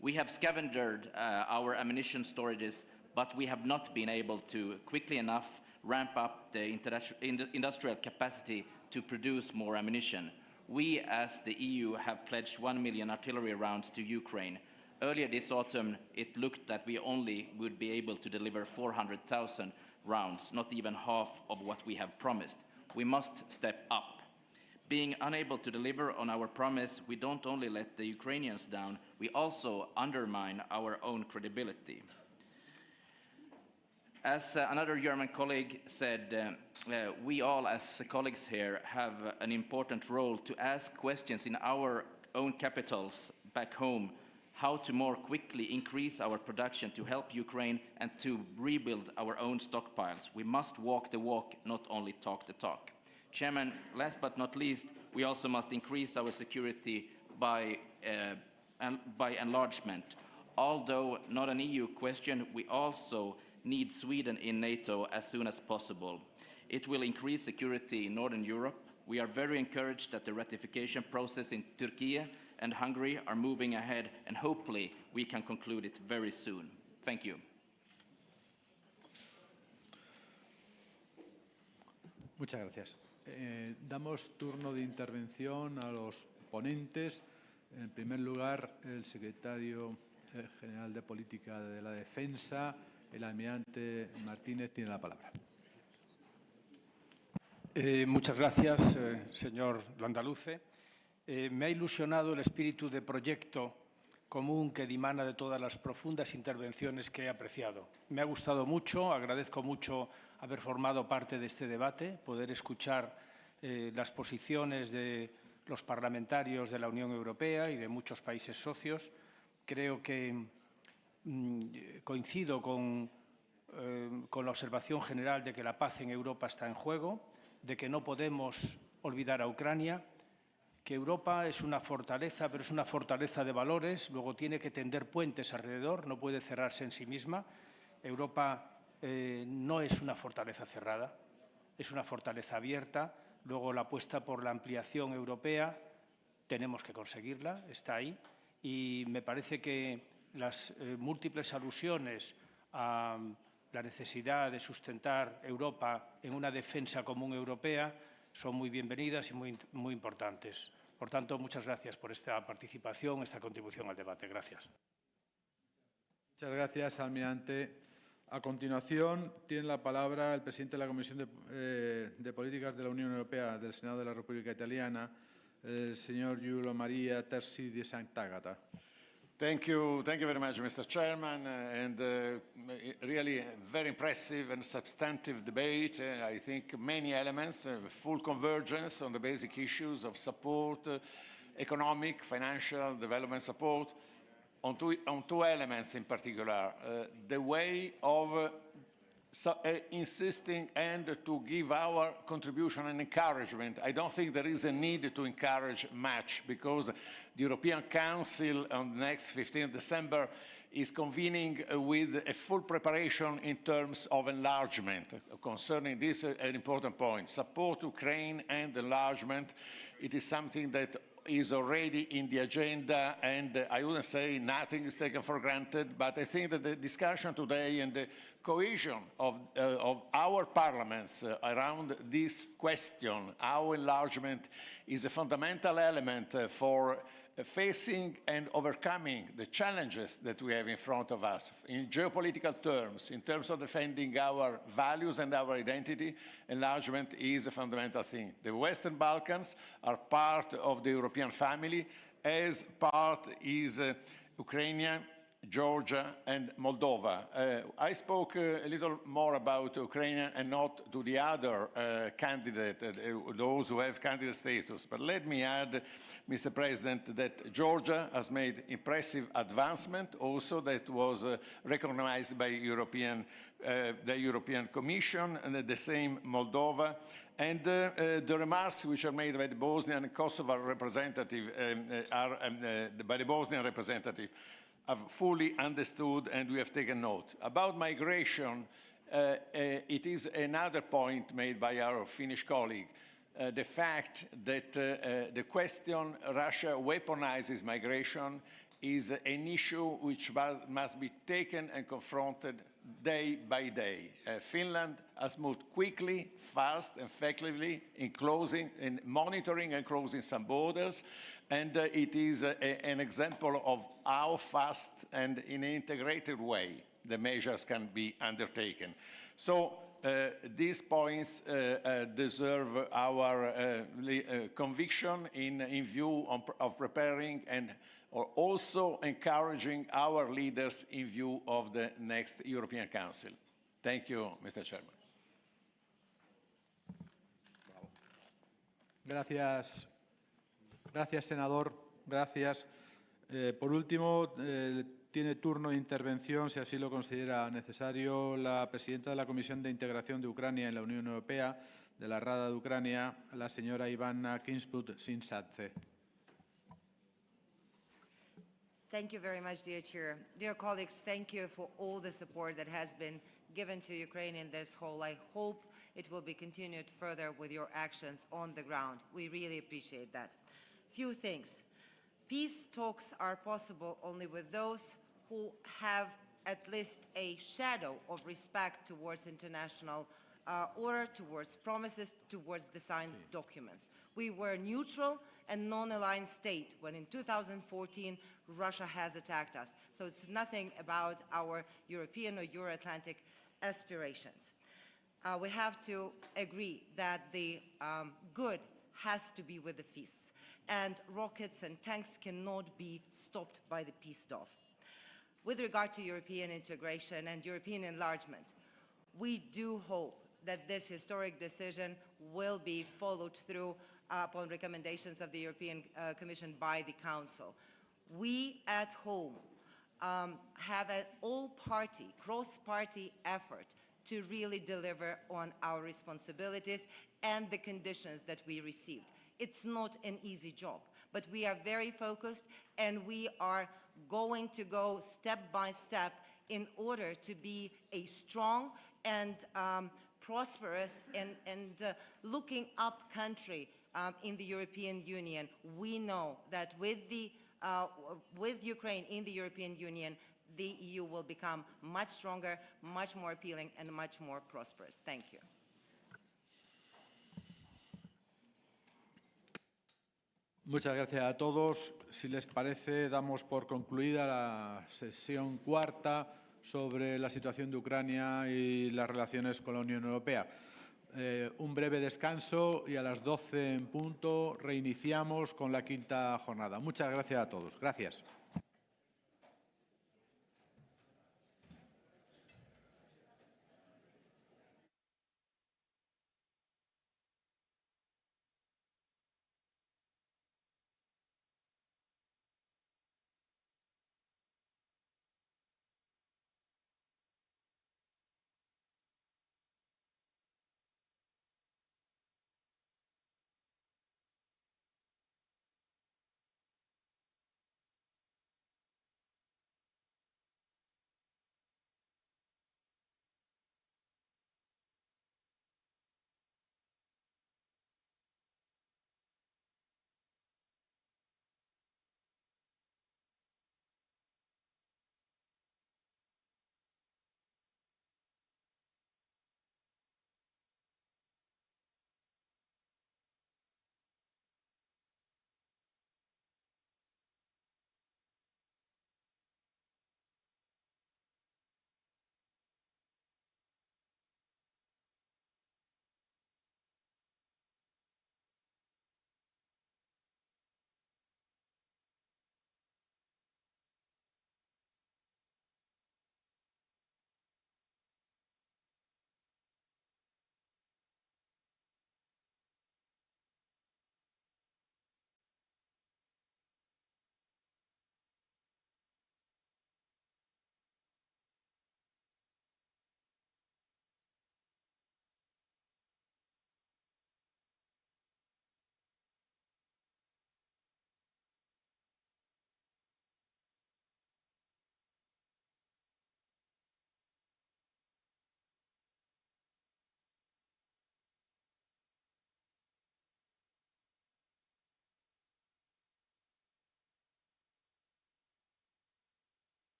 We have scavenged our ammunition storages, but we have not been able to quickly enough ramp up the industrial capacity to produce more ammunition. We, as the EU, have pledged 1 million artillery rounds to Ukraine. Earlier this autumn, it looked that we only would be able to deliver 400,000 rounds, not even half of what we have promised. We must step up. Being unable to deliver on our promise, we don't only let the Ukrainians down, we also undermine our own credibility. As another German colleague said, we all as colleagues here have an important role to ask questions in our own capitals back home, how to more quickly increase our production to help Ukraine and to rebuild our own stockpiles. We must walk the walk, not only talk the talk. Chairman, last but not least, we also must increase our security by enlargement. Although not an EU question, we also need Sweden in NATO as soon as possible. It will increase security in Northern Europe. We are very encouraged that the ratification process in Turkey and Hungary are moving ahead, and hopefully we can conclude it very soon. Thank you. Muchas gracias. Damos turno de intervención a los ponentes. En primer lugar, el secretario general de Política de la Defensa, el almirante Martínez, tiene la palabra. Muchas gracias, señor Landaluce. Me ha ilusionado el espíritu de proyecto común que dimana de todas las profundas intervenciones que he apreciado. Me ha gustado mucho, agradezco mucho haber formado parte de este debate, poder escuchar las posiciones de los parlamentarios de la Unión Europea y de muchos países socios. Creo que coincido con la observación general de que la paz en Europa está en juego, de que no podemos olvidar a Ucrania, que Europa es una fortaleza, pero es una fortaleza de valores, luego tiene que tender puentes alrededor, no puede cerrarse en sí misma. Europa no es una fortaleza cerrada, es una fortaleza abierta. Luego la apuesta por la ampliación europea, tenemos que conseguirla, está ahí. Y me parece que las múltiples alusiones a la necesidad de sustentar Europa en una defensa común europea son muy bienvenidas y muy importantes. Por tanto, muchas gracias por esta participación, esta contribución al debate. Gracias. Muchas gracias, almirante. A continuación, tiene la palabra el presidente de la Comisión de Políticas de la Unión Europea del Senado de la República Italiana, el señor Giulio Maria Terzi di Sant'Agata. Thank you very much, Mr. Chairman, and really very impressive and substantive debate. I think many elements, full convergence on the basic issues of support, economic, financial, development support. On two elements in particular, the way of insisting and to give our contribution and encouragement. I don't think there is a need to encourage much because the European Council on the next 15th December is convening with a full preparation in terms of enlargement. Concerning this, an important point. Support Ukraine and enlargement, it is something that is already in the agenda, and I wouldn't say nothing is taken for granted, but I think that the discussion today and the cohesion of our parliaments around this question, how enlargement is a fundamental element for facing and overcoming the challenges that we have in front of us in geopolitical terms, in terms of defending our values and our identity. Enlargement is a fundamental thing. The Western Balkans are part of the European family, as part is Ukraine, Georgia, and Moldova. I spoke a little more about Ukraine and not to the other those who have candidate status. But let me add, Mr. President, that Georgia has made impressive advancement also that was recognized by the European Commission, and the same Moldova. And the remarks which are made by the Bosnian and Kosovo representative by the Bosnian representative have fully understood, and we have taken note. About migration, it is another point made by our Finnish colleague, the fact that the question Russia weaponizes migration is an issue which must be taken and confronted day by day. Finland has moved quickly, fast, and effectively in monitoring and closing some borders, and it is an example of how fast and in an integrated way the measures can be undertaken. So these points deserve our conviction in view of preparing and also encouraging our leaders in view of the next European Council. Thank you, Mr. Chairman. Gracias. Gracias, senador. Gracias. Por último, tiene turno de intervención, si así lo considera necesario, la presidenta de la Comisión de Integración de Ucrania en la Unión Europea, de la Rada de Ucrania, la señora Ivana Kinsput-Sinsadze. Thank you very much, dear Chair. Dear colleagues, thank you for all the support that has been given to Ukraine in this whole. I hope it will be continued further with your actions on the ground. We really appreciate that. Few things. Peace talks are possible only with those who have at least a shadow of respect towards international order, towards promises, towards the signed documents. We were neutral and non-aligned state when in 2014 Russia has attacked us. So it's nothing about our European or Euro-Atlantic aspirations. We have to agree that the good has to be with the fists, and rockets and tanks cannot be stopped by the peace dove. With regard to European integration and European enlargement, we do hope that this historic decision will be followed through upon recommendations of the European Commission by the Council. We at home have an all-party, cross-party effort to really deliver on our responsibilities and the conditions that we received. It's not an easy job, but we are very focused, and we are going to go step by step in order to be a strong and prosperous and looking up country in the European Union. We know that with Ukraine in the European Union, the EU will become much stronger, much more appealing, and much more prosperous. Thank you. Muchas gracias a todos. Si les parece, damos por concluida la sesión cuarta sobre la situación de Ucrania y las relaciones con la Unión Europea. Un breve descanso y a las 12 en punto reiniciamos con la quinta jornada. Muchas gracias a todos. Gracias.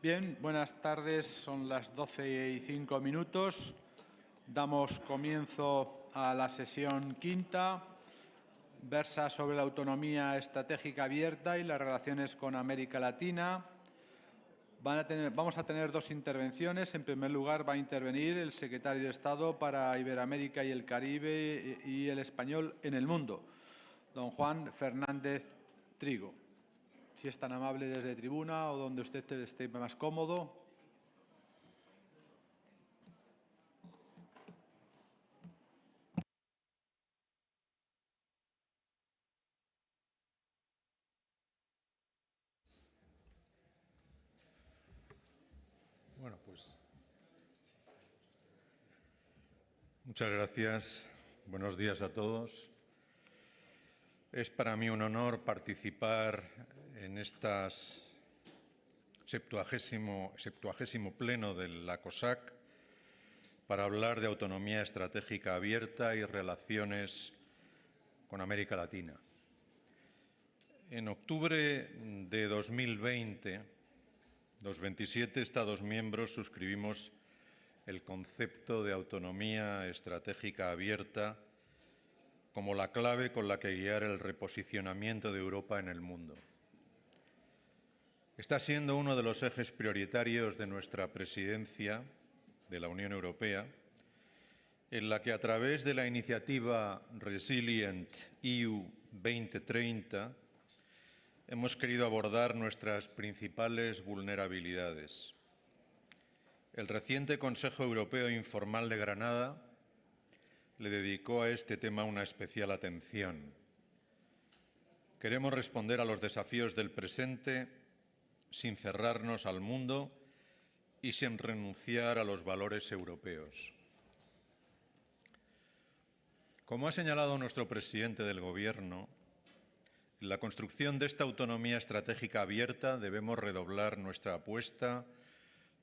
Bien, buenas tardes. Son las 12:05. Damos comienzo a la sesión quinta. Versa sobre la autonomía estratégica abierta y las relaciones con América Latina. Vamos a tener dos intervenciones. En primer lugar, va a intervenir el secretario de Estado para Iberoamérica y el Caribe y el español en el mundo, don Juan Fernández Trigo. Si es tan amable desde tribuna o donde usted esté más cómodo. Bueno, pues muchas gracias. Buenos días a todos. Es para mí un honor participar en estas 70º pleno de la COSAC para hablar de autonomía estratégica abierta y relaciones con América Latina. En octubre de 2020, los 27 Estados miembros suscribimos el concepto de autonomía estratégica abierta como la clave con la que guiar el reposicionamiento de Europa en el mundo. Está siendo uno de los ejes prioritarios de nuestra presidencia de la Unión Europea, en la que a través de la iniciativa Resilient EU 2030 hemos querido abordar nuestras principales vulnerabilidades. El reciente Consejo Europeo Informal de Granada le dedicó a este tema una especial atención. Queremos responder a los desafíos del presente sin cerrarnos al mundo y sin renunciar a los valores europeos. Como ha señalado nuestro presidente del Gobierno, en la construcción de esta autonomía estratégica abierta debemos redoblar nuestra apuesta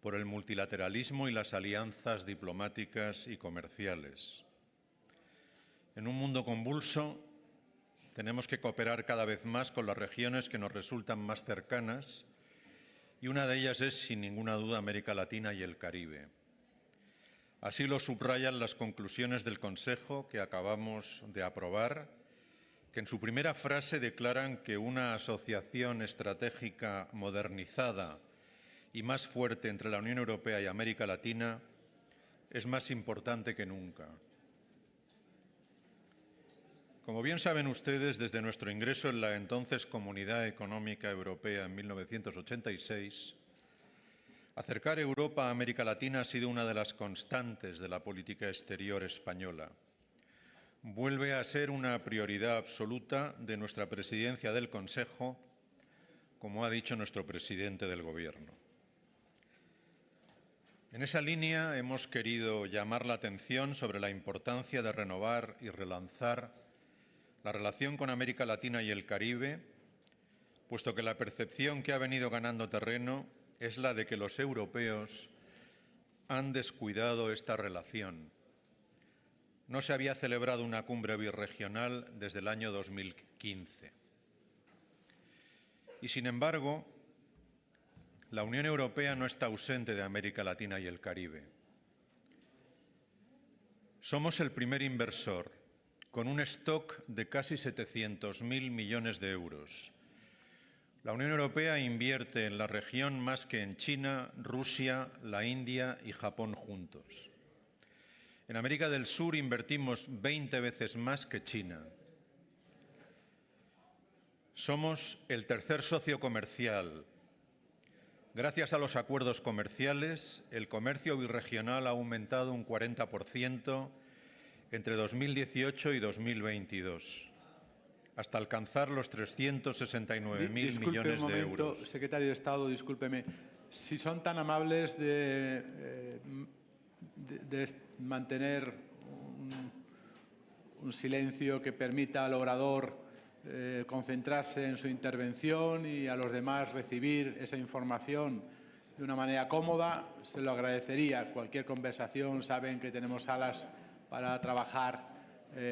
por el multilateralismo y las alianzas diplomáticas y comerciales. En un mundo convulso, tenemos que cooperar cada vez más con las regiones que nos resultan más cercanas, y una de ellas es, sin ninguna duda, América Latina y el Caribe. Así lo subrayan las conclusiones del Consejo que acabamos de aprobar, que en su primera frase declaran que una asociación estratégica modernizada y más fuerte entre la Unión Europea y América Latina es más importante que nunca. Como bien saben ustedes, desde nuestro ingreso en la entonces Comunidad Económica Europea en 1986, acercar Europa a América Latina ha sido una de las constantes de la política exterior española. Vuelve a ser una prioridad absoluta de nuestra presidencia del Consejo, como ha dicho nuestro presidente del Gobierno. En esa línea hemos querido llamar la atención sobre la importancia de renovar y relanzar la relación con América Latina y el Caribe, puesto que la percepción que ha venido ganando terreno es la de que los europeos han descuidado esta relación. No se había celebrado una cumbre birregional desde el año 2015. Y, sin embargo, la Unión Europea no está ausente de América Latina y el Caribe. Somos el primer inversor, con un stock de casi 700.000 millones de euros. La Unión Europea invierte en la región más que en China, Rusia, la India y Japón juntos. En América del Sur invertimos 20 veces más que China. Somos el tercer socio comercial. Gracias a los acuerdos comerciales, el comercio birregional ha aumentado un 40% entre 2018 y 2022, hasta alcanzar los 369.000 millones de euros. Secretario de Estado, discúlpeme. Si son tan amables de mantener un silencio que permita al orador concentrarse en su intervención y a los demás recibir esa información de una manera cómoda, se lo agradecería. Cualquier conversación, saben que tenemos salas para trabajar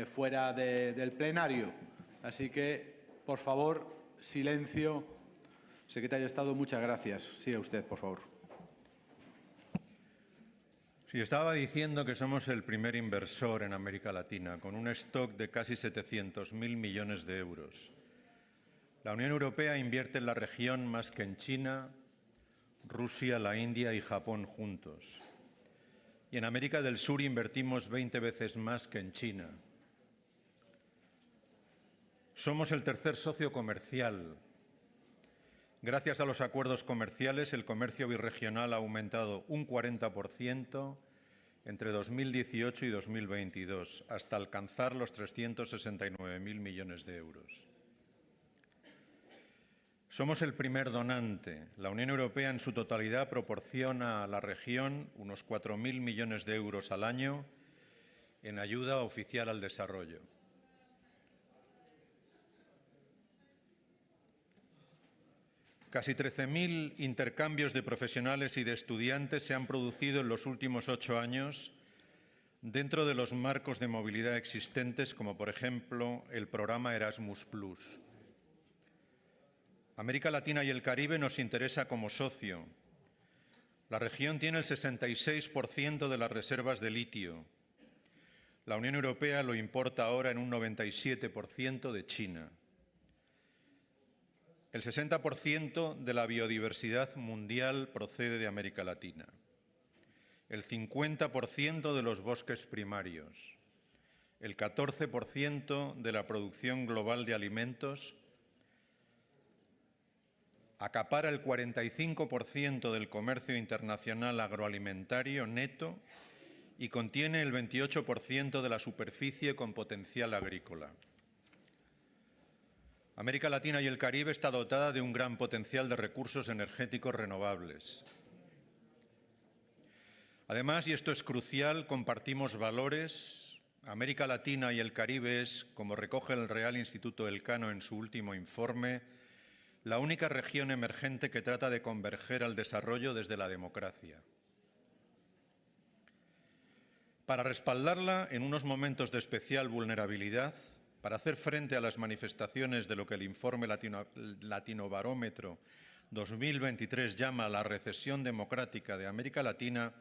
fuera del plenario. Así que, por favor, silencio. Secretario de Estado, muchas gracias. Siga usted, por favor. Sí, estaba diciendo que somos el primer inversor en América Latina, con un stock de casi 700.000 millones de euros. La Unión Europea invierte en la región más que en China, Rusia, la India y Japón juntos. Y en América del Sur invertimos 20 veces más que en China. Somos el tercer socio comercial. Gracias a los acuerdos comerciales, el comercio birregional ha aumentado un 40% entre 2018 y 2022, hasta alcanzar los 369.000 millones de euros. Somos el primer donante. La Unión Europea en su totalidad proporciona a la región unos 4.000 millones de euros al año en ayuda oficial al desarrollo. Casi 13.000 intercambios de profesionales y de estudiantes se han producido en los últimos 8 años dentro de los marcos de movilidad existentes, como por ejemplo el programa Erasmus+. América Latina y el Caribe nos interesa como socio. La región tiene el 66% de las reservas de litio. La Unión Europea lo importa ahora en un 97% de China. El 60% de la biodiversidad mundial procede de América Latina. El 50% de los bosques primarios. El 14% de la producción global de alimentos. Acapara el 45% del comercio internacional agroalimentario neto y contiene el 28% de la superficie con potencial agrícola. América Latina y el Caribe está dotada de un gran potencial de recursos energéticos renovables. Además, y esto es crucial, compartimos valores. América Latina y el Caribe es, como recoge el Real Instituto Elcano en su último informe, la única región emergente que trata de converger al desarrollo desde la democracia. Para respaldarla en unos momentos de especial vulnerabilidad, para hacer frente a las manifestaciones de lo que el informe Latinobarómetro 2023 llama la recesión democrática de América Latina,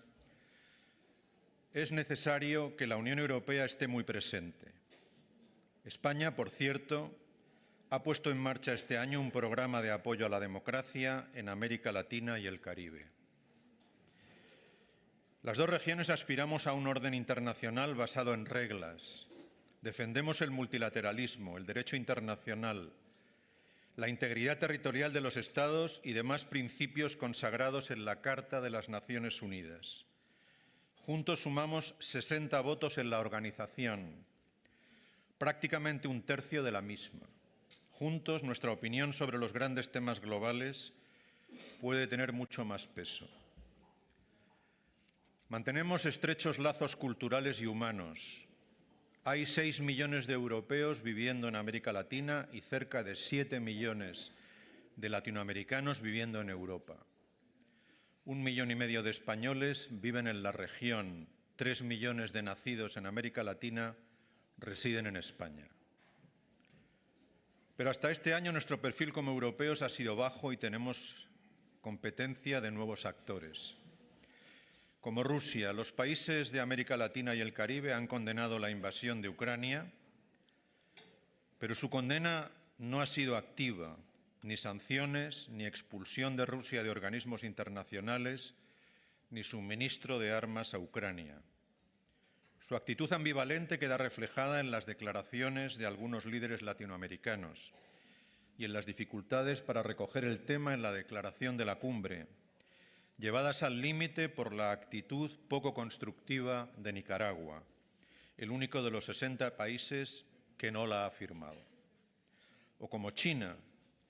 es necesario que la Unión Europea esté muy presente. España, por cierto, ha puesto en marcha este año un programa de apoyo a la democracia en América Latina y el Caribe. Las dos regiones aspiramos a un orden internacional basado en reglas. Defendemos el multilateralismo, el derecho internacional, la integridad territorial de los Estados y demás principios consagrados en la Carta de las Naciones Unidas. Juntos sumamos 60 votos en la organización, prácticamente un tercio de la misma. Juntos, nuestra opinión sobre los grandes temas globales puede tener mucho más peso. Mantenemos estrechos lazos culturales y humanos. Hay 6 millones de europeos viviendo en América Latina y cerca de 7 millones de latinoamericanos viviendo en Europa. 1,5 millones de españoles viven en la región. 3 millones de nacidos en América Latina residen en España. Pero hasta este año nuestro perfil como europeos ha sido bajo y tenemos competencia de nuevos actores. Como Rusia, los países de América Latina y el Caribe han condenado la invasión de Ucrania, pero su condena no ha sido activa, ni sanciones, ni expulsión de Rusia de organismos internacionales, ni suministro de armas a Ucrania. Su actitud ambivalente queda reflejada en las declaraciones de algunos líderes latinoamericanos y en las dificultades para recoger el tema en la declaración de la cumbre, llevadas al límite por la actitud poco constructiva de Nicaragua, el único de los 60 países que no la ha firmado. O como China,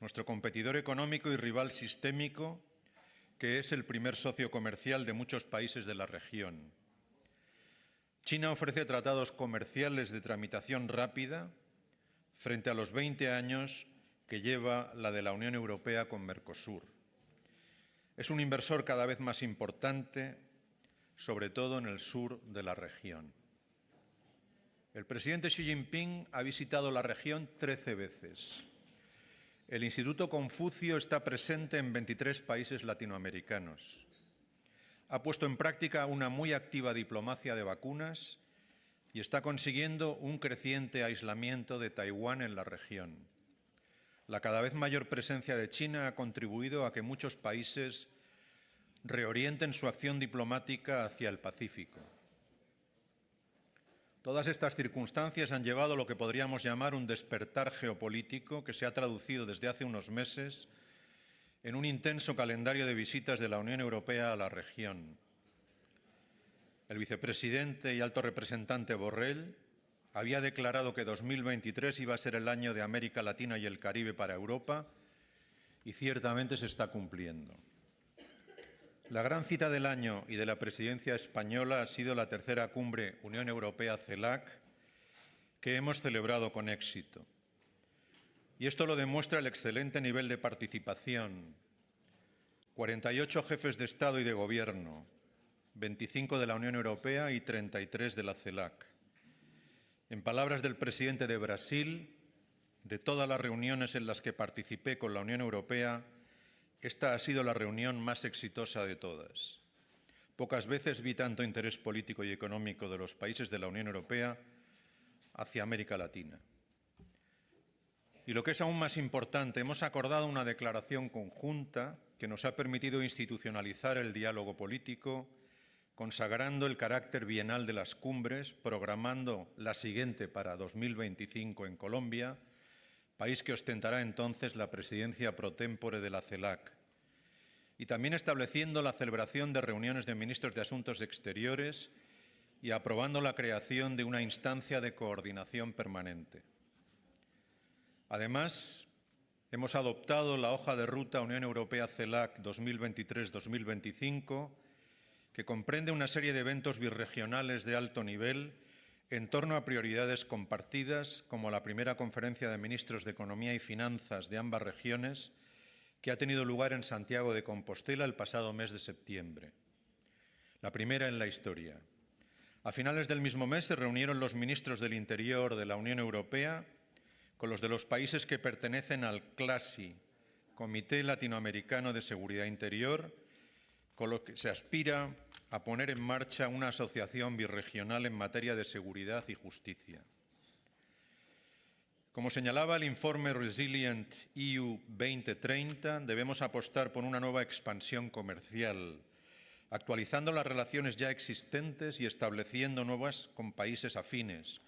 nuestro competidor económico y rival sistémico, que es el primer socio comercial de muchos países de la región. China ofrece tratados comerciales de tramitación rápida frente a los 20 años que lleva la de la Unión Europea con Mercosur. Es un inversor cada vez más importante, sobre todo en el sur de la región. El presidente Xi Jinping ha visitado la región 13 veces. El Instituto Confucio está presente en 23 países latinoamericanos. ha puesto en práctica una muy activa diplomacia de vacunas y está consiguiendo un creciente aislamiento de Taiwán en la región. La cada vez mayor presencia de China ha contribuido a que muchos países reorienten su acción diplomática hacia el Pacífico. Todas estas circunstancias han llevado a lo que podríamos llamar un despertar geopolítico que se ha traducido desde hace unos meses en un intenso calendario de visitas de la Unión Europea a la región. El vicepresidente y alto representante Borrell había declarado que 2023 iba a ser el año de América Latina y el Caribe para Europa, y ciertamente se está cumpliendo. La gran cita del año y de la presidencia española ha sido la tercera cumbre Unión Europea-CELAC, que hemos celebrado con éxito. Y esto lo demuestra el excelente nivel de participación. 48 jefes de Estado y de Gobierno, 25 de la Unión Europea y 33 de la CELAC. En palabras del presidente de Brasil, de todas las reuniones en las que participé con la Unión Europea, esta ha sido la reunión más exitosa de todas. Pocas veces vi tanto interés político y económico de los países de la Unión Europea hacia América Latina. Y lo que es aún más importante, hemos acordado una declaración conjunta que nos ha permitido institucionalizar el diálogo político, consagrando el carácter bienal de las cumbres, programando la siguiente para 2025 en Colombia, país que ostentará entonces la presidencia pro tempore de la CELAC, y también estableciendo la celebración de reuniones de ministros de Asuntos Exteriores y aprobando la creación de una instancia de coordinación permanente. Además, hemos adoptado la hoja de ruta Unión Europea-CELAC 2023-2025, que comprende una serie de eventos birregionales de alto nivel en torno a prioridades compartidas, como la primera conferencia de ministros de Economía y Finanzas de ambas regiones, que ha tenido lugar en Santiago de Compostela el pasado mes de septiembre. La primera en la historia. A finales del mismo mes se reunieron los ministros del Interior de la Unión Europea con los de los países que pertenecen al CLASI, Comité Latinoamericano de Seguridad Interior, con lo que se aspira a poner en marcha una asociación birregional en materia de seguridad y justicia. Como señalaba el informe Resilient EU 2030, debemos apostar por una nueva expansión comercial, actualizando las relaciones ya existentes y estableciendo nuevas con países afines,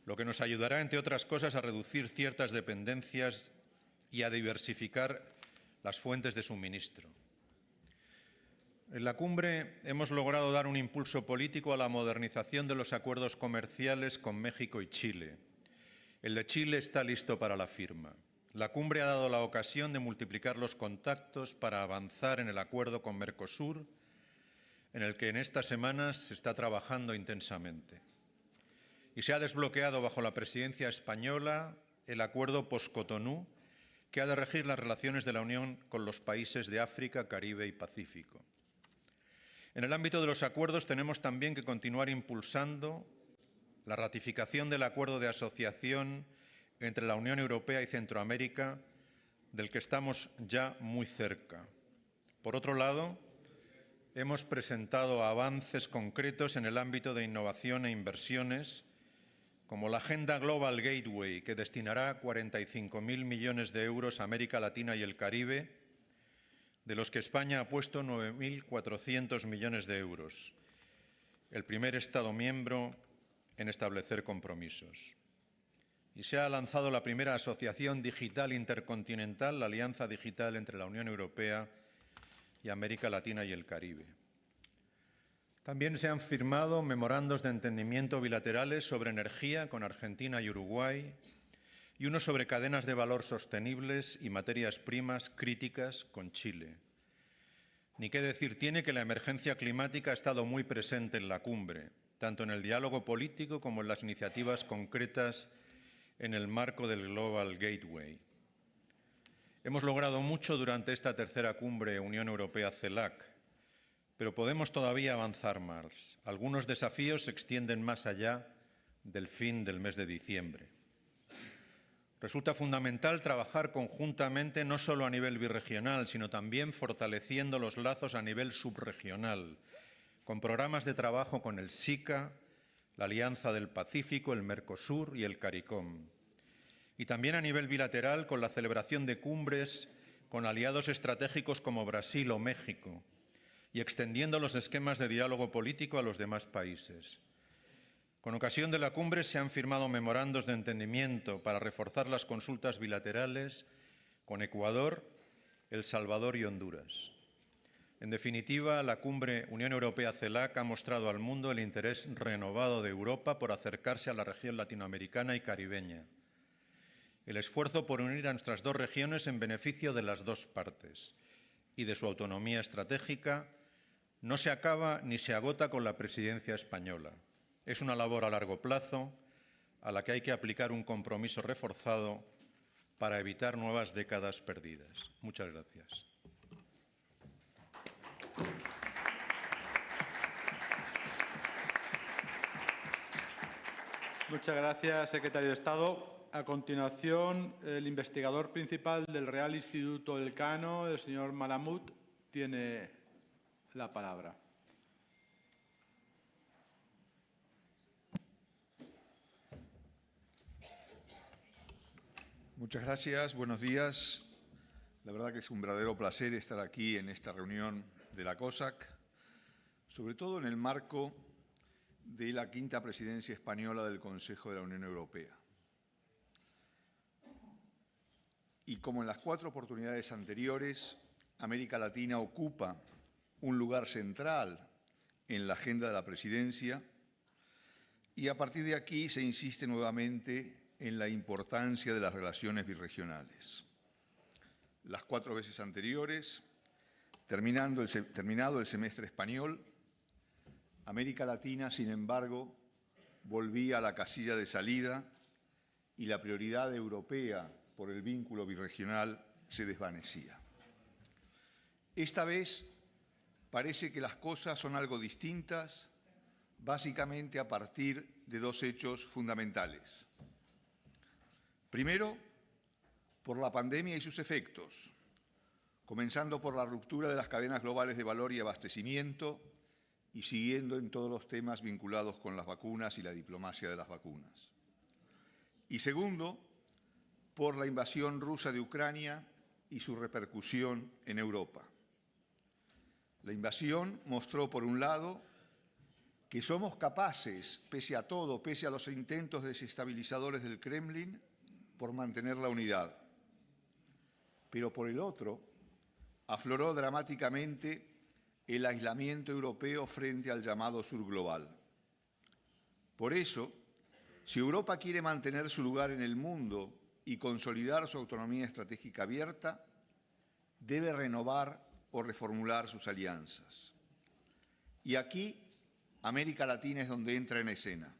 lo que nos ayudará, entre otras cosas, a reducir ciertas dependencias y a diversificar las fuentes de suministro. En la cumbre hemos logrado dar un impulso político a la modernización de los acuerdos comerciales con México y Chile. El de Chile está listo para la firma. La cumbre ha dado la ocasión de multiplicar los contactos para avanzar en el acuerdo con Mercosur, en el que en estas semanas se está trabajando intensamente. Y se ha desbloqueado bajo la presidencia española el acuerdo post-Cotonú, que ha de regir las relaciones de la Unión con los países de África, Caribe y Pacífico. En el ámbito de los acuerdos tenemos también que continuar impulsando la ratificación del acuerdo de asociación entre la Unión Europea y Centroamérica, del que estamos ya muy cerca. Por otro lado, hemos presentado avances concretos en el ámbito de innovación e inversiones, como la Agenda Global Gateway, que destinará 45.000 millones de euros a América Latina y el Caribe, de los que España ha puesto 9.400 millones de euros, el primer Estado miembro en establecer compromisos. Y se ha lanzado la primera asociación digital intercontinental, la Alianza Digital entre la Unión Europea y América Latina y el Caribe. También se han firmado memorandos de entendimiento bilaterales sobre energía con Argentina y Uruguay, y uno sobre cadenas de valor sostenibles y materias primas críticas con Chile. Ni qué decir tiene que la emergencia climática ha estado muy presente en la cumbre, tanto en el diálogo político como en las iniciativas concretas en el marco del Global Gateway. Hemos logrado mucho durante esta tercera cumbre Unión Europea-CELAC, pero podemos todavía avanzar más. Algunos desafíos se extienden más allá del fin del mes de diciembre. Resulta fundamental trabajar conjuntamente no solo a nivel birregional, sino también fortaleciendo los lazos a nivel subregional, con programas de trabajo con el SICA, la Alianza del Pacífico, el Mercosur y el CARICOM. Y también a nivel bilateral con la celebración de cumbres con aliados estratégicos como Brasil o México y extendiendo los esquemas de diálogo político a los demás países. Con ocasión de la cumbre se han firmado memorandos de entendimiento para reforzar las consultas bilaterales con Ecuador, El Salvador y Honduras. En definitiva, la cumbre Unión Europea-CELAC ha mostrado al mundo el interés renovado de Europa por acercarse a la región latinoamericana y caribeña. El esfuerzo por unir a nuestras dos regiones en beneficio de las dos partes y de su autonomía estratégica no se acaba ni se agota con la presidencia española. Es una labor a largo plazo a la que hay que aplicar un compromiso reforzado para evitar nuevas décadas perdidas. Muchas gracias. Muchas gracias, secretario de Estado. A continuación, el investigador principal del Real Instituto Elcano, el señor Malamud, tiene la palabra. Muchas gracias, buenos días. La verdad que es un verdadero placer estar aquí en esta reunión de la COSAC, sobre todo en el marco de la quinta presidencia española del Consejo de la Unión Europea. Y como en las 4 oportunidades anteriores, América Latina ocupa un lugar central en la agenda de la presidencia y a partir de aquí se insiste nuevamente en la importancia de las relaciones birregionales. Las 4 veces anteriores, terminado el semestre español, América Latina, sin embargo, volvía a la casilla de salida y la prioridad europea por el vínculo birregional se desvanecía. Esta vez parece que las cosas son algo distintas, básicamente a partir de 2 hechos fundamentales. Primero, por la pandemia y sus efectos, comenzando por la ruptura de las cadenas globales de valor y abastecimiento y siguiendo en todos los temas vinculados con las vacunas y la diplomacia de las vacunas. Y segundo, por la invasión rusa de Ucrania y su repercusión en Europa. La invasión mostró, por un lado, que somos capaces, pese a todo, pese a los intentos desestabilizadores del Kremlin, por mantener la unidad. Pero por el otro, afloró dramáticamente el aislamiento europeo frente al llamado sur global. Por eso, si Europa quiere mantener su lugar en el mundo y consolidar su autonomía estratégica abierta, debe renovar o reformular sus alianzas. Y aquí, América Latina es donde entra en escena.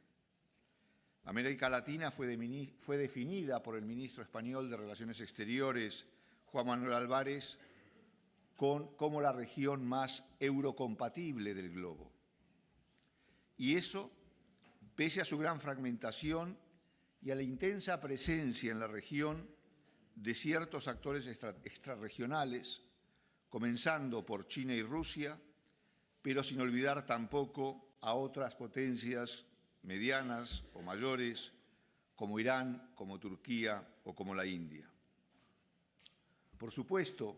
América Latina fue definida por el ministro español de Relaciones Exteriores, Juan Manuel Álvarez, como la región más eurocompatible del globo. Y eso, pese a su gran fragmentación y a la intensa presencia en la región de ciertos actores extrarregionales, comenzando por China y Rusia, pero sin olvidar tampoco a otras potencias medianas o mayores, como Irán, como Turquía o como la India. Por supuesto,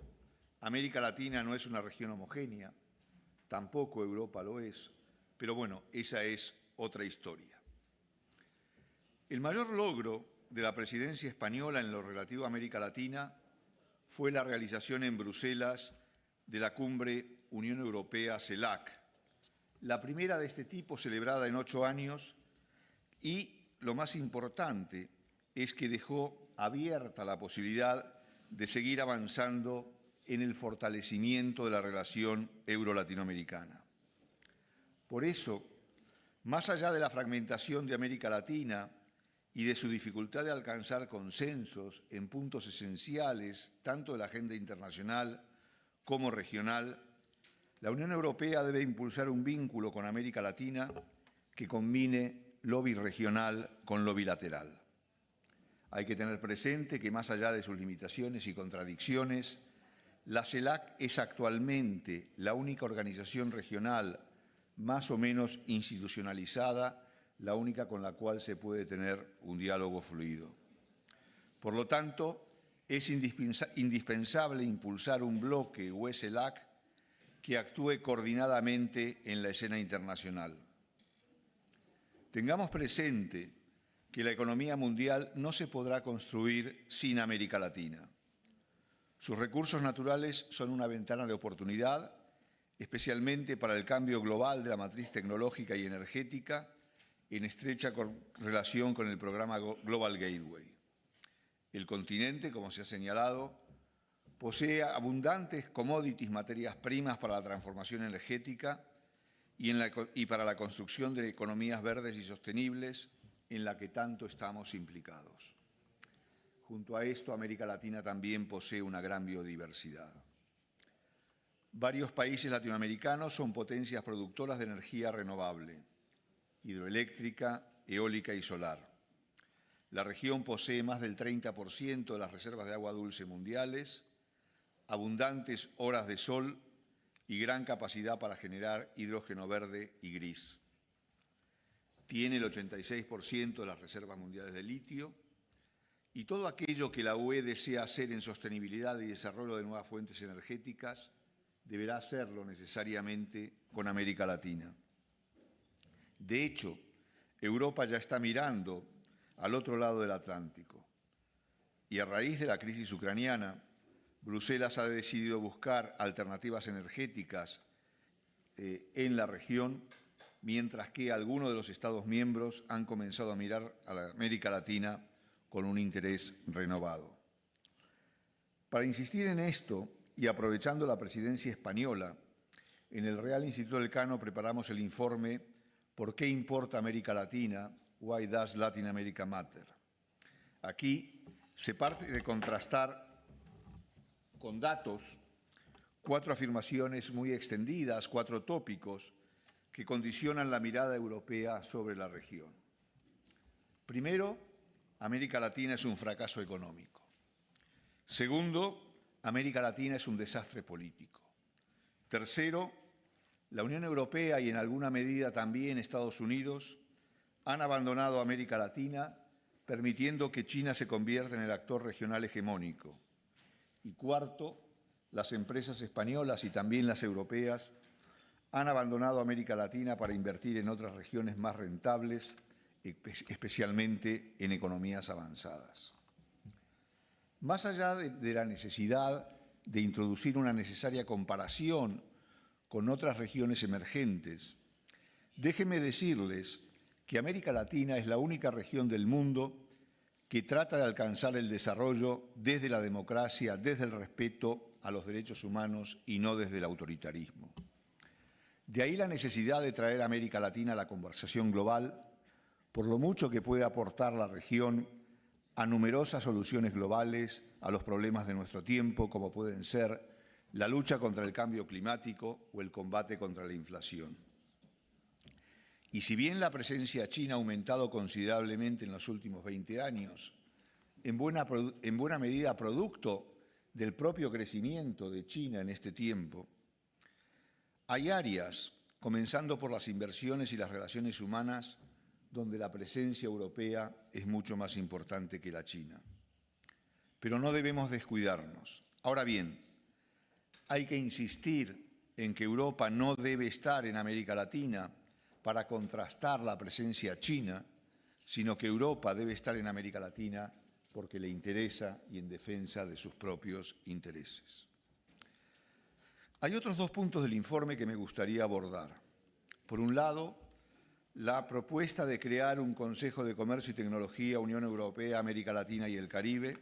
América Latina no es una región homogénea, tampoco Europa lo es, pero bueno, esa es otra historia. El mayor logro de la presidencia española en lo relativo a América Latina fue la realización en Bruselas de la cumbre Unión Europea-CELAC, la primera de este tipo celebrada en 8 años, y lo más importante es que dejó abierta la posibilidad de seguir avanzando en el fortalecimiento de la relación euro-latinoamericana. Por eso, más allá de la fragmentación de América Latina y de su dificultad de alcanzar consensos en puntos esenciales, tanto de la agenda internacional como regional, la Unión Europea debe impulsar un vínculo con América Latina que combine lo birregional con lo bilateral. Hay que tener presente que más allá de sus limitaciones y contradicciones, la CELAC es actualmente la única organización regional más o menos institucionalizada, la única con la cual se puede tener un diálogo fluido. Por lo tanto, es indispensable impulsar un bloque UE-CELAC que actúe coordinadamente en la escena internacional. Tengamos presente que la economía mundial no se podrá construir sin América Latina. Sus recursos naturales son una ventana de oportunidad, especialmente para el cambio global de la matriz tecnológica y energética, en estrecha relación con el programa Global Gateway. El continente, como se ha señalado, posee abundantes commodities, materias primas para la transformación energética y para la construcción de economías verdes y sostenibles, en la que tanto estamos implicados. Junto a esto, América Latina también posee una gran biodiversidad. Varios países latinoamericanos son potencias productoras de energía renovable, hidroeléctrica, eólica y solar. La región posee más del 30% de las reservas de agua dulce mundiales, abundantes horas de sol y gran capacidad para generar hidrógeno verde y gris. Tiene el 86% de las reservas mundiales de litio y todo aquello que la UE desea hacer en sostenibilidad y desarrollo de nuevas fuentes energéticas deberá hacerlo necesariamente con América Latina. De hecho, Europa ya está mirando al otro lado del Atlántico y a raíz de la crisis ucraniana, Bruselas ha decidido buscar alternativas energéticas en la región, mientras que algunos de los Estados miembros han comenzado a mirar a la América Latina con un interés renovado. Para insistir en esto y aprovechando la presidencia española, en el Real Instituto Elcano preparamos el informe ¿Por qué importa América Latina? Why does Latin America matter? Aquí se parte de contrastar con datos 4 afirmaciones muy extendidas, 4 tópicos que condicionan la mirada europea sobre la región. Primero, América Latina es un fracaso económico. Segundo, América Latina es un desastre político. Tercero, la Unión Europea y en alguna medida también Estados Unidos han abandonado a América Latina, permitiendo que China se convierta en el actor regional hegemónico. Y cuarto, las empresas españolas y también las europeas han abandonado América Latina para invertir en otras regiones más rentables, especialmente en economías avanzadas. Más allá de la necesidad de introducir una necesaria comparación con otras regiones emergentes, déjenme decirles que América Latina es la única región del mundo que trata de alcanzar el desarrollo desde la democracia, desde el respeto a los derechos humanos y no desde el autoritarismo. De ahí la necesidad de traer a América Latina a la conversación global, por lo mucho que puede aportar la región a numerosas soluciones globales a los problemas de nuestro tiempo, como pueden ser la lucha contra el cambio climático o el combate contra la inflación. Y si bien la presencia china ha aumentado considerablemente en los últimos 20 años, en buena medida producto del propio crecimiento de China en este tiempo, hay áreas, comenzando por las inversiones y las relaciones humanas, donde la presencia europea es mucho más importante que la china. Pero no debemos descuidarnos. Ahora bien, hay que insistir en que Europa no debe estar en América Latina para contrastar la presencia china, sino que Europa debe estar en América Latina porque le interesa y en defensa de sus propios intereses. Hay otros 2 puntos del informe que me gustaría abordar. Por un lado, la propuesta de crear un Consejo de Comercio y Tecnología Unión Europea, América Latina y el Caribe,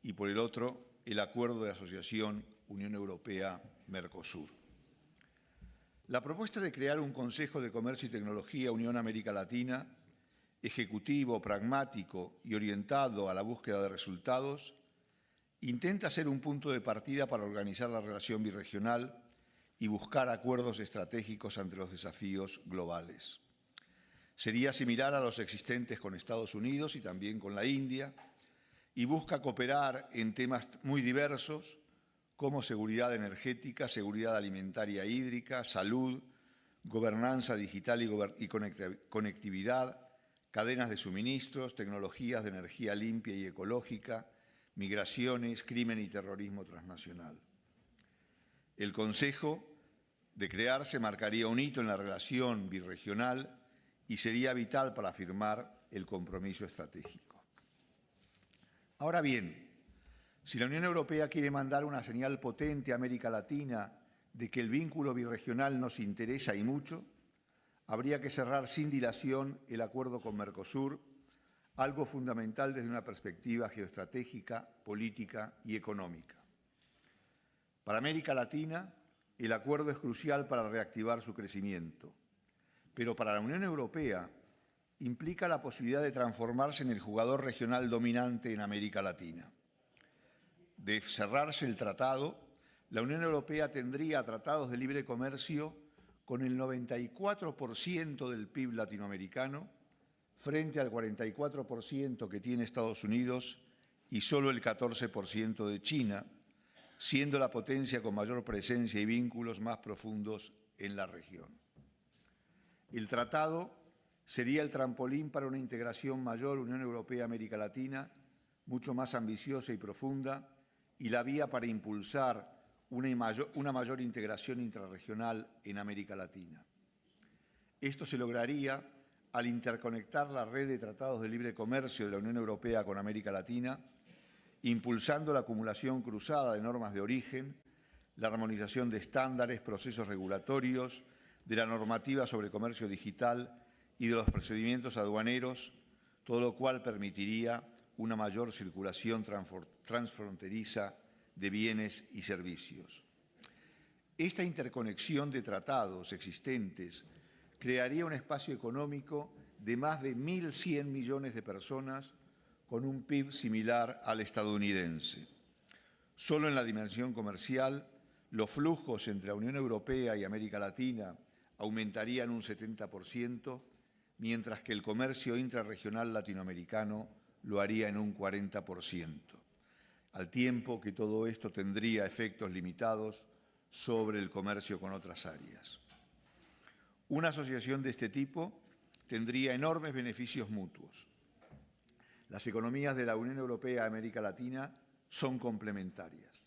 y por el otro, el Acuerdo de Asociación Unión Europea-Mercosur. La propuesta de crear un Consejo de Comercio y Tecnología Unión América Latina, ejecutivo, pragmático y orientado a la búsqueda de resultados, intenta ser un punto de partida para organizar la relación birregional y buscar acuerdos estratégicos ante los desafíos globales. Sería similar a los existentes con Estados Unidos y también con la India, y busca cooperar en temas muy diversos como seguridad energética, seguridad alimentaria e hídrica, salud, gobernanza digital y conectividad, cadenas de suministros, tecnologías de energía limpia y ecológica, migraciones, crimen y terrorismo transnacional. El Consejo, de crearse, marcaría un hito en la relación birregional y sería vital para afirmar el compromiso estratégico. Ahora bien, si la Unión Europea quiere mandar una señal potente a América Latina de que el vínculo birregional nos interesa y mucho, habría que cerrar sin dilación el acuerdo con Mercosur, algo fundamental desde una perspectiva geoestratégica, política y económica. Para América Latina, el acuerdo es crucial para reactivar su crecimiento, pero para la Unión Europea implica la posibilidad de transformarse en el jugador regional dominante en América Latina. De cerrarse el tratado, la Unión Europea tendría tratados de libre comercio con el 94% del PIB latinoamericano, frente al 44% que tiene Estados Unidos y solo el 14% de China, siendo la potencia con mayor presencia y vínculos más profundos en la región. El tratado sería el trampolín para una integración mayor Unión Europea-América Latina, mucho más ambiciosa y profunda, y la vía para impulsar una mayor integración intrarregional en América Latina. Esto se lograría al interconectar la red de tratados de libre comercio de la Unión Europea con América Latina, impulsando la acumulación cruzada de normas de origen, la armonización de estándares, procesos regulatorios, de la normativa sobre comercio digital y de los procedimientos aduaneros, todo lo cual permitiría una mayor circulación transfronteriza de bienes y servicios. Esta interconexión de tratados existentes crearía un espacio económico de más de 1.100 millones de personas con un PIB similar al estadounidense. Solo en la dimensión comercial, los flujos entre la Unión Europea y América Latina aumentarían un 70%, mientras que el comercio intrarregional latinoamericano lo haría en un 40%, al tiempo que todo esto tendría efectos limitados sobre el comercio con otras áreas. Una asociación de este tipo tendría enormes beneficios mutuos. Las economías de la Unión Europea y América Latina son complementarias.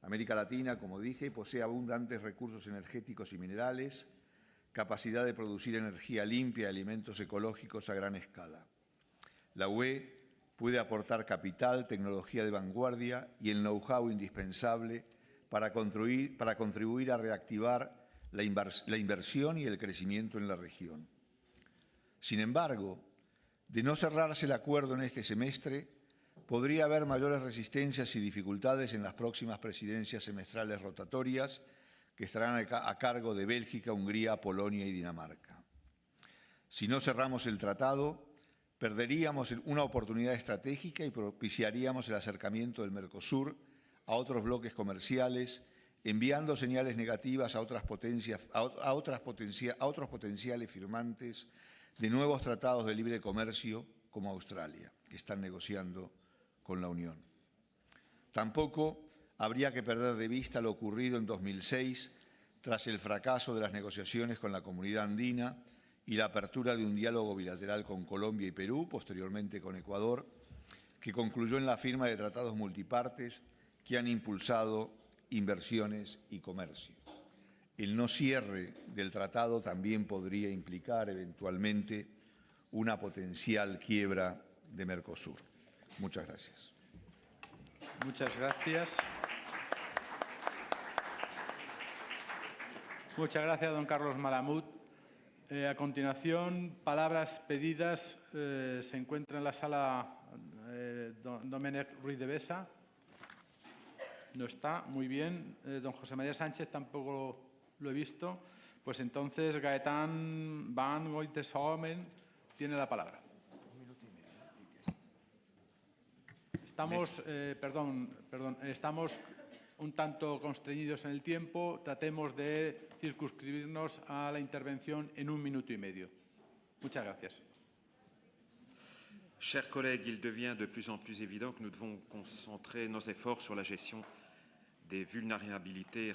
América Latina, como dije, posee abundantes recursos energéticos y minerales, capacidad de producir energía limpia y alimentos ecológicos a gran escala. La UE puede aportar capital, tecnología de vanguardia y el know-how indispensable para contribuir a reactivar la inversión y el crecimiento en la región. Sin embargo, de no cerrarse el acuerdo en este semestre, podría haber mayores resistencias y dificultades en las próximas presidencias semestrales rotatorias que estarán a cargo de Bélgica, Hungría, Polonia y Dinamarca. Si no cerramos el tratado, perderíamos una oportunidad estratégica y propiciaríamos el acercamiento del Mercosur a otros bloques comerciales, enviando señales negativas a otros potenciales firmantes de nuevos tratados de libre comercio como Australia, que están negociando con la Unión. Tampoco habría que perder de vista lo ocurrido en 2006 tras el fracaso de las negociaciones con la Comunidad Andina y la apertura de un diálogo bilateral con Colombia y Perú, posteriormente con Ecuador, que concluyó en la firma de tratados multipartes que han impulsado inversiones y comercio. El no cierre del tratado también podría implicar eventualmente una potencial quiebra de Mercosur. Muchas gracias. Muchas gracias. Muchas gracias, don Carlos Malamud. A continuación, palabras pedidas. Se encuentra en la sala don Domènech Ruiz de Besa. No está, muy bien. Don José María Sánchez tampoco lo he visto. Pues entonces Gaetán Van Goyteshomen tiene la palabra. Estamos, estamos un tanto constreñidos en el tiempo. Tratemos de circunscribirnos a la intervención en 1 minuto y medio. Muchas gracias. Chers collègues, il devient de plus en plus évident que nous devons concentrer nos efforts sur la gestion des vulnérabilités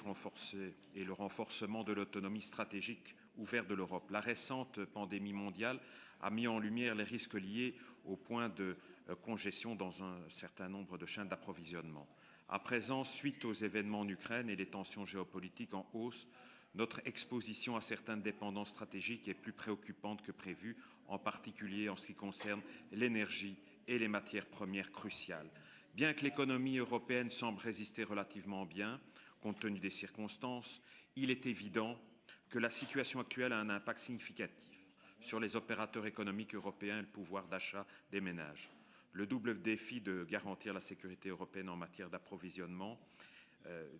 et le renforcement de l'autonomie stratégique ouverte de l'Europe. La récente pandémie mondiale a mis en lumière les risques liés au point de congestion dans un certain nombre de chaînes d'approvisionnement. À présent, suite aux événements en Ukraine et les tensions géopolitiques en hausse, notre exposition à certaines dépendances stratégiques est plus préoccupante que prévu, en particulier en ce qui concerne l'énergie et les matières premières cruciales. Bien que l'économie européenne semble résister relativement bien, compte tenu des circonstances, il est évident que la situation actuelle a un impact significatif sur les opérateurs économiques européens et le pouvoir d'achat des ménages. Le double défi de garantir la sécurité européenne en matière d'approvisionnement,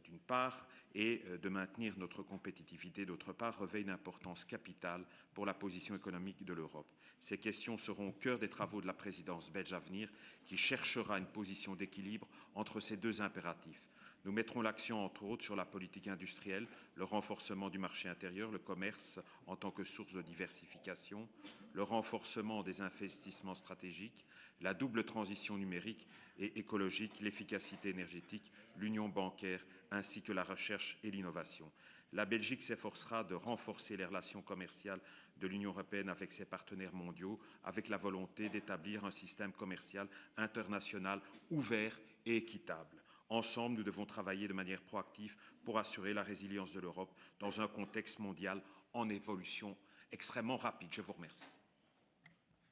d'une part, et de maintenir notre compétitivité, d'autre part, revêt une importance capitale pour la position économique de l'Europe. Ces questions seront au cœur des travaux de la présidence belge à venir, qui cherchera une position d'équilibre entre ces deux impératifs. Nous mettrons l'accent, entre autres, sur la politique industrielle, le renforcement du marché intérieur, le commerce en tant que source de diversification, le renforcement des investissements stratégiques, la double transition numérique et écologique, l'efficacité énergétique, l'union bancaire, ainsi que la recherche et l'innovation. La Belgique s'efforcera de renforcer les relations commerciales de l'Union européenne avec ses partenaires mondiaux, avec la volonté d'établir un système commercial international ouvert et équitable. Ensemble, nous devons travailler de manière proactive pour assurer la résilience de l'Europe dans un contexte mondial en évolution extrêmement rapide. Je vous remercie.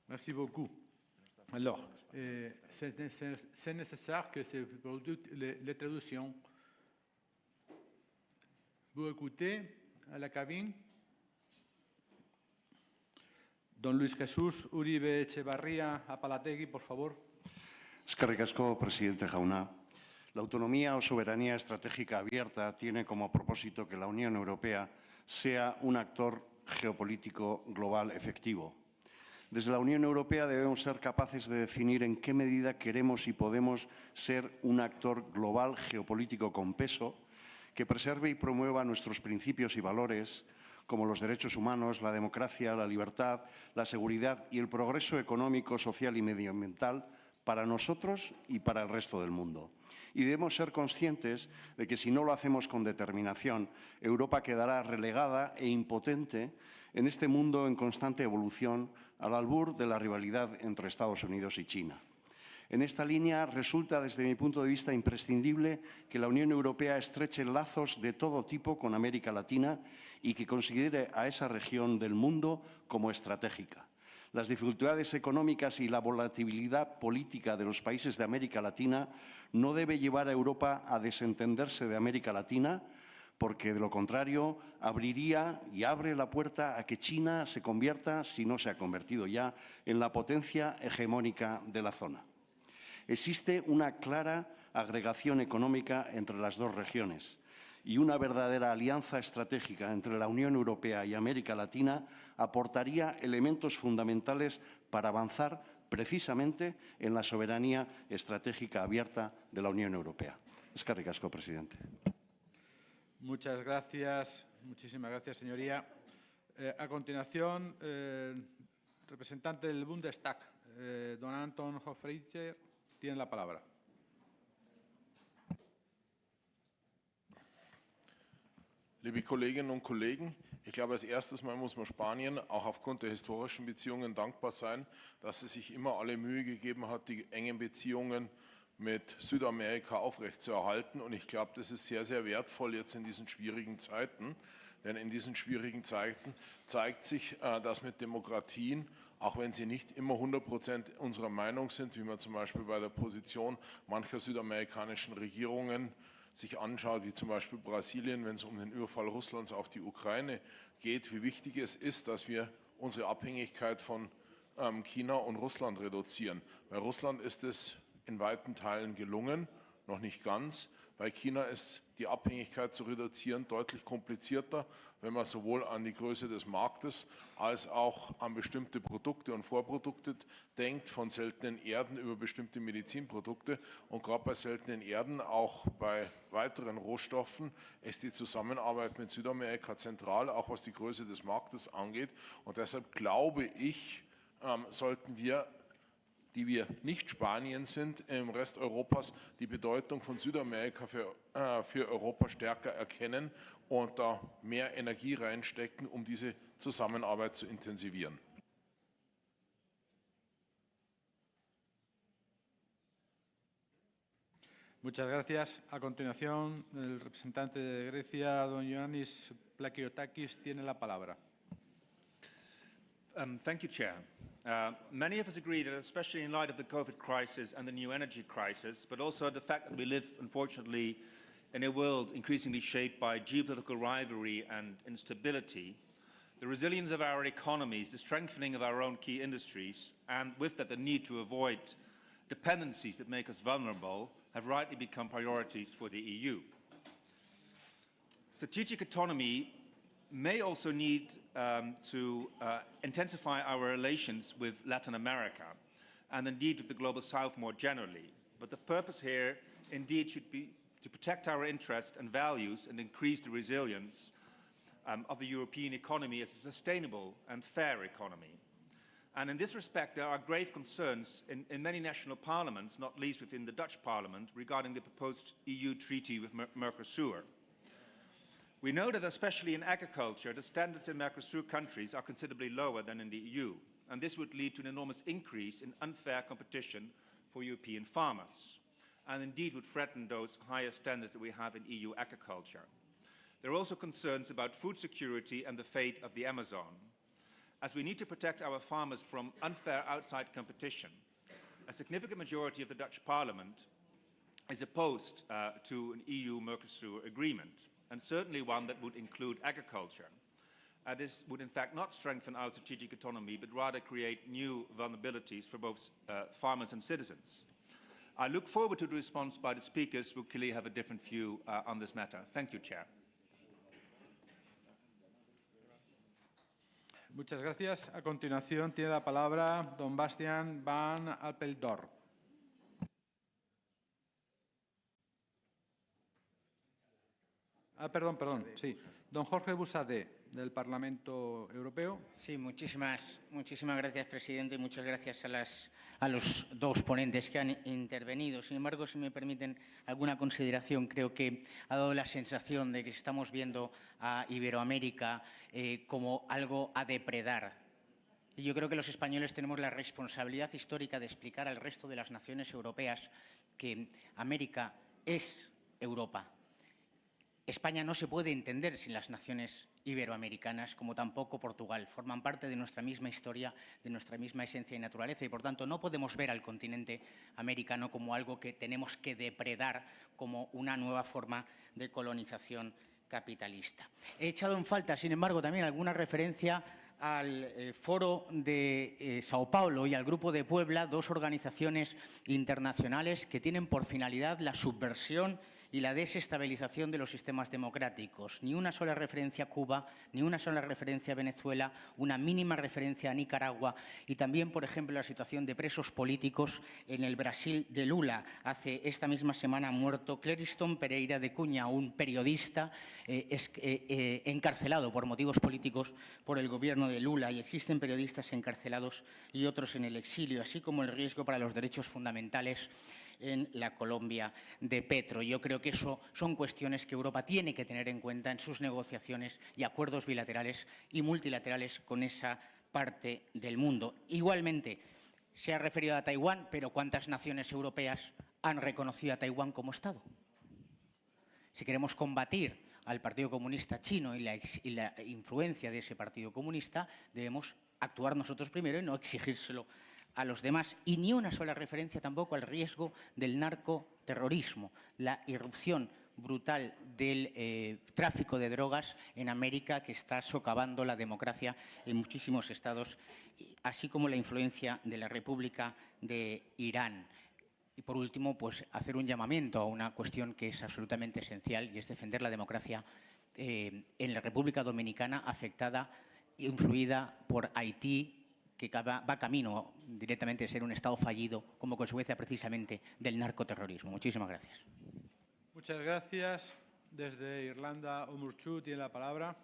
Merci beaucoup. Alors, c'est nécessaire que se produisent les traductions. Vous écoutez à la cabine. Don Luis Jesús Uribe Echevarría Apalategui, por favor. Eskerrik asko, presidente jauna. La autonomía o soberanía estratégica abierta tiene como propósito que la Unión Europea sea un actor geopolítico global efectivo. Desde la Unión Europea debemos ser capaces de definir en qué medida queremos y podemos ser un actor global geopolítico con peso que preserve y promueva nuestros principios y valores, como los derechos humanos, la democracia, la libertad, la seguridad y el progreso económico, social y medioambiental para nosotros y para el resto del mundo. Y debemos ser conscientes de que si no lo hacemos con determinación, Europa quedará relegada e impotente en este mundo en constante evolución al albur de la rivalidad entre Estados Unidos y China. En esta línea resulta, desde mi punto de vista, imprescindible que la Unión Europea estreche lazos de todo tipo con América Latina y que considere a esa región del mundo como estratégica. Las dificultades económicas y la volatilidad política de los países de América Latina no debe llevar a Europa a desentenderse de América Latina, porque de lo contrario abriría y abre la puerta a que China se convierta, si no se ha convertido ya, en la potencia hegemónica de la zona. Existe una clara agregación económica entre las dos regiones y una verdadera alianza estratégica entre la Unión Europea y América Latina aportaría elementos fundamentales para avanzar precisamente en la soberanía estratégica abierta de la Unión Europea. Eskerrik asko, presidente. Muchas gracias, muchísimas gracias, señoría. A continuación, representante del Bundestag, don Anton Hofreiter, tiene la palabra. Liebe Kolleginnen und Kollegen, ich glaube, als erstes Mal muss man Spanien auch aufgrund der historischen Beziehungen dankbar sein, dass es sich immer alle Mühe gegeben hat, die engen Beziehungen mit Südamerika aufrechtzuerhalten. Und ich glaube, das ist sehr, sehr wertvoll jetzt in diesen schwierigen Zeiten. Denn in diesen schwierigen Zeiten zeigt sich, dass mit Demokratien, auch wenn sie nicht immer 100% unserer Meinung sind, wie man zum Beispiel bei der Position mancher südamerikanischen Regierungen sich anschaut, wie zum Beispiel Brasilien, wenn es um den Überfall Russlands auf die Ukraine geht, wie wichtig es ist, dass wir unsere Abhängigkeit von China und Russland reduzieren. Bei Russland ist es in weiten Teilen gelungen, noch nicht ganz. Bei China ist die Abhängigkeit zu reduzieren deutlich komplizierter, wenn man sowohl an die Größe des Marktes als auch an bestimmte Produkte und Vorprodukte denkt, von seltenen Erden über bestimmte Medizinprodukte. Und gerade bei seltenen Erden, auch bei weiteren Rohstoffen, ist die Zusammenarbeit mit Südamerika zentral, auch was die Größe des Marktes angeht. Und deshalb glaube ich, sollten wir die wir nicht Spanien sind, im Rest Europas die Bedeutung von Südamerika für Europa stärker erkennen und da mehr Energie reinstecken, um diese Zusammenarbeit zu intensivieren. Muchas gracias. A continuación, el representante de Grecia, don Ioannis Plakiotakis, tiene la palabra. Thank you, Chair. Many of us agree that, especially in light of the COVID crisis and the new energy crisis, but also the fact that we live, unfortunately, in a world increasingly shaped by geopolitical rivalry and instability, the resilience of our economies, the strengthening of our own key industries, and with that the need to avoid dependencies that make us vulnerable, have rightly become priorities for the EU. Strategic autonomy may also need to intensify our relations with Latin America and indeed with the Global South more generally. But the purpose here indeed should be to protect our interests and values and increase the resilience of the European economy as a sustainable and fair economy. And in this respect, there are grave concerns in many national parliaments, not least within the Dutch parliament, regarding the proposed EU treaty with Mercosur. We know that especially in agriculture, the standards in Mercosur countries are considerably lower than in the EU, and this would lead to an enormous increase in unfair competition for European farmers, and indeed would threaten those higher standards that we have in EU agriculture. There are also concerns about food security and the fate of the Amazon. As we need to protect our farmers from unfair outside competition, a significant majority of the Dutch Parliament is opposed to an EU-Mercosur agreement, and certainly one that would include agriculture. This would in fact not strengthen our strategic autonomy, but rather create new vulnerabilities for both farmers and citizens. I look forward to the response by the speakers who clearly have a different view on this matter. Thank you, Chair. Muchas gracias. A continuación tiene la palabra don Bastiaan van Apeldoorn. Perdón, sí. Don Jorge Busadé, del Parlamento Europeo. Sí, muchísimas gracias, presidente, y muchas gracias a los dos ponentes que han intervenido. Sin embargo, si me permiten alguna consideración, creo que ha dado la sensación de que estamos viendo a Iberoamérica como algo a depredar. Y yo creo que los españoles tenemos la responsabilidad histórica de explicar al resto de las naciones europeas que América es Europa. España no se puede entender sin las naciones iberoamericanas, como tampoco Portugal. Forman parte de nuestra misma historia, de nuestra misma esencia y naturaleza, y por tanto no podemos ver al continente americano como algo que tenemos que depredar como una nueva forma de colonización capitalista. He echado en falta, sin embargo, también alguna referencia al Foro de Sao Paulo y al Grupo de Puebla, dos organizaciones internacionales que tienen por finalidad la subversión y la desestabilización de los sistemas democráticos. Ni una sola referencia a Cuba, ni una sola referencia a Venezuela, una mínima referencia a Nicaragua y también, por ejemplo, la situación de presos políticos en el Brasil de Lula. Hace esta misma semana ha muerto Clériston Pereira de Cunha, un periodista encarcelado por motivos políticos por el gobierno de Lula, y existen periodistas encarcelados y otros en el exilio, así como el riesgo para los derechos fundamentales en la Colombia de Petro. Yo creo que eso son cuestiones que Europa tiene que tener en cuenta en sus negociaciones y acuerdos bilaterales y multilaterales con esa parte del mundo. Igualmente, se ha referido a Taiwán, pero ¿cuántas naciones europeas han reconocido a Taiwán como Estado? Si queremos combatir al Partido Comunista Chino y la influencia de ese Partido Comunista, debemos actuar nosotros primero y no exigírselo a los demás, y ni una sola referencia tampoco al riesgo del narcoterrorismo, la irrupción brutal del tráfico de drogas en América, que está socavando la democracia en muchísimos estados, así como la influencia de la República de Irán. Y por último, pues hacer un llamamiento a una cuestión que es absolutamente esencial, y es defender la democracia en la República Dominicana, afectada e influida por Haití, que va camino directamente de ser un Estado fallido como consecuencia precisamente del narcoterrorismo. Muchísimas gracias. Muchas gracias. Desde Irlanda, Omurchu tiene la palabra.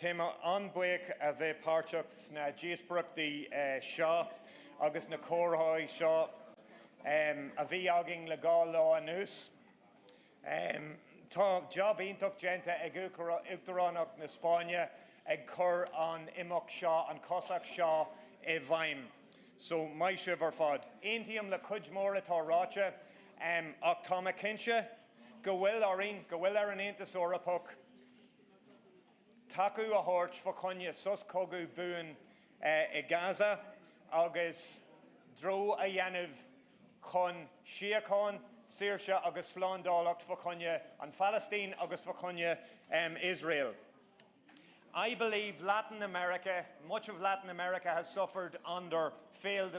Tim an buic a bheith páirteach na díosbrachtaí seo agus na córathaí seo a bhí agin le gá lá anuas. Tá job ionach genta ag Uachtaránach na Spáine ag chur an imeach seo, an COSAC seo I bhaim. So mai sibh ar fad. Aontaíam le cuid mór atá ráite ach tá me cinse go bhfuil ar an Aontas Eorpach taú a thabhairt fa chunne sus cogu buin I Gaza agus dro a dhéanamh chun Síocháin, Saoirse agus Slándálacht fa chunne an Palestine agus fa chunne Israel. I believe Latin America, much of Latin America has suffered under failed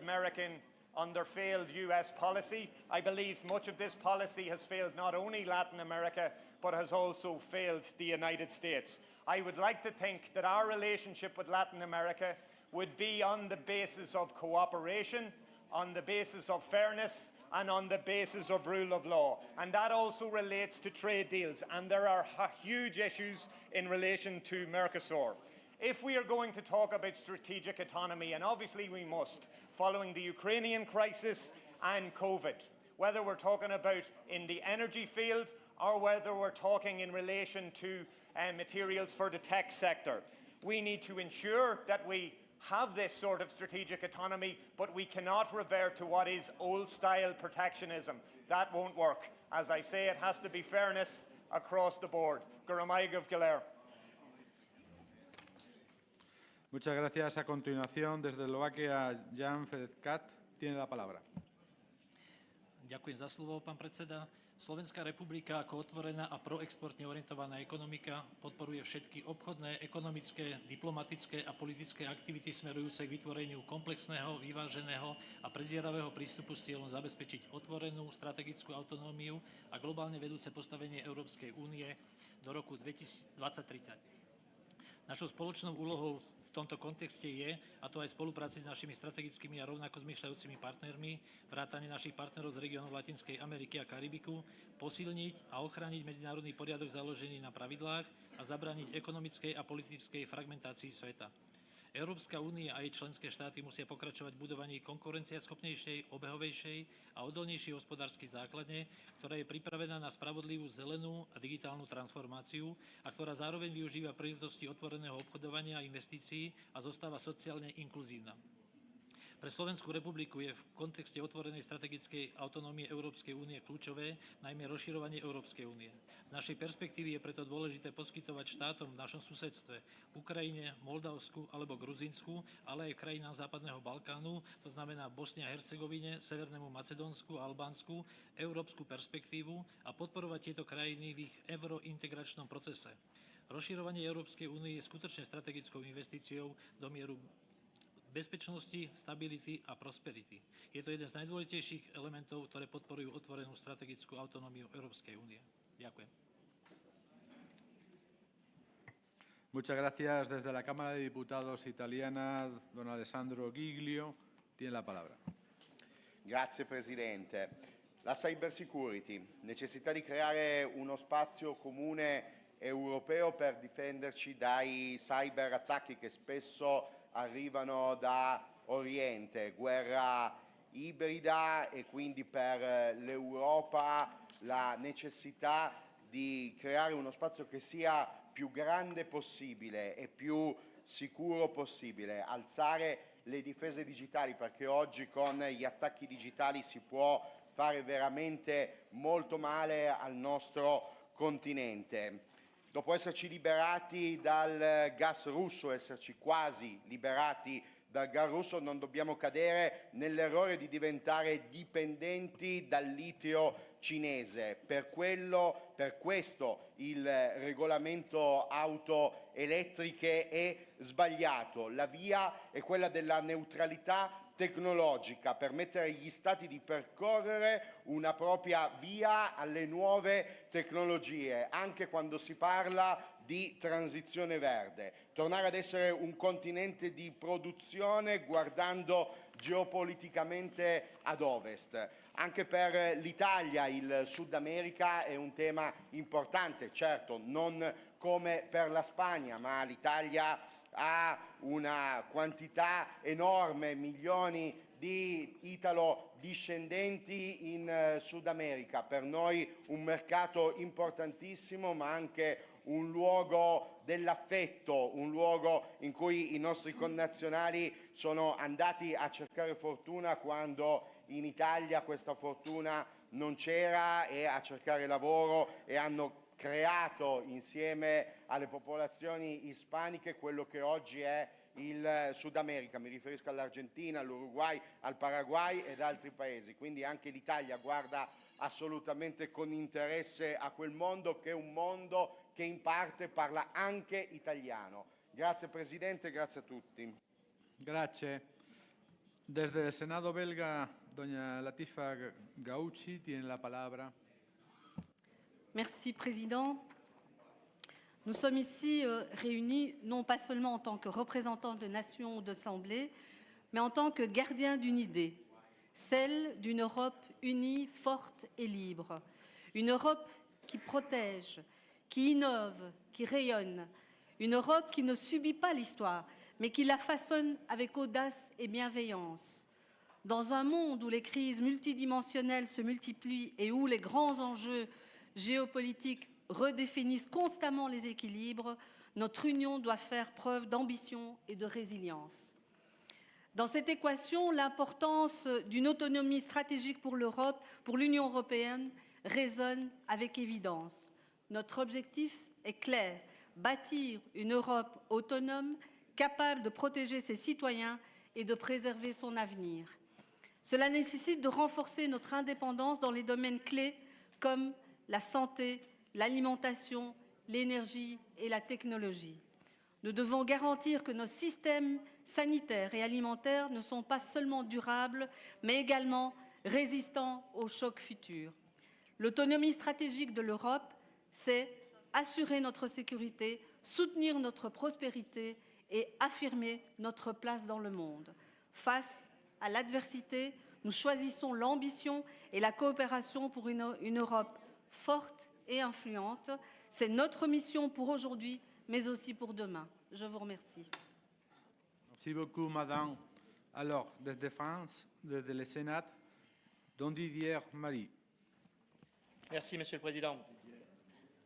US policy. I believe much of this policy has failed not only Latin America, but has also failed the United States. I would like to think that our relationship with Latin America would be on the basis of cooperation, on the basis of fairness, and on the basis of rule of law. And that also relates to trade deals. And there are huge issues in relation to Mercosur. If we are going to talk about strategic autonomy, and obviously we must, following the Ukrainian crisis and COVID, whether we're talking about in the energy field or whether we're talking in relation to materials for the tech sector, we need to ensure that we have this sort of strategic autonomy, but we cannot revert to what is old-style protectionism. That won't work. As I say, it has to be fairness across the board. Guramaigov Galer. Muchas gracias. A continuación, desde Eslovaquia, Jan Fedkat tiene la palabra. Ďakujem za slovo, pán predseda. Slovenská republika ako otvorená a proexportne orientovaná ekonomika podporuje všetky obchodné, ekonomické, diplomatické a politické aktivity smerujúce k vytvoreniu komplexného, vyváženého a prezieravého prístupu s cieľom zabezpečiť otvorenú strategickú autonómiu a globálne vedúce postavenie Európskej únie do roku 2030. Našou spoločnou úlohou v tomto kontexte je, a to aj v spolupráci s našimi strategickými a rovnako zmýšľajúcimi partnermi, vrátane našich partnerov z regiónu Latinskej Ameriky a Karibiku, posilniť a ochrániť medzinárodný poriadok založený na pravidlách a zabrániť ekonomickej a politickej fragmentácii sveta. Európska únia a jej členské štáty musia pokračovať v budovaní konkurencieschopnejšej, obehovejšej a odolnejšej hospodárskej základne, ktorá je pripravená na spravodlivú zelenú a digitálnu transformáciu a ktorá zároveň využíva príležitosti otvoreného obchodovania a investícií a zostáva sociálne inkluzívna. Pre Slovenskú republiku je v kontexte otvorenej strategickej autonómie Európskej únie kľúčové najmä rozširovanie Európskej únie. Z našej perspektívy je preto dôležité poskytovať štátom v našom susedstve, Ukrajine, Moldavsku alebo Gruzínsku, ale aj v krajinách Západného Balkánu, to znamená Bosne a Hercegovine, Severnému Macedónsku a Albánsku, európsku perspektívu a podporovať tieto krajiny v ich eurointegračnom procese. Rozširovanie Európskej únie je skutočne strategickou investíciou do mieru bezpečnosti, stability a prosperity. Je to jeden z najdôležitejších elementov, ktoré podporujú otvorenú strategickú autonómiu Európskej únie. Ďakujem. Muchas gracias. Desde la Cámara de Diputados italiana, don Alessandro Giglio tiene la palabra. Grazie Presidente. La cybersecurity, necessità di creare uno spazio comune europeo per difenderci dai cyberattacchi che spesso arrivano da Oriente, guerra ibrida e quindi per l'Europa la necessità di creare uno spazio che sia più grande possibile e più sicuro possibile, alzare le difese digitali perché oggi con gli attacchi digitali si può fare veramente molto male al nostro continente. Dopo esserci liberati dal gas russo, esserci quasi liberati dal gas russo, non dobbiamo cadere nell'errore di diventare dipendenti dal litio cinese. Per questo il regolamento auto elettriche è sbagliato. La via è quella della neutralità tecnologica, permettere agli Stati di percorrere una propria via alle nuove tecnologie, anche quando si parla di transizione verde. Tornare ad essere un continente di produzione guardando geopoliticamente ad ovest. Anche per l'Italia il Sud America è un tema importante, certo non come per la Spagna, ma l'Italia ha una quantità enorme, milioni di italo-discendenti in Sud America. Per noi un mercato importantissimo, ma anche un luogo dell'affetto, un luogo in cui i nostri connazionali sono andati a cercare fortuna quando in Italia questa fortuna non c'era, e a cercare lavoro, e hanno creato insieme alle popolazioni ispaniche quello che oggi è il Sud America. Mi riferisco all'Argentina, all'Uruguay, al Paraguay ed altri paesi. Quindi anche l'Italia guarda assolutamente con interesse a quel mondo, che è un mondo che in parte parla anche italiano. Grazie Presidente, grazie a tutti. Grazie. Desde el Senado belga, doña Latifa Gauci tiene la palabra. Merci, Président. Nous sommes ici réunis non pas seulement en tant que représentants de nations ou d'assemblées, mais en tant que gardiens d'une idée, celle d'une Europe unie, forte et libre. Une Europe qui protège, qui innove, qui rayonne. Une Europe qui ne subit pas l'histoire, mais qui la façonne avec audace et bienveillance. Dans un monde où les crises multidimensionnelles se multiplient et où les grands enjeux géopolitiques redéfinissent constamment les équilibres, notre Union doit faire preuve d'ambition et de résilience. Dans cette équation, l'importance d'une autonomie stratégique pour l'Europe, pour l'Union européenne, résonne avec évidence. Notre objectif est clair, bâtir une Europe autonome, capable de protéger ses citoyens et de préserver son avenir. Cela nécessite de renforcer notre indépendance dans les domaines clés comme la santé, l'alimentation, l'énergie et la technologie. Nous devons garantir que nos systèmes sanitaires et alimentaires ne sont pas seulement durables, mais également résistants aux chocs futurs. L'autonomie stratégique de l'Europe, c'est assurer notre sécurité, soutenir notre prospérité et affirmer notre place dans le monde. Face à l'adversité, nous choisissons l'ambition et la coopération pour une Europe forte et influente. C'est notre mission pour aujourd'hui, mais aussi pour demain. Je vous remercie. Merci beaucoup, Madame. Alors, desde France, desde le Sénat, Don Didier Marie. Merci, Monsieur le Président.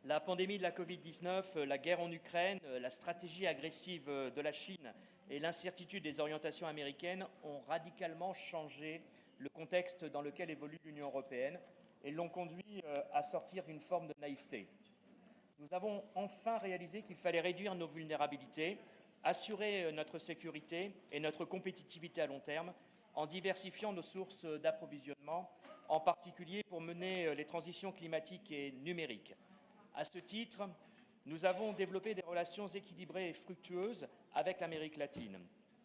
La pandémie de la Covid-19, la guerre en Ukraine, la stratégie agressive de la Chine et l'incertitude des orientations américaines ont radicalement changé le contexte dans lequel évolue l'Union européenne et l'ont conduit à sortir d'une forme de naïveté. Nous avons enfin réalisé qu'il fallait réduire nos vulnérabilités, assurer notre sécurité et notre compétitivité à long terme en diversifiant nos sources d'approvisionnement, en particulier pour mener les transitions climatiques et numériques. À ce titre, nous avons développé des relations équilibrées et fructueuses avec l'Amérique latine.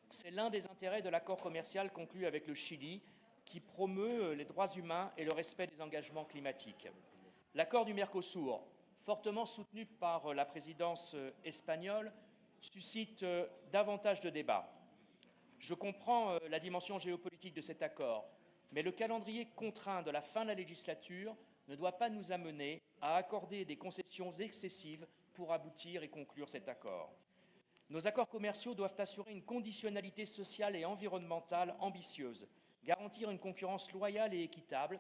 C'est l'un des intérêts de l'accord commercial conclu avec le Chili, qui promeut les droits humains et le respect des engagements climatiques. L'accord du Mercosur, fortement soutenu par la présidence espagnole, suscite davantage de débats. Je comprends la dimension géopolitique de cet accord, mais le calendrier contraint de la fin de la législature ne doit pas nous amener à accorder des concessions excessives pour aboutir et conclure cet accord. Nos accords commerciaux doivent assurer une conditionnalité sociale et environnementale ambitieuse, garantir une concurrence loyale et équitable,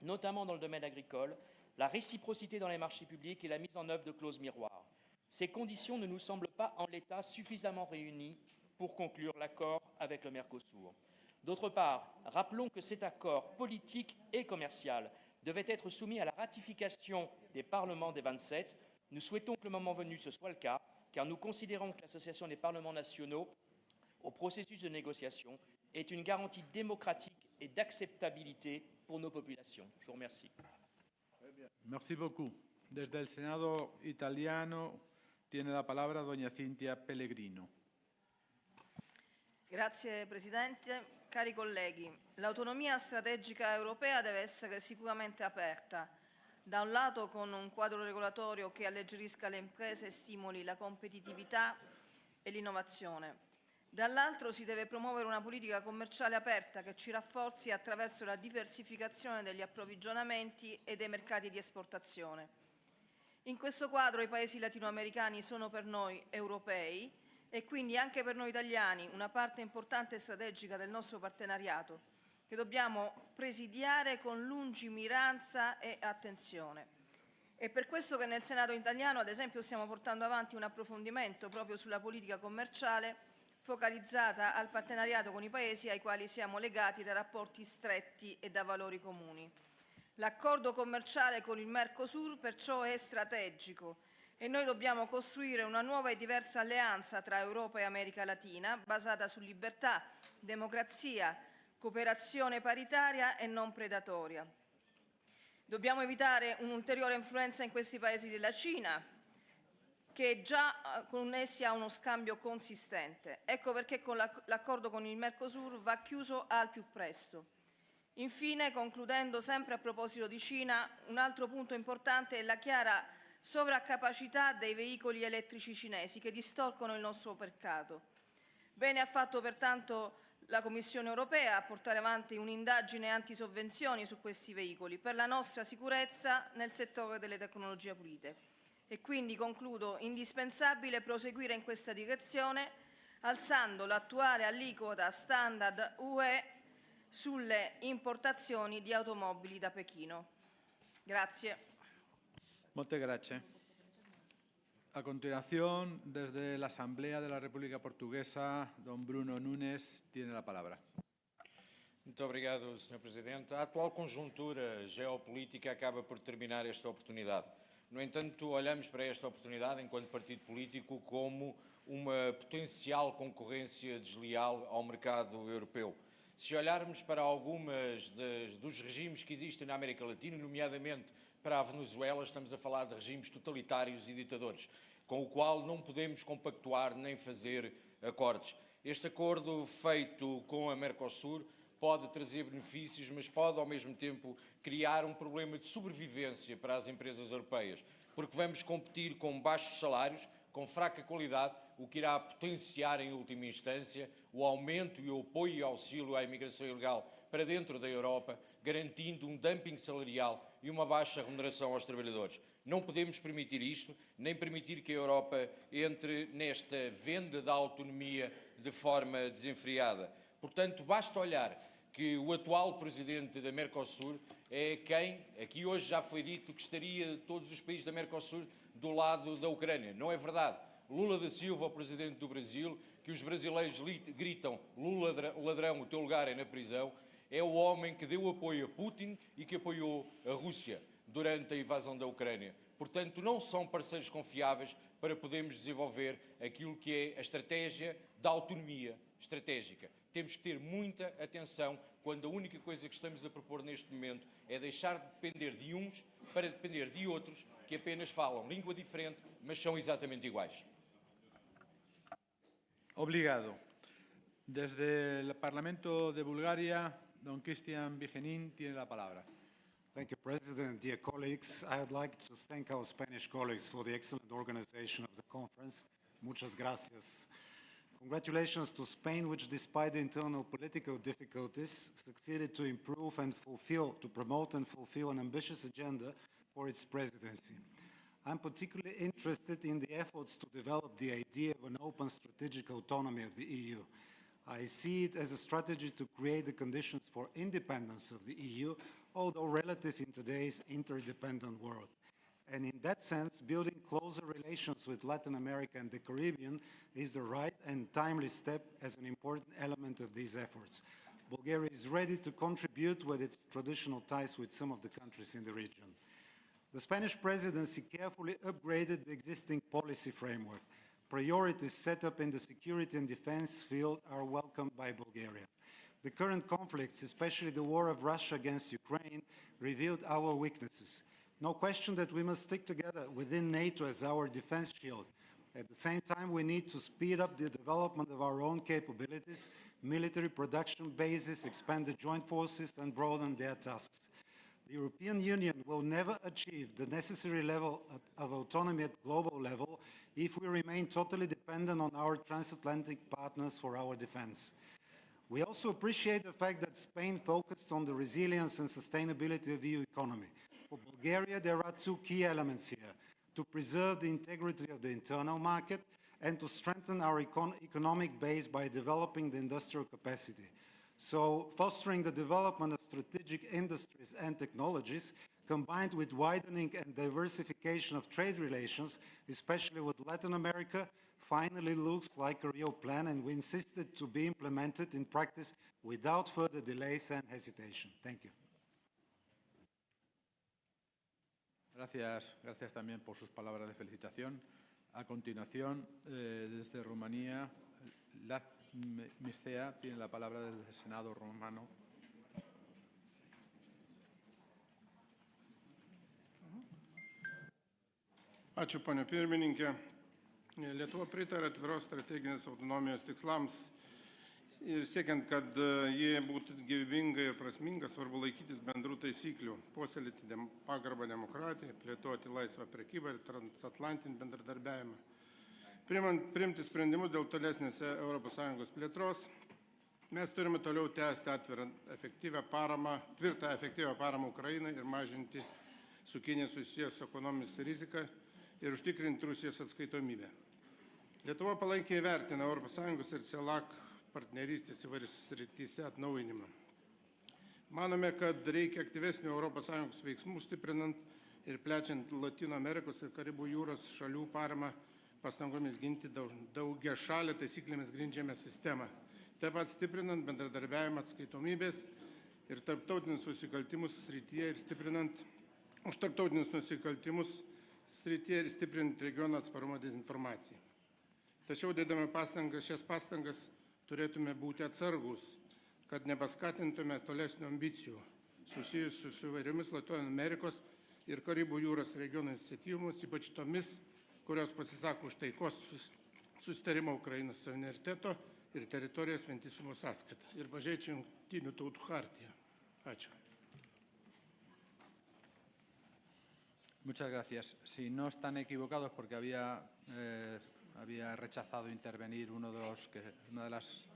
notamment dans le domaine agricole, la réciprocité dans les marchés publics et la mise en œuvre de clauses miroirs. Ces conditions ne nous semblent pas en l'état suffisamment réunies pour conclure l'accord avec le Mercosur. D'autre part, rappelons que cet accord politique et commercial devait être soumis à la ratification des parlements des 27. Nous souhaitons que le moment venu ce soit le cas, car nous considérons que l'association des parlements nationaux au processus de négociation est une garantie démocratique et d'acceptabilité pour nos populations. Je vous remercie. Merci beaucoup. Desde el Senado italiano tiene la palabra doña Cintia Pellegrino. Grazie Presidente. Cari colleghi, l'autonomia strategica europea deve essere sicuramente aperta, da un lato con un quadro regolatorio che alleggerisca le imprese e stimoli la competitività e l'innovazione. Dall'altro si deve promuovere una politica commerciale aperta che ci rafforzi attraverso la diversificazione degli approvvigionamenti e dei mercati di esportazione. In questo quadro i paesi latinoamericani sono per noi europei e quindi anche per noi italiani una parte importante e strategica del nostro partenariato che dobbiamo presidiare con lungimiranza e attenzione. È per questo che nel Senato italiano, ad esempio, stiamo portando avanti un approfondimento proprio sulla politica commerciale focalizzata al partenariato con i paesi ai quali siamo legati da rapporti stretti e da valori comuni. L'accordo commerciale con il Mercosur perciò è strategico e noi dobbiamo costruire una nuova e diversa alleanza tra Europa e America Latina basata su libertà, democrazia, cooperazione paritaria e non predatoria. Dobbiamo evitare un'ulteriore influenza in questi paesi della Cina, che già con essi ha uno scambio consistente. Ecco perché l'accordo con il Mercosur va chiuso al più presto. Infine, concludendo sempre a proposito di Cina, un altro punto importante è la chiara sovraccapacità dei veicoli elettrici cinesi che distorcono il nostro mercato. Bene ha fatto pertanto la Commissione europea a portare avanti un'indagine antisovvenzioni su questi veicoli per la nostra sicurezza nel settore delle tecnologie pulite. E quindi concludo, indispensabile proseguire in questa direzione alzando l'attuale aliquota standard UE sulle importazioni di automobili da Pechino. Grazie. Muchas gracias. A continuación, desde la Asamblea de la República Portuguesa, don Bruno Nunes tiene la palabra. Muito obrigado, Sr. Presidente. A atual conjuntura geopolítica acaba por terminar esta oportunidade. No entanto, olhamos para esta oportunidade, enquanto partido político, como uma potencial concorrência desleal ao mercado europeu. Se olharmos para algumas dos regimes que existem na América Latina, nomeadamente para a Venezuela, estamos a falar de regimes totalitários e ditadores, com o qual não podemos compactuar nem fazer acordos. Este acordo feito com a Mercosur pode trazer benefícios, mas pode, ao mesmo tempo, criar um problema de sobrevivência para as empresas europeias, porque vamos competir com baixos salários, com fraca qualidade, o que irá potenciar, em última instância, o aumento e o apoio e auxílio à imigração ilegal para dentro da Europa, garantindo um dumping salarial e uma baixa remuneração aos trabalhadores. Não podemos permitir isto, nem permitir que a Europa entre nesta venda da autonomia de forma desenfreada. Portanto, basta olhar que o atual presidente da Mercosur é quem, aqui hoje já foi dito que estaria todos os países da Mercosur do lado da Ucrânia. Não é verdade. Lula da Silva, o presidente do Brasil, que os brasileiros gritam Lula ladrão, o teu lugar é na prisão, é o homem que deu apoio a Putin e que apoiou a Rússia durante a invasão da Ucrânia. Portanto, não são parceiros confiáveis para podermos desenvolver aquilo que é a estratégia da autonomia estratégica. Temos que ter muita atenção quando a única coisa que estamos a propor neste momento é deixar de depender de uns para depender de outros que apenas falam língua diferente, mas são exatamente iguais. Obrigado. Desde el Parlamento de Bulgaria, don Cristian Vigenin tiene la palabra. Thank you, President. Dear colleagues, I would like to thank our Spanish colleagues for the excellent organization of the conference. Muchas gracias. Congratulations to Spain, which despite the internal political difficulties, succeeded to improve and to promote and fulfill an ambitious agenda for its presidency. I'm particularly interested in the efforts to develop the idea of an open strategic autonomy of the EU. I see it as a strategy to create the conditions for independence of the EU, although relative in today's interdependent world. And in that sense, building closer relations with Latin America and the Caribbean is the right and timely step as an important element of these efforts. Bulgaria is ready to contribute with its traditional ties with some of the countries in the region. The Spanish presidency carefully upgraded the existing policy framework. Priorities set up in the security and defense field are welcomed by Bulgaria. The current conflicts, especially the war of Russia against Ukraine, revealed our weaknesses. No question that we must stick together within NATO as our defense shield. At the same time, we need to speed up the development of our own capabilities, military production bases, expand the joint forces, and broaden their tasks. The European Union will never achieve the necessary level of autonomy at global level if we remain totally dependent on our transatlantic partners for our defense. We also appreciate the fact that Spain focused on the resilience and sustainability of the EU economy. For Bulgaria, there are two key elements here. to preserve the integrity of the internal market, and to strengthen our economic base by developing the industrial capacity. So fostering the development of strategic industries and technologies, combined with widening and diversification of trade relations, especially with Latin America, finally looks like a real plan, and we insisted to be implemented in practice without further delays and hesitation. Thank you. Gracias también por sus palabras de felicitación. A continuación, desde Rumanía, LXX tiene la palabra del Senado rumano. Ačiū, ponia pirmininkė. Lietuva pritarė atviros strateginės autonomijos tikslams ir siekiant, kad jie būtų gyvybinga ir prasminga, svarbu laikytis bendrų taisyklių, puoselėti pagarbą demokratiją, plėtoti laisvą prekybą ir transatlantinį bendradarbiavimą. Priimti sprendimus dėl tolesnės ES plėtros, mes turime toliau tęsti tvirtą efektyvią paramą Ukrainai ir mažinti su Kinija susijęs ekonominės riziką ir užtikrinti Rusijos atskaitomybę. Lietuva palankiai vertina ES ir CELAC partnerystės įvairiose srityse atnaujinimą. Manome, kad reikia aktyvesnių ES veiksmų stiprinant ir plečiant Latino Amerikos ir Karibų jūros šalių paramą pastangomis ginti daugiašalę taisyklėmis grindžiamą sistemą. Taip pat stiprinant bendradarbiavimą atskaitomybės ir tarptautinius nusikaltimus srityje ir stiprinant regiono atsparumą dezinformacijai. Tačiau dėdami šias pastangas turėtume būti atsargus, kad nepaskatintume tolesnių ambicijų susijusių su įvairiomis Latino Amerikos ir Karibų jūros regiono iniciatyvomis, ypač tomis, kurios pasisako už taikos susitarimą Ukrainos suvereniteto ir teritorijos vientisumo sąskaitą ir pažeidžia Jungtinių tautų chartiją. Ačiū. Muchas gracias. Si no están equivocados, porque había rechazado intervenir una de las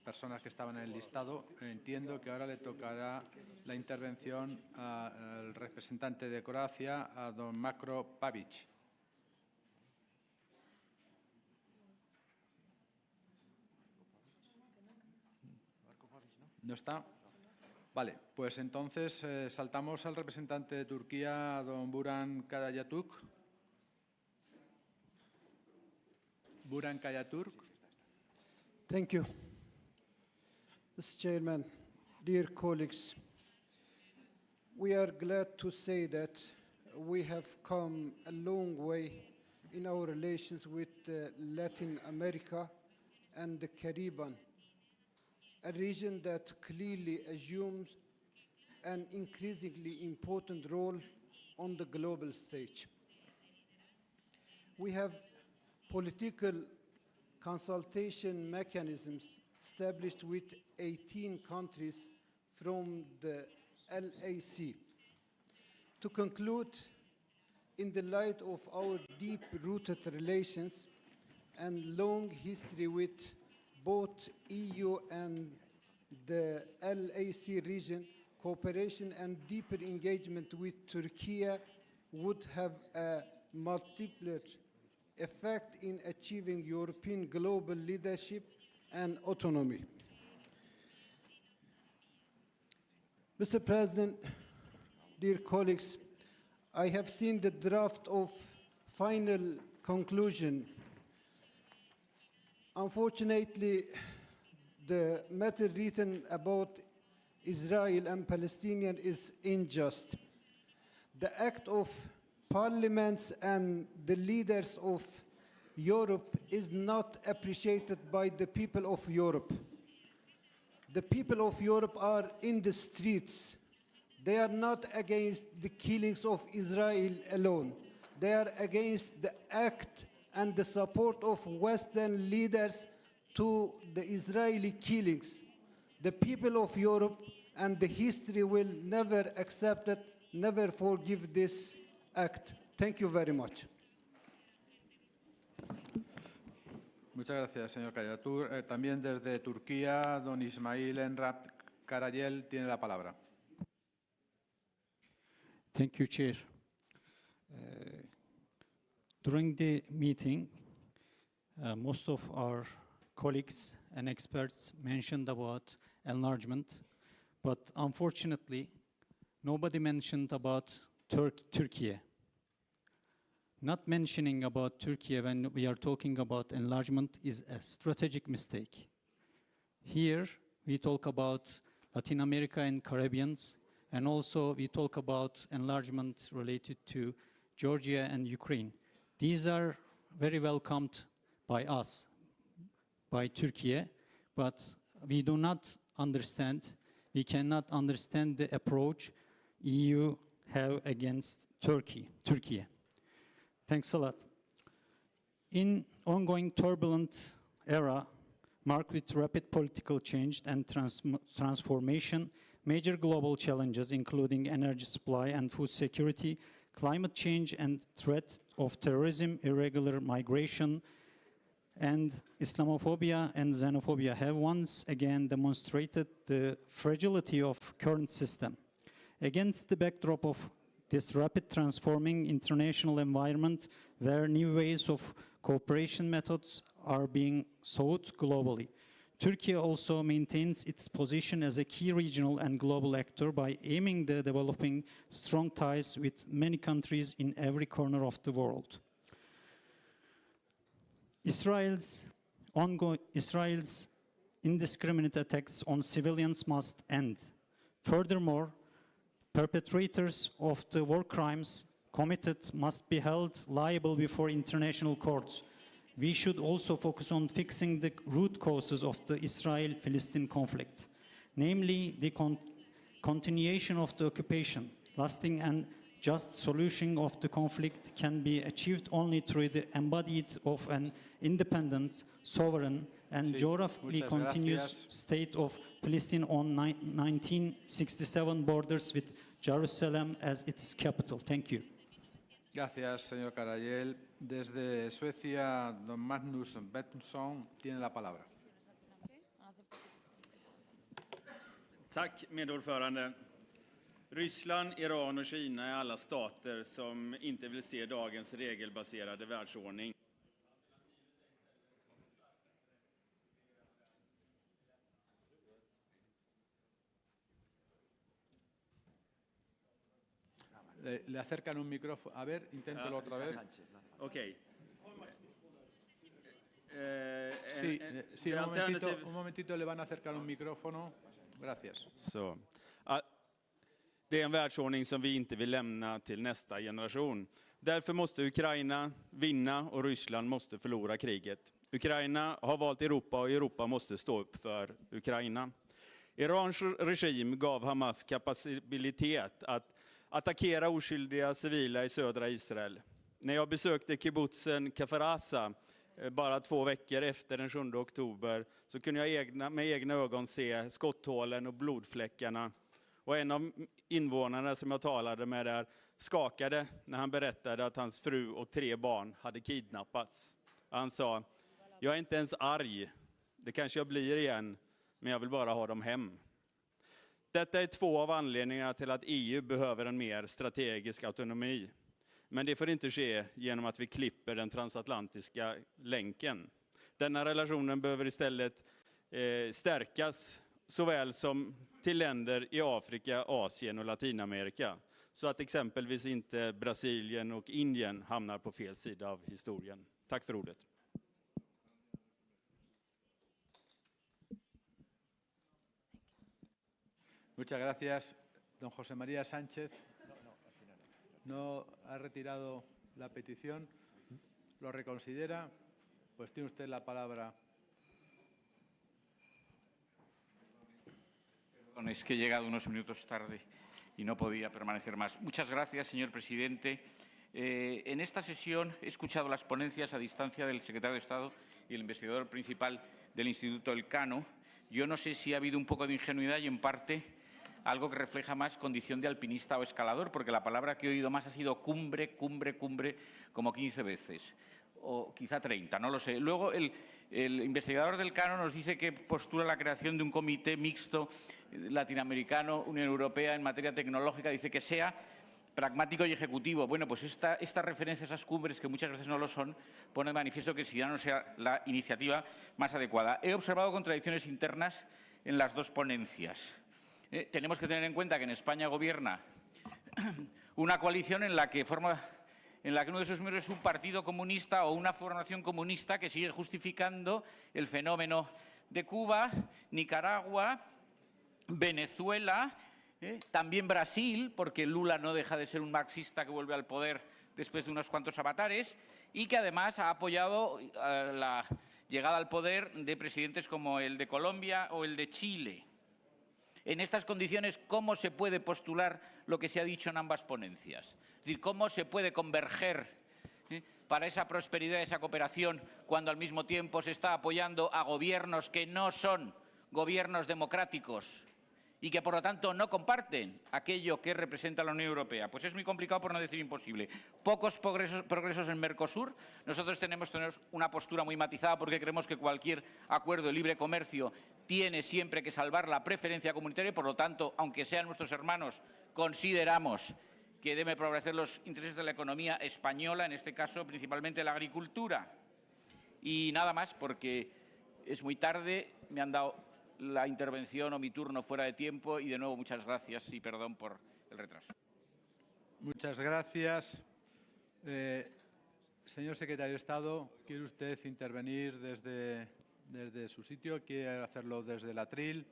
personas que estaban en el listado, entiendo que ahora le tocará la intervención al representante de Croacia, a don Makro Pavić. ¿No está? Vale, pues entonces saltamos al representante de Turquía, don Buran Kayaturk. Buran Kayaturk. Thank you. Mr. Chairman, dear colleagues, we are glad to say that we have come a long way in our relations with Latin America and the Caribbean, a region that clearly assumes an increasingly important role on the global stage. We have political consultation mechanisms established with 18 countries from the LAC. To conclude, in the light of our deep-rooted relations and long history with both EU and the LAC region, cooperation and deeper engagement with Turkey would have a multiplier effect in achieving European global leadership and autonomy. Mr. President, dear colleagues, I have seen the draft of final conclusion. Unfortunately, the matter written about Israel and Palestinians is unjust. The act of parliaments and the leaders of Europe is not appreciated by the people of Europe. The people of Europe are in the streets. They are not against the killings of Israel alone. They are against the act and the support of Western leaders to the Israeli killings. The people of Europe and the history will never accept it, never forgive this act. Thank you very much. Muchas gracias, señor Kayatur. También desde Turquía, don Ismail Enrat Karayel tiene la palabra. Thank you, Chair. During the meeting, most of our colleagues and experts mentioned about enlargement, but unfortunately, nobody mentioned about Turkey. Not mentioning about Turkey when we are talking about enlargement is a strategic mistake. Here, we talk about Latin America and Caribbeans, and also we talk about enlargement related to Georgia and Ukraine. These are very welcomed by us, by Turkey, but we do not understand, we cannot understand the approach EU have against Turkey. Thanks a lot. In ongoing turbulent era, marked with rapid political change and transformation, major global challenges including energy supply and food security, climate change and threat of terrorism, irregular migration, and Islamophobia and xenophobia have once again demonstrated the fragility of current system. Against the backdrop of this rapid transforming international environment where new ways of cooperation methods are being sought globally, Turkey also maintains its position as a key regional and global actor by aiming at developing strong ties with many countries in every corner of the world. Israel's indiscriminate attacks on civilians must end. Furthermore, perpetrators of the war crimes committed must be held liable before international courts. We should also focus on fixing the root causes of the Israel-Palestine conflict, namely the continuation of the occupation. Lasting and just solution of the conflict can be achieved only through the embodiment of an independent, sovereign, and geographically continuous state of Palestine on 1967 borders with Jerusalem as its capital. Thank you. Gracias, señor Karayel. Desde Suecia, don Magnus Bengtsson tiene la palabra. Tack, medordförande. Ryssland, Iran och Kina är alla stater som inte vill se dagens regelbaserade världsordning. Le acercan un micrófono. A ver, inténtelo otra vez. Ok. Sí, un momentito le van a acercar un micrófono. Gracias. Så. Det är en världsordning som vi inte vill lämna till nästa generation. Därför måste Ukraina vinna och Ryssland måste förlora kriget. Ukraina har valt Europa och Europa måste stå upp för Ukraina. Irans regim gav Hamas kapacitet att attackera oskyldiga civila i södra Israel. När jag besökte kibbutzen Kafarasa bara 2 veckor efter den 7 oktober så kunde jag med egna ögon se skotthålen och blodfläckarna. Och en av invånarna som jag talade med där skakade när han berättade att hans fru och 3 barn hade kidnappats. Han sa, jag är inte ens arg, det kanske jag blir igen, men jag vill bara ha dem hem. Detta är 2 av anledningarna till att EU behöver en mer strategisk autonomi. Men det får inte ske genom att vi klipper den transatlantiska länken. Denna relationen behöver istället stärkas såväl som till länder i Afrika, Asien och Latinamerika. Så att exempelvis inte Brasilien och Indien hamnar på fel sida av historien. Tack för ordet. Muchas gracias. Don José María Sánchez no ha retirado la petición. ¿Lo reconsidera? Pues tiene usted la palabra. Es que he llegado unos minutos tarde y no podía permanecer más. Muchas gracias, señor presidente. En esta sesión he escuchado las ponencias a distancia del secretario de Estado y el investigador principal del Instituto Elcano. Yo no sé si ha habido un poco de ingenuidad y, en parte, algo que refleja más condición de alpinista o escalador, porque la palabra que he oído más ha sido cumbre, cumbre, cumbre, como 15 veces, o quizá 30, no lo sé. Luego, el investigador del Elcano nos dice que postula la creación de un comité mixto latinoamericano, Unión Europea, en materia tecnológica. Dice que sea pragmático y ejecutivo. Bueno, pues esta referencia a esas cumbres, que muchas veces no lo son, pone de manifiesto que quizá no sea la iniciativa más adecuada. He observado contradicciones internas en las dos ponencias. Tenemos que tener en cuenta que en España gobierna una coalición en la que uno de sus miembros es un partido comunista o una formación comunista que sigue justificando el fenómeno de Cuba, Nicaragua, Venezuela, también Brasil, porque Lula no deja de ser un marxista que vuelve al poder después de unos cuantos avatares, y que además ha apoyado la llegada al poder de presidentes como el de Colombia o el de Chile. En estas condiciones, ¿cómo se puede postular lo que se ha dicho en ambas ponencias? Es decir, ¿cómo se puede converger para esa prosperidad, esa cooperación, cuando al mismo tiempo se está apoyando a gobiernos que no son gobiernos democráticos y que, por lo tanto, no comparten aquello que representa la Unión Europea? Pues es muy complicado, por no decir imposible. Pocos progresos en Mercosur. Nosotros tenemos una postura muy matizada porque creemos que cualquier acuerdo de libre comercio tiene siempre que salvar la preferencia comunitaria y, por lo tanto, aunque sean nuestros hermanos, consideramos que debe prevalecer los intereses de la economía española, en este caso principalmente la agricultura. Y nada más, porque es muy tarde, me han dado la intervención o mi turno fuera de tiempo y, de nuevo, muchas gracias y perdón por el retraso. Muchas gracias. Señor secretario de Estado, ¿quiere usted intervenir desde su sitio? ¿Quiere hacerlo desde el atril?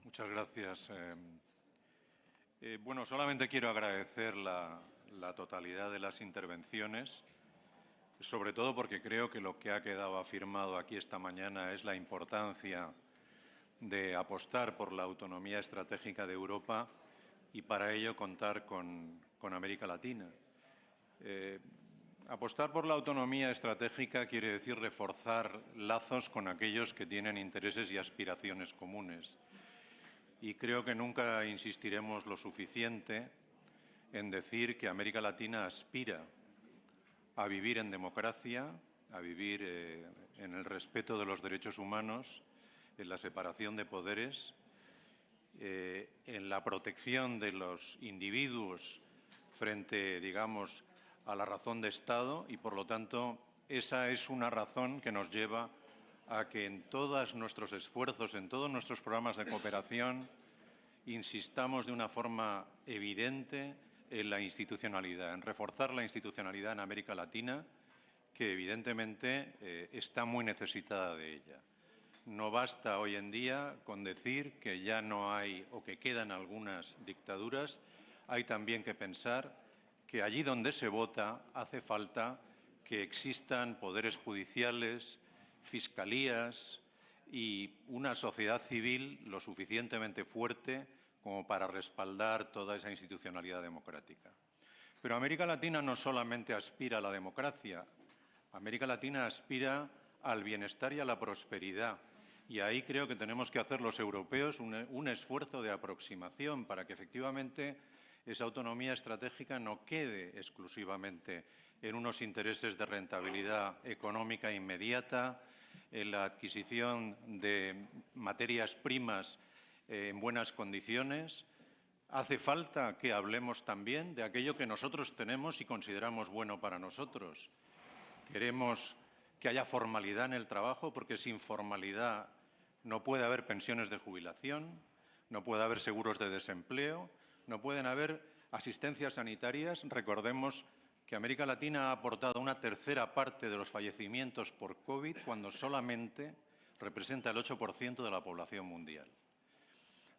Muchas gracias. Bueno, solamente quiero agradecer la totalidad de las intervenciones, sobre todo porque creo que lo que ha quedado afirmado aquí esta mañana es la importancia de apostar por la autonomía estratégica de Europa y para ello contar con América Latina. Apostar por la autonomía estratégica quiere decir reforzar lazos con aquellos que tienen intereses y aspiraciones comunes. Y creo que nunca insistiremos lo suficiente en decir que América Latina aspira a vivir en democracia, a vivir en el respeto de los derechos humanos, en la separación de poderes, en la protección de los individuos frente, digamos, a la razón de Estado, y, por lo tanto, esa es una razón que nos lleva a que en todos nuestros esfuerzos, en todos nuestros programas de cooperación, insistamos de una forma evidente en la institucionalidad, en reforzar la institucionalidad en América Latina, que evidentemente está muy necesitada de ella. No basta hoy en día con decir que ya no hay o que quedan algunas dictaduras, hay también que pensar que allí donde se vota hace falta que existan poderes judiciales, fiscalías y una sociedad civil lo suficientemente fuerte como para respaldar toda esa institucionalidad democrática. Pero América Latina no solamente aspira a la democracia, América Latina aspira al bienestar y a la prosperidad. Y ahí creo que tenemos que hacer los europeos un esfuerzo de aproximación para que efectivamente esa autonomía estratégica no quede exclusivamente en unos intereses de rentabilidad económica inmediata, en la adquisición de materias primas en buenas condiciones. Hace falta que hablemos también de aquello que nosotros tenemos y consideramos bueno para nosotros. Queremos que haya formalidad en el trabajo, porque sin formalidad no puede haber pensiones de jubilación, no puede haber seguros de desempleo, no pueden haber asistencias sanitarias. Recordemos que América Latina ha aportado una tercera parte de los fallecimientos por COVID cuando solamente representa el 8% de la población mundial.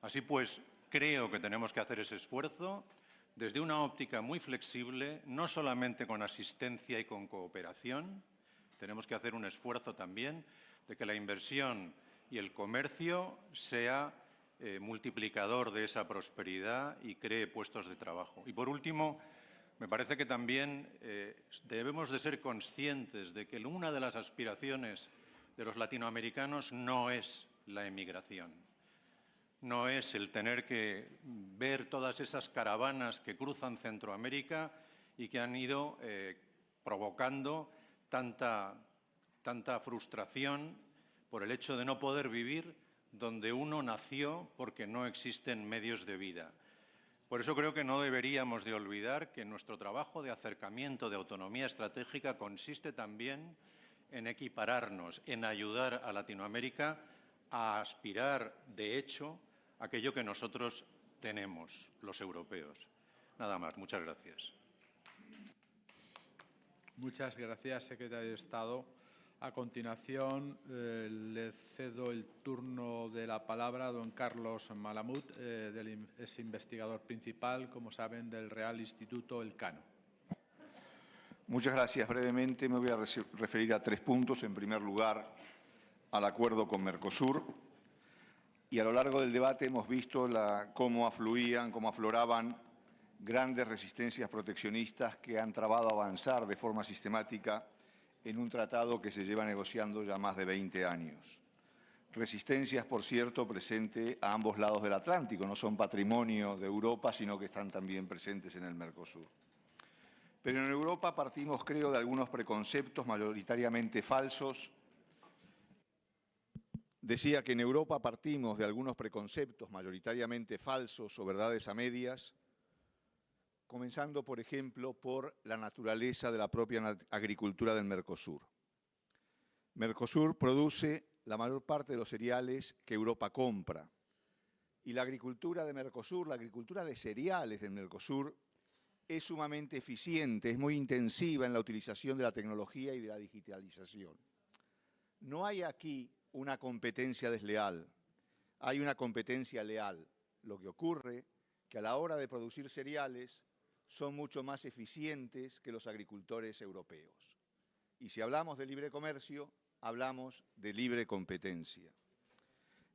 Así pues, creo que tenemos que hacer ese esfuerzo desde una óptica muy flexible, no solamente con asistencia y con cooperación. Tenemos que hacer un esfuerzo también de que la inversión y el comercio sea multiplicador de esa prosperidad y cree puestos de trabajo. Y, por último, me parece que también debemos de ser conscientes de que una de las aspiraciones de los latinoamericanos no es la emigración. No es el tener que ver todas esas caravanas que cruzan Centroamérica y que han ido provocando tanta frustración por el hecho de no poder vivir donde uno nació porque no existen medios de vida. Por eso creo que no deberíamos de olvidar que nuestro trabajo de acercamiento de autonomía estratégica consiste también en equipararnos, en ayudar a Latinoamérica a aspirar, de hecho, a aquello que nosotros tenemos, los europeos. Nada más. Muchas gracias. Muchas gracias, secretario de Estado. A continuación, le cedo el turno de la palabra a don Carlos Malamud, es investigador principal, como saben, del Real Instituto Elcano. Muchas gracias. Brevemente me voy a referir a 3 puntos. En primer lugar, al acuerdo con Mercosur. Y a lo largo del debate hemos visto cómo afloraban grandes resistencias proteccionistas que han trabado avanzar de forma sistemática en un tratado que se lleva negociando ya más de 20 años. Resistencias, por cierto, presentes a ambos lados del Atlántico, no son patrimonio de Europa, sino que están también presentes en el Mercosur. Pero en Europa partimos, creo, de algunos preconceptos mayoritariamente falsos. Decía que en Europa partimos de algunos preconceptos mayoritariamente falsos o verdades a medias, comenzando, por ejemplo, por la naturaleza de la propia agricultura del Mercosur. Mercosur produce la mayor parte de los cereales que Europa compra. Y la agricultura de Mercosur, la agricultura de cereales del Mercosur, es sumamente eficiente, es muy intensiva en la utilización de la tecnología y de la digitalización. No hay aquí una competencia desleal, hay una competencia leal. Lo que ocurre que a la hora de producir cereales son mucho más eficientes que los agricultores europeos. Y si hablamos de libre comercio, hablamos de libre competencia.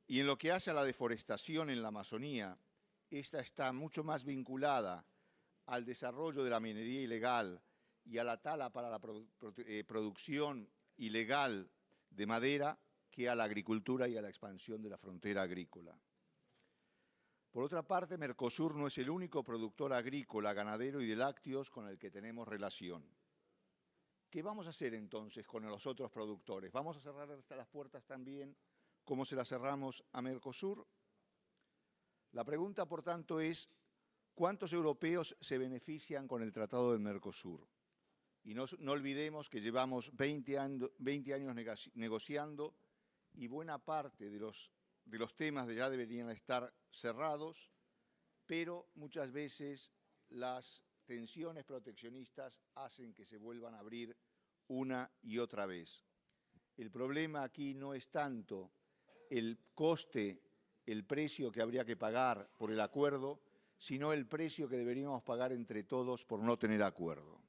Y en lo que hace a la deforestación en la Amazonía, esta está mucho más vinculada al desarrollo de la minería ilegal y a la tala para la producción ilegal de madera que a la agricultura y a la expansión de la frontera agrícola. Por otra parte, Mercosur no es el único productor agrícola, ganadero y de lácteos con el que tenemos relación. ¿Qué vamos a hacer entonces con los otros productores? ¿Vamos a cerrar las puertas también como se las cerramos a Mercosur? La pregunta, por tanto, es ¿cuántos europeos se benefician con el Tratado del Mercosur? Y no olvidemos que llevamos 20 años negociando y buena parte de los temas ya deberían estar cerrados, pero muchas veces las tensiones proteccionistas hacen que se vuelvan a abrir una y otra vez. El problema aquí no es tanto el coste, el precio que habría que pagar por el acuerdo, sino el precio que deberíamos pagar entre todos por no tener acuerdo.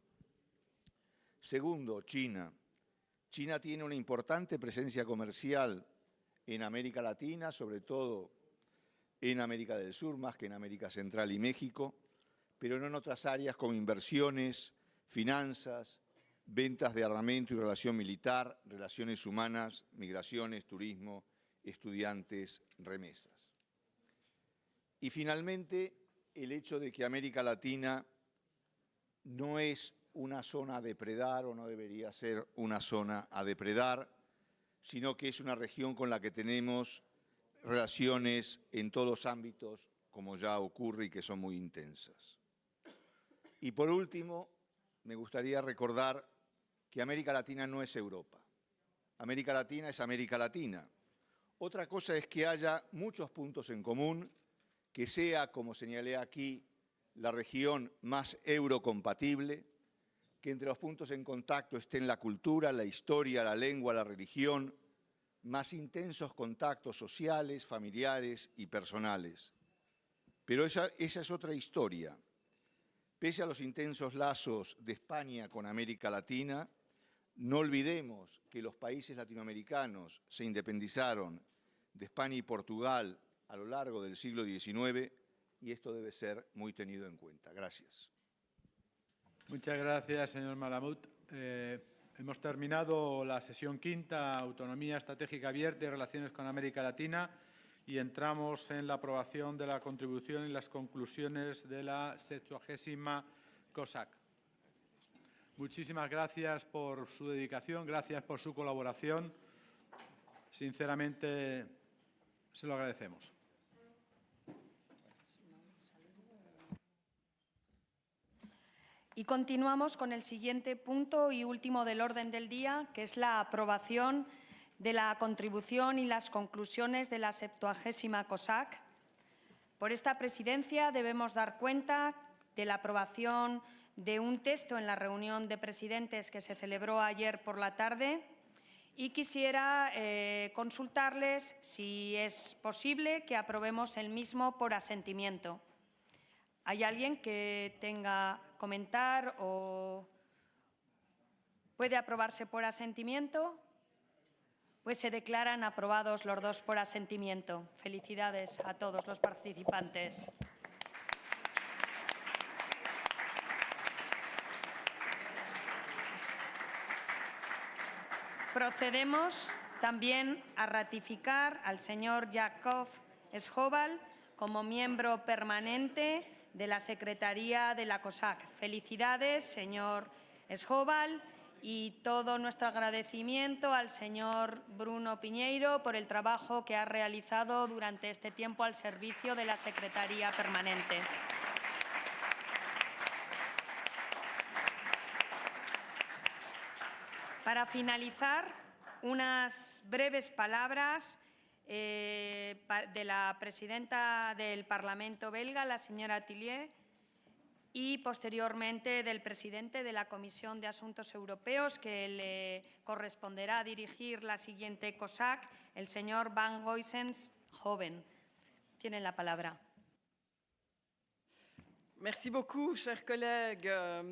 Segundo, China. China tiene una importante presencia comercial en América Latina, sobre todo en América del Sur, más que en América Central y México, pero no en otras áreas como inversiones, finanzas, ventas de armamento y relación militar, relaciones humanas, migraciones, turismo, estudiantes, remesas. Y finalmente, el hecho de que América Latina no es una zona a depredar o no debería ser una zona a depredar, sino que es una región con la que tenemos relaciones en todos los ámbitos, como ya ocurre y que son muy intensas. Y por último, me gustaría recordar que América Latina no es Europa. América Latina es América Latina. Otra cosa es que haya muchos puntos en común, que sea, como señalé aquí, la región más eurocompatible, que entre los puntos en contacto estén la cultura, la historia, la lengua, la religión, más intensos contactos sociales, familiares y personales. Pero esa es otra historia. Pese a los intensos lazos de España con América Latina, no olvidemos que los países latinoamericanos se independizaron de España y Portugal a lo largo del siglo XIX y esto debe ser muy tenido en cuenta. Gracias. Muchas gracias, señor Malamud. Hemos terminado la sesión quinta, Autonomía Estratégica Abierta y Relaciones con América Latina, y entramos en la aprobación de la contribución y las conclusiones de la 60 COSAC. Muchísimas gracias por su dedicación, gracias por su colaboración. Sinceramente, se lo agradecemos. Y continuamos con el siguiente punto y último del orden del día, que es la aprobación de la contribución y las conclusiones de la 70ª COSAC. Por esta presidencia debemos dar cuenta de la aprobación de un texto en la reunión de presidentes que se celebró ayer por la tarde y quisiera consultarles si es posible que aprobemos el mismo por asentimiento. ¿Hay alguien que tenga comentar o puede aprobarse por asentimiento? Pues se declaran aprobados los dos por asentimiento. Felicidades a todos los participantes. Procedemos también a ratificar al señor Jakov Schobal como miembro permanente de la Secretaría de la COSAC. Felicidades, señor Schobal, y todo nuestro agradecimiento al señor Bruno Piñeiro por el trabajo que ha realizado durante este tiempo al servicio de la Secretaría Permanente. Para finalizar, unas breves palabras de la presidenta del Parlamento belga, la señora Tillier, y posteriormente del presidente de la Comisión de Asuntos Europeos, que le corresponderá dirigir la siguiente COSAC, el señor Van Goysens-Hoven. Tienen la palabra. Merci beaucoup, chers collègues.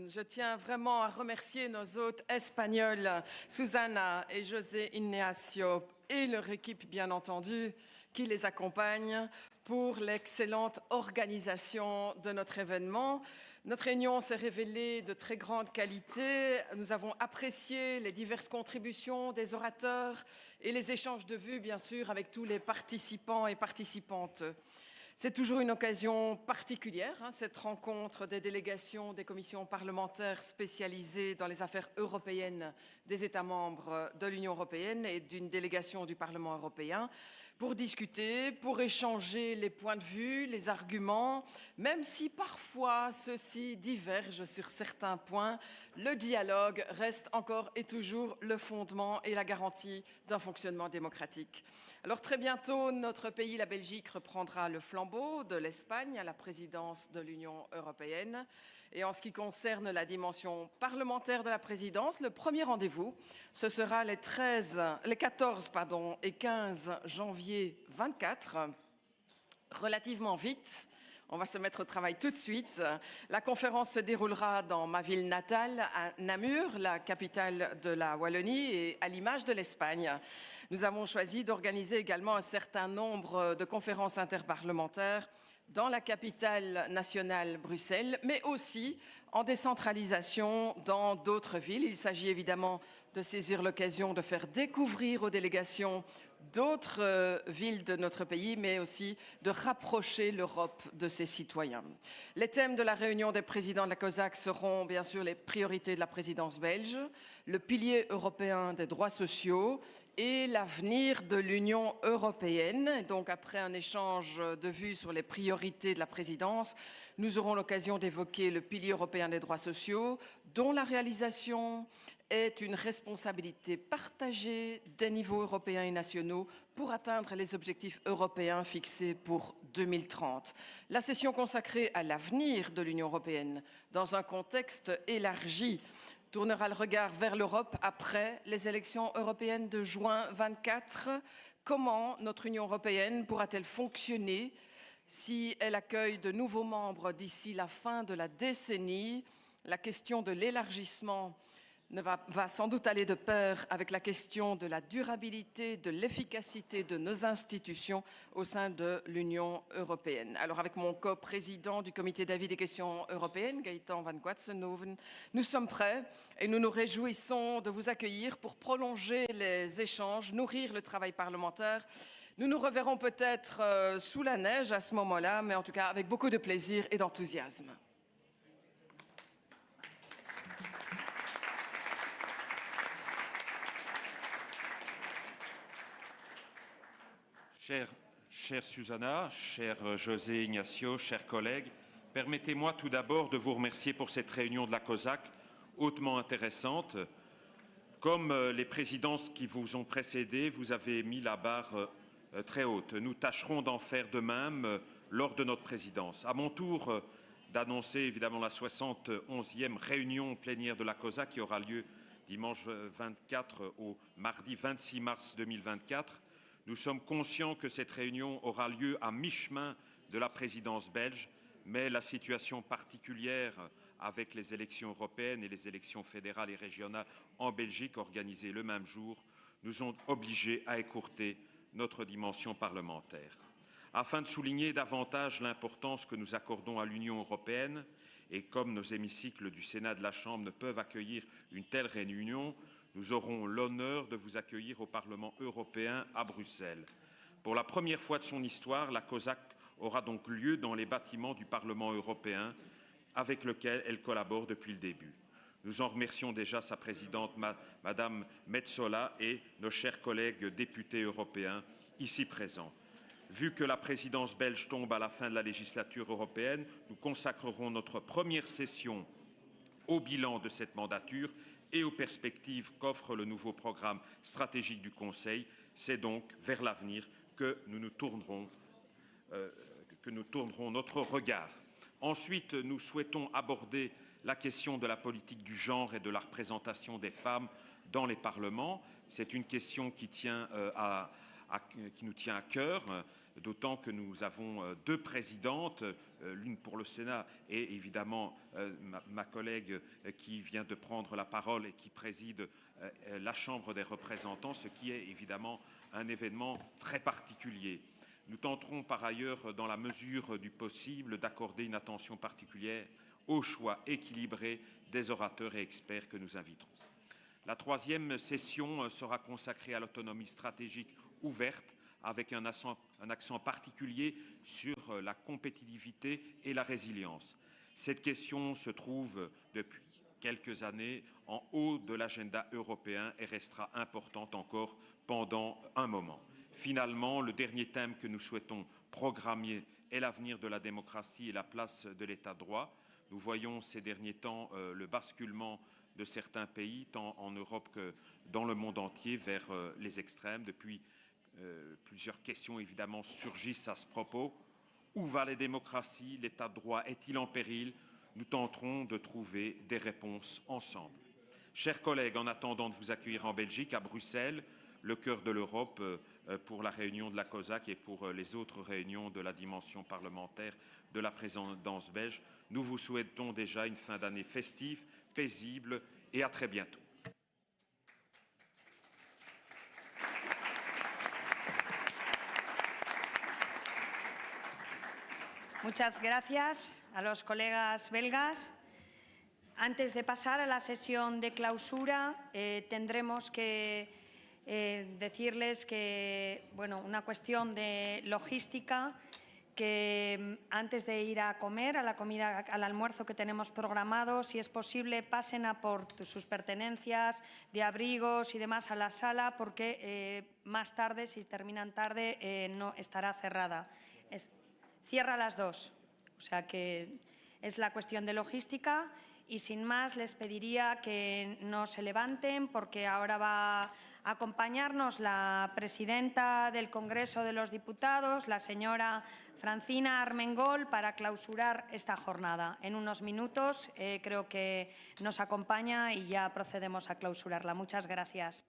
Je tiens vraiment à remercier nos hôtes espagnols, Susana et José Ignacio, et leur équipe, bien entendu, qui les accompagne pour l'excellente organisation de notre événement. Notre réunion s'est révélée de très grande qualité. Nous avons apprécié les diverses contributions des orateurs et les échanges de vues, bien sûr, avec tous les participants et participantes. C'est toujours une occasion particulière, cette rencontre des délégations des commissions parlementaires spécialisées dans les affaires européennes des États membres de l'Union européenne et d'une délégation du Parlement européen, pour discuter, pour échanger les points de vue, les arguments, même si parfois ceux-ci divergent sur certains points, le dialogue reste encore et toujours le fondement et la garantie d'un fonctionnement démocratique. Alors très bientôt, notre pays, la Belgique, reprendra le flambeau de l'Espagne à la présidence de l'Union européenne. Et en ce qui concerne la dimension parlementaire de la présidence, le premier rendez-vous, ce sera les 14 et 15 janvier 24, relativement vite. On va se mettre au travail tout de suite. La conférence se déroulera dans ma ville natale, à Namur, la capitale de la Wallonie, et à l'image de l'Espagne. Nous avons choisi d'organiser également un certain nombre de conférences interparlementaires dans la capitale nationale, Bruxelles, mais aussi en décentralisation dans d'autres villes. Il s'agit évidemment de saisir l'occasion de faire découvrir aux délégations d'autres villes de notre pays, mais aussi de rapprocher l'Europe de ses citoyens. Les thèmes de la réunion des présidents de la COSAC seront bien sûr les priorités de la présidence belge, le pilier européen des droits sociaux et l'avenir de l'Union européenne. Et donc, après un échange de vues sur les priorités de la présidence, nous aurons l'occasion d'évoquer le pilier européen des droits sociaux, dont la réalisation est une responsabilité partagée des niveaux européens et nationaux pour atteindre les objectifs européens fixés pour 2030. La session consacrée à l'avenir de l'Union européenne dans un contexte élargi tournera le regard vers l'Europe après les élections européennes de juin 24. Comment notre Union européenne pourra-t-elle fonctionner si elle accueille de nouveaux membres d'ici la fin de la décennie? La question de l'élargissement va sans doute aller de pair avec la question de la durabilité, de l'efficacité de nos institutions au sein de l'Union européenne. Alors avec mon coprésident du comité d'avis des questions européennes, Gaëtan Van Quatsenhoven, nous sommes prêts et nous nous réjouissons de vous accueillir pour prolonger les échanges, nourrir le travail parlementaire. Nous nous reverrons peut-être sous la neige à ce moment-là, mais en tout cas avec beaucoup de plaisir et d'enthousiasme. Chère Susanna, cher José Ignacio, chers collègues, Permettez-moi tout d'abord de vous remercier pour cette réunion de la COSAC, hautement intéressante. Comme les présidences qui vous ont précédé, vous avez mis la barre très haute. Nous tâcherons d'en faire de même lors de notre présidence. À mon tour d'annoncer évidemment la 71e réunion plénière de la COSAC qui aura lieu dimanche 24 au mardi 26 mars 2024. Nous sommes conscients que cette réunion aura lieu à mi-chemin de la présidence belge, mais la situation particulière avec les élections européennes et les élections fédérales et régionales en Belgique organisées le même jour nous ont obligés à écourter notre dimension parlementaire. Afin de souligner davantage l'importance que nous accordons à l'Union européenne, et comme nos hémicycles du Sénat et de la Chambre ne peuvent accueillir une telle réunion, nous aurons l'honneur de vous accueillir au Parlement européen à Bruxelles. Pour la première fois de son histoire, la COSAC aura donc lieu dans les bâtiments du Parlement européen, avec lequel elle collabore depuis le début. Nous en remercions déjà sa présidente, Madame Metsola, et nos chers collègues députés européens ici présents. Vu que la présidence belge tombe à la fin de la législature européenne, nous consacrerons notre première session au bilan de cette mandature et aux perspectives qu'offre le nouveau programme stratégique du Conseil. C'est donc vers l'avenir que nous tournerons notre regard. Ensuite, nous souhaitons aborder la question de la politique du genre et de la représentation des femmes dans les parlements. C'est une question qui nous tient à cœur, d'autant que nous avons deux présidentes, l'une pour le Sénat et évidemment ma collègue qui vient de prendre la parole et qui préside la Chambre des représentants, ce qui est évidemment un événement très particulier. Nous tenterons par ailleurs, dans la mesure du possible, d'accorder une attention particulière au choix équilibré des orateurs et experts que nous inviterons. La troisième session sera consacrée à l'autonomie stratégique ouverte, avec un accent particulier sur la compétitivité et la résilience. Cette question se trouve depuis quelques années en haut de l'agenda européen et restera importante encore pendant un moment. Finalement, le dernier thème que nous souhaitons programmer est l'avenir de la démocratie et la place de l'État de droit. Nous voyons ces derniers temps le basculement de certains pays, tant en Europe que dans le monde entier, vers les extrêmes. Depuis, plusieurs questions évidemment surgissent à ce propos. Où va la démocratie? L'État de droit est-il en péril? Nous tenterons de trouver des réponses ensemble. Chers collègues, en attendant de vous accueillir en Belgique, à Bruxelles, le cœur de l'Europe, pour la réunion de la COSAC et pour les autres réunions de la dimension parlementaire de la présidence belge, nous vous souhaitons déjà une fin d'année festive, paisible et à très bientôt. Muchas gracias a los colegas belgas. Antes de pasar a la sesión de clausura, tendremos que decirles que, bueno, una cuestión de logística, que antes de ir a comer, a la comida, al almuerzo que tenemos programado, si es posible, pasen a por sus pertenencias de abrigos y demás a la sala, porque más tarde, si terminan tarde, no estará cerrada. Cierra a las 2, o sea que es la cuestión de logística. Y sin más, les pediría que no se levanten porque ahora va a acompañarnos la presidenta del Congreso de los Diputados, la señora Francina Armengol, para clausurar esta jornada. En unos minutos creo que nos acompaña y ya procedemos a clausurarla. Muchas gracias.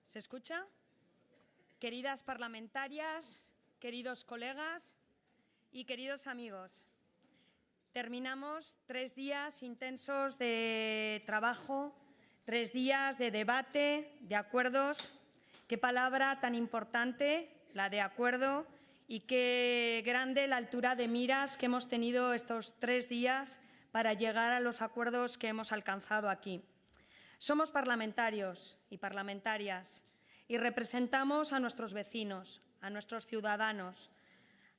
¿Se escucha? Queridas parlamentarias, queridos colegas y queridos amigos, terminamos 3 días intensos de trabajo, 3 días de debate, de acuerdos. Qué palabra tan importante, la de acuerdo, y qué grande la altura de miras que hemos tenido estos 3 días para llegar a los acuerdos que hemos alcanzado aquí. Somos parlamentarios y parlamentarias y representamos a nuestros vecinos, a nuestros ciudadanos,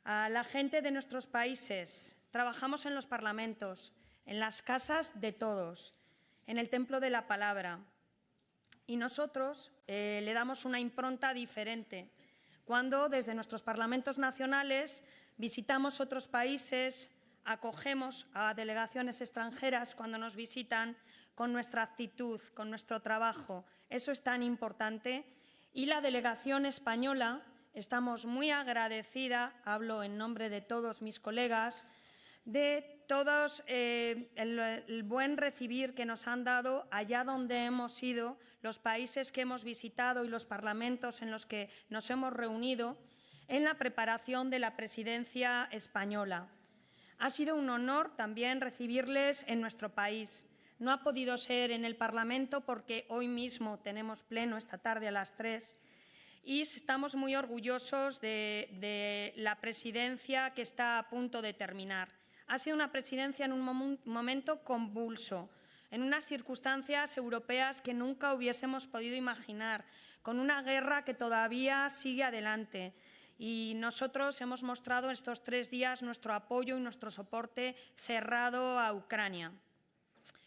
a la gente de nuestros países. Trabajamos en los parlamentos, en las casas de todos, en el templo de la palabra. Y nosotros le damos una impronta diferente cuando desde nuestros parlamentos nacionales visitamos otros países, acogemos a delegaciones extranjeras cuando nos visitan con nuestra actitud, con nuestro trabajo. Eso es tan importante. Y la delegación española, estamos muy agradecida, hablo en nombre de todos mis colegas, de todos el buen recibir que nos han dado allá donde hemos ido, los países que hemos visitado y los parlamentos en los que nos hemos reunido en la preparación de la presidencia española. Ha sido un honor también recibirles en nuestro país. No ha podido ser en el Parlamento porque hoy mismo tenemos pleno esta tarde a las 3 y estamos muy orgullosos de la presidencia que está a punto de terminar. Ha sido una presidencia en un momento convulso, en unas circunstancias europeas que nunca hubiésemos podido imaginar, con una guerra que todavía sigue adelante. Y nosotros hemos mostrado estos 3 días nuestro apoyo y nuestro soporte cerrado a Ucrania.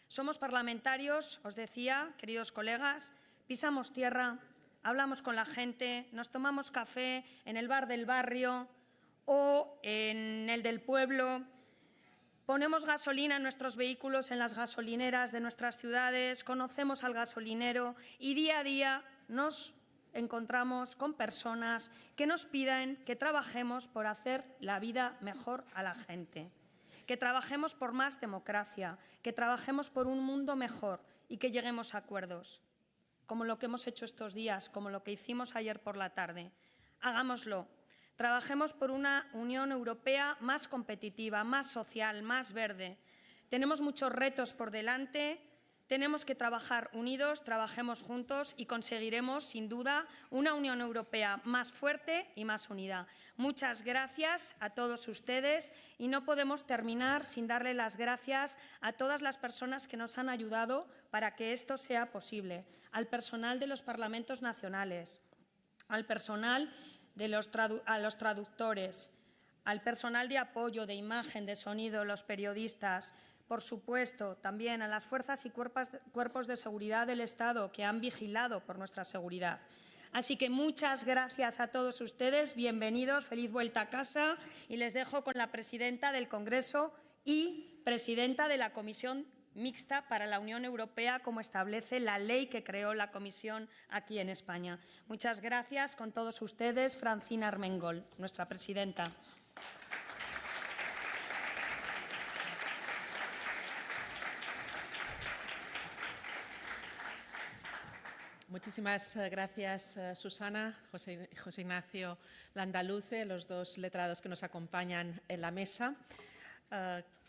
Somos parlamentarios, os decía, queridos colegas, pisamos tierra, hablamos con la gente, nos tomamos café en el bar del barrio o en el del pueblo, ponemos gasolina en nuestros vehículos en las gasolineras de nuestras ciudades, conocemos al gasolinero y día a día nos encontramos con personas que nos piden que trabajemos por hacer la vida mejor a la gente, que trabajemos por más democracia, que trabajemos por un mundo mejor y que lleguemos a acuerdos, como lo que hemos hecho estos días, como lo que hicimos ayer por la tarde. Hagámoslo. Trabajemos por una Unión Europea más competitiva, más social, más verde. Tenemos muchos retos por delante. Tenemos que trabajar unidos, trabajemos juntos y conseguiremos, sin duda, una Unión Europea más fuerte y más unida. Muchas gracias a todos ustedes y no podemos terminar sin darle las gracias a todas las personas que nos han ayudado para que esto sea posible. Al personal de los parlamentos nacionales, al personal a los traductores, al personal de apoyo, de imagen, de sonido, los periodistas, por supuesto, también a las fuerzas y cuerpos de seguridad del Estado que han vigilado por nuestra seguridad. Así que muchas gracias a todos ustedes, bienvenidos, feliz vuelta a casa y les dejo con la presidenta del Congreso y presidenta de la Comisión Mixta para la Unión Europea, como establece la ley que creó la Comisión aquí en España. Muchas gracias con todos ustedes, Francina Armengol, nuestra presidenta. Muchísimas gracias, Susana, José Ignacio Landaluce, los 2 letrados que nos acompañan en la mesa.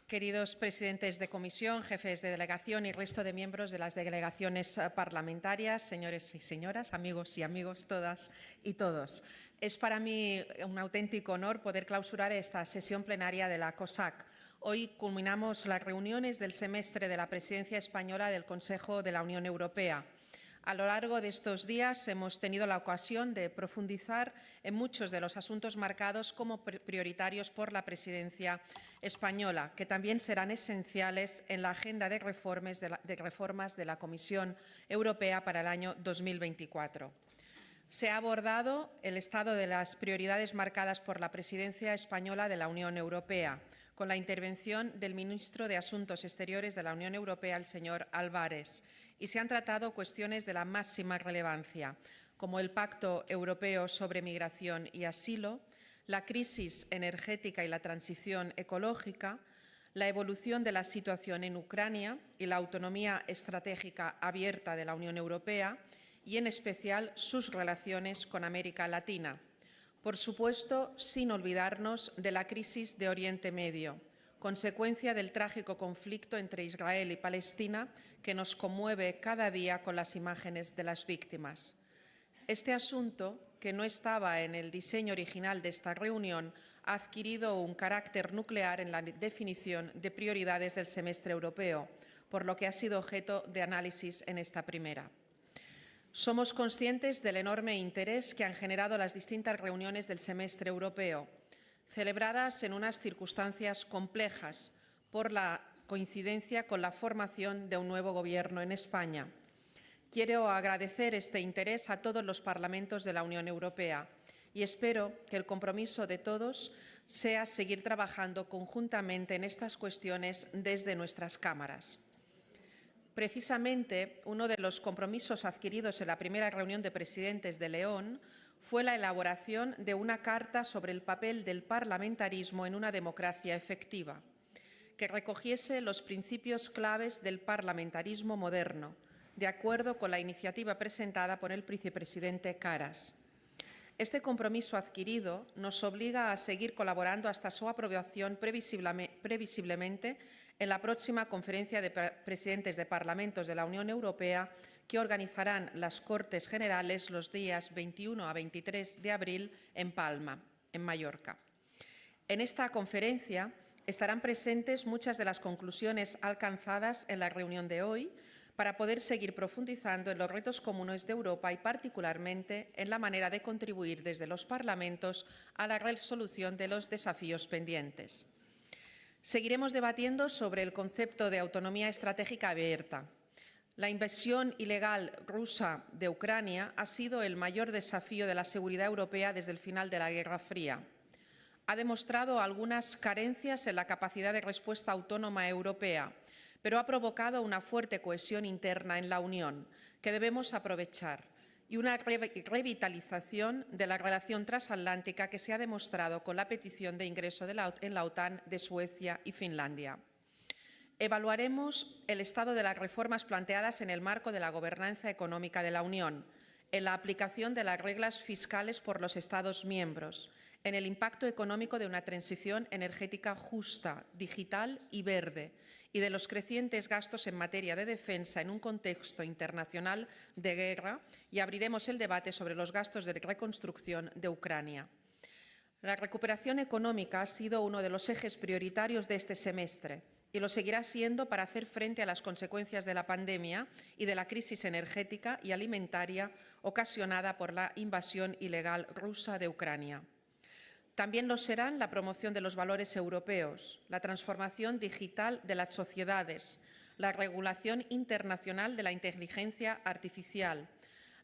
Queridos presidentes de comisión, jefes de delegación y resto de miembros de las delegaciones parlamentarias, señores y señoras, amigos y amigos, todas y todos. Es para mí un auténtico honor poder clausurar esta sesión plenaria de la COSAC. Hoy culminamos las reuniones del semestre de la presidencia española del Consejo de la Unión Europea. A lo largo de estos días hemos tenido la ocasión de profundizar en muchos de los asuntos marcados como prioritarios por la presidencia española, que también serán esenciales en la agenda de reformas de la Comisión Europea para el año 2024. Se ha abordado el estado de las prioridades marcadas por la presidencia española de la Unión Europea, con la intervención del ministro de Asuntos Exteriores de la Unión Europea, el señor Álvarez, y se han tratado cuestiones de la máxima relevancia, como el Pacto Europeo sobre Migración y Asilo, la crisis energética y la transición ecológica, la evolución de la situación en Ucrania y la autonomía estratégica abierta de la Unión Europea y, en especial, sus relaciones con América Latina. Por supuesto, sin olvidarnos de la crisis de Oriente Medio, consecuencia del trágico conflicto entre Israel y Palestina que nos conmueve cada día con las imágenes de las víctimas. Este asunto, que no estaba en el diseño original de esta reunión, ha adquirido un carácter nuclear en la definición de prioridades del semestre europeo, por lo que ha sido objeto de análisis en esta primera. Somos conscientes del enorme interés que han generado las distintas reuniones del semestre europeo, celebradas en unas circunstancias complejas por la coincidencia con la formación de un nuevo Gobierno en España. Quiero agradecer este interés a todos los parlamentos de la Unión Europea y espero que el compromiso de todos sea seguir trabajando conjuntamente en estas cuestiones desde nuestras cámaras. Precisamente, uno de los compromisos adquiridos en la primera reunión de presidentes de León fue la elaboración de una carta sobre el papel del parlamentarismo en una democracia efectiva, que recogiese los principios claves del parlamentarismo moderno, de acuerdo con la iniciativa presentada por el vicepresidente Caras. Este compromiso adquirido nos obliga a seguir colaborando hasta su aprobación previsiblemente en la próxima Conferencia de Presidentes de Parlamentos de la Unión Europea que organizarán las Cortes Generales los días 21 a 23 de abril en Palma, en Mallorca. En esta conferencia estarán presentes muchas de las conclusiones alcanzadas en la reunión de hoy para poder seguir profundizando en los retos comunes de Europa y, particularmente, en la manera de contribuir desde los parlamentos a la resolución de los desafíos pendientes. Seguiremos debatiendo sobre el concepto de autonomía estratégica abierta. La invasión ilegal rusa de Ucrania ha sido el mayor desafío de la seguridad europea desde el final de la Guerra Fría. Ha demostrado algunas carencias en la capacidad de respuesta autónoma europea, pero ha provocado una fuerte cohesión interna en la Unión, que debemos aprovechar, y una revitalización de la relación transatlántica que se ha demostrado con la petición de ingreso en la OTAN de Suecia y Finlandia. Evaluaremos el estado de las reformas planteadas en el marco de la gobernanza económica de la Unión, en la aplicación de las reglas fiscales por los Estados miembros, en el impacto económico de una transición energética justa, digital y verde, y de los crecientes gastos en materia de defensa en un contexto internacional de guerra, y abriremos el debate sobre los gastos de reconstrucción de Ucrania. La recuperación económica ha sido uno de los ejes prioritarios de este semestre y lo seguirá siendo para hacer frente a las consecuencias de la pandemia y de la crisis energética y alimentaria ocasionada por la invasión ilegal rusa de Ucrania. También lo serán la promoción de los valores europeos, la transformación digital de las sociedades, la regulación internacional de la inteligencia artificial,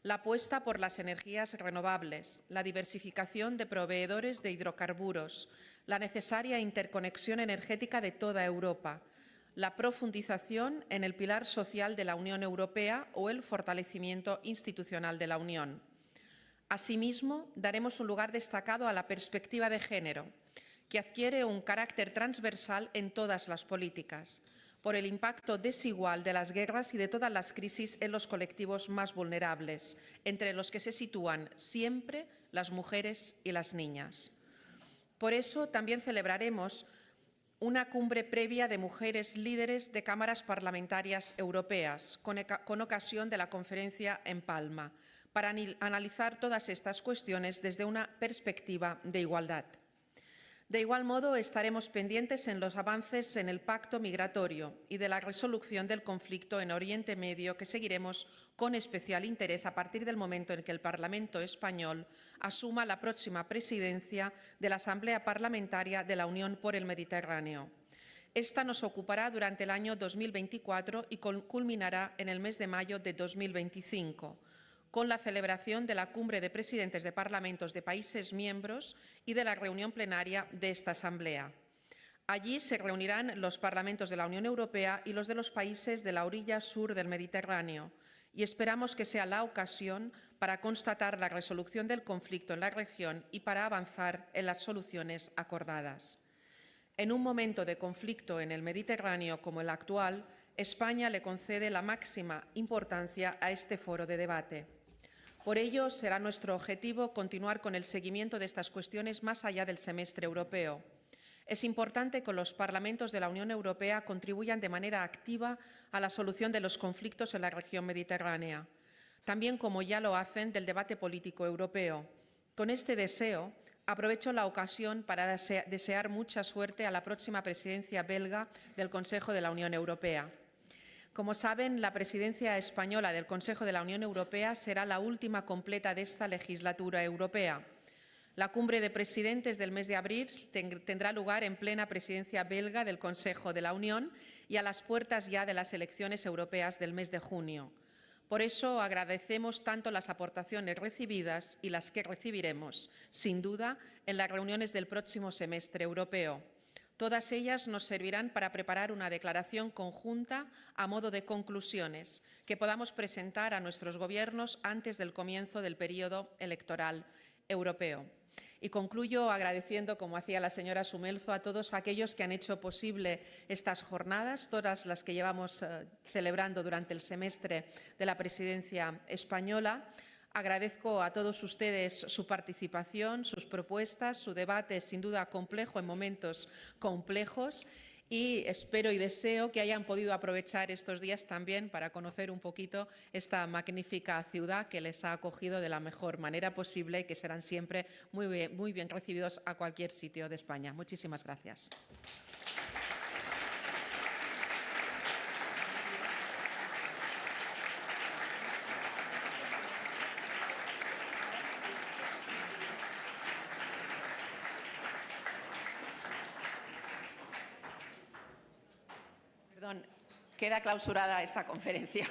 la apuesta por las energías renovables, la diversificación de proveedores de hidrocarburos, la necesaria interconexión energética de toda Europa, la profundización en el pilar social de la Unión Europea o el fortalecimiento institucional de la Unión. Asimismo, daremos un lugar destacado a la perspectiva de género, que adquiere un carácter transversal en todas las políticas, por el impacto desigual de las guerras y de todas las crisis en los colectivos más vulnerables, entre los que se sitúan siempre las mujeres y las niñas. Por eso, también celebraremos una cumbre previa de mujeres líderes de cámaras parlamentarias europeas, con ocasión de la conferencia en Palma, para analizar todas estas cuestiones desde una perspectiva de igualdad. De igual modo, estaremos pendientes en los avances en el pacto migratorio y de la resolución del conflicto en Oriente Medio, que seguiremos con especial interés a partir del momento en que el Parlamento español asuma la próxima presidencia de la Asamblea Parlamentaria de la Unión por el Mediterráneo. Esta nos ocupará durante el año 2024 y culminará en el mes de mayo de 2025. Con la celebración de la Cumbre de Presidentes de Parlamentos de países miembros y de la reunión plenaria de esta Asamblea. Allí se reunirán los parlamentos de la Unión Europea y los de los países de la orilla sur del Mediterráneo, y esperamos que sea la ocasión para constatar la resolución del conflicto en la región y para avanzar en las soluciones acordadas. En un momento de conflicto en el Mediterráneo como el actual, España le concede la máxima importancia a este foro de debate. Por ello, será nuestro objetivo continuar con el seguimiento de estas cuestiones más allá del semestre europeo. Es importante que los parlamentos de la Unión Europea contribuyan de manera activa a la solución de los conflictos en la región mediterránea, también como ya lo hacen del debate político europeo. Con este deseo, aprovecho la ocasión para desear mucha suerte a la próxima presidencia belga del Consejo de la Unión Europea. Como saben, la presidencia española del Consejo de la Unión Europea será la última completa de esta legislatura europea. La cumbre de presidentes del mes de abril tendrá lugar en plena presidencia belga del Consejo de la Unión y a las puertas ya de las elecciones europeas del mes de junio. Por eso agradecemos tanto las aportaciones recibidas y las que recibiremos, sin duda, en las reuniones del próximo semestre europeo. Todas ellas nos servirán para preparar una declaración conjunta a modo de conclusiones que podamos presentar a nuestros gobiernos antes del comienzo del periodo electoral europeo. Y concluyo agradeciendo, como hacía la señora Sumelzo, a todos aquellos que han hecho posible estas jornadas, todas las que llevamos celebrando durante el semestre de la presidencia española. Agradezco a todos ustedes su participación, sus propuestas, su debate sin duda complejo en momentos complejos y espero y deseo que hayan podido aprovechar estos días también para conocer un poquito esta magnífica ciudad que les ha acogido de la mejor manera posible y que serán siempre muy bien recibidos a cualquier sitio de España. Muchísimas gracias. Perdón, queda clausurada esta conferencia.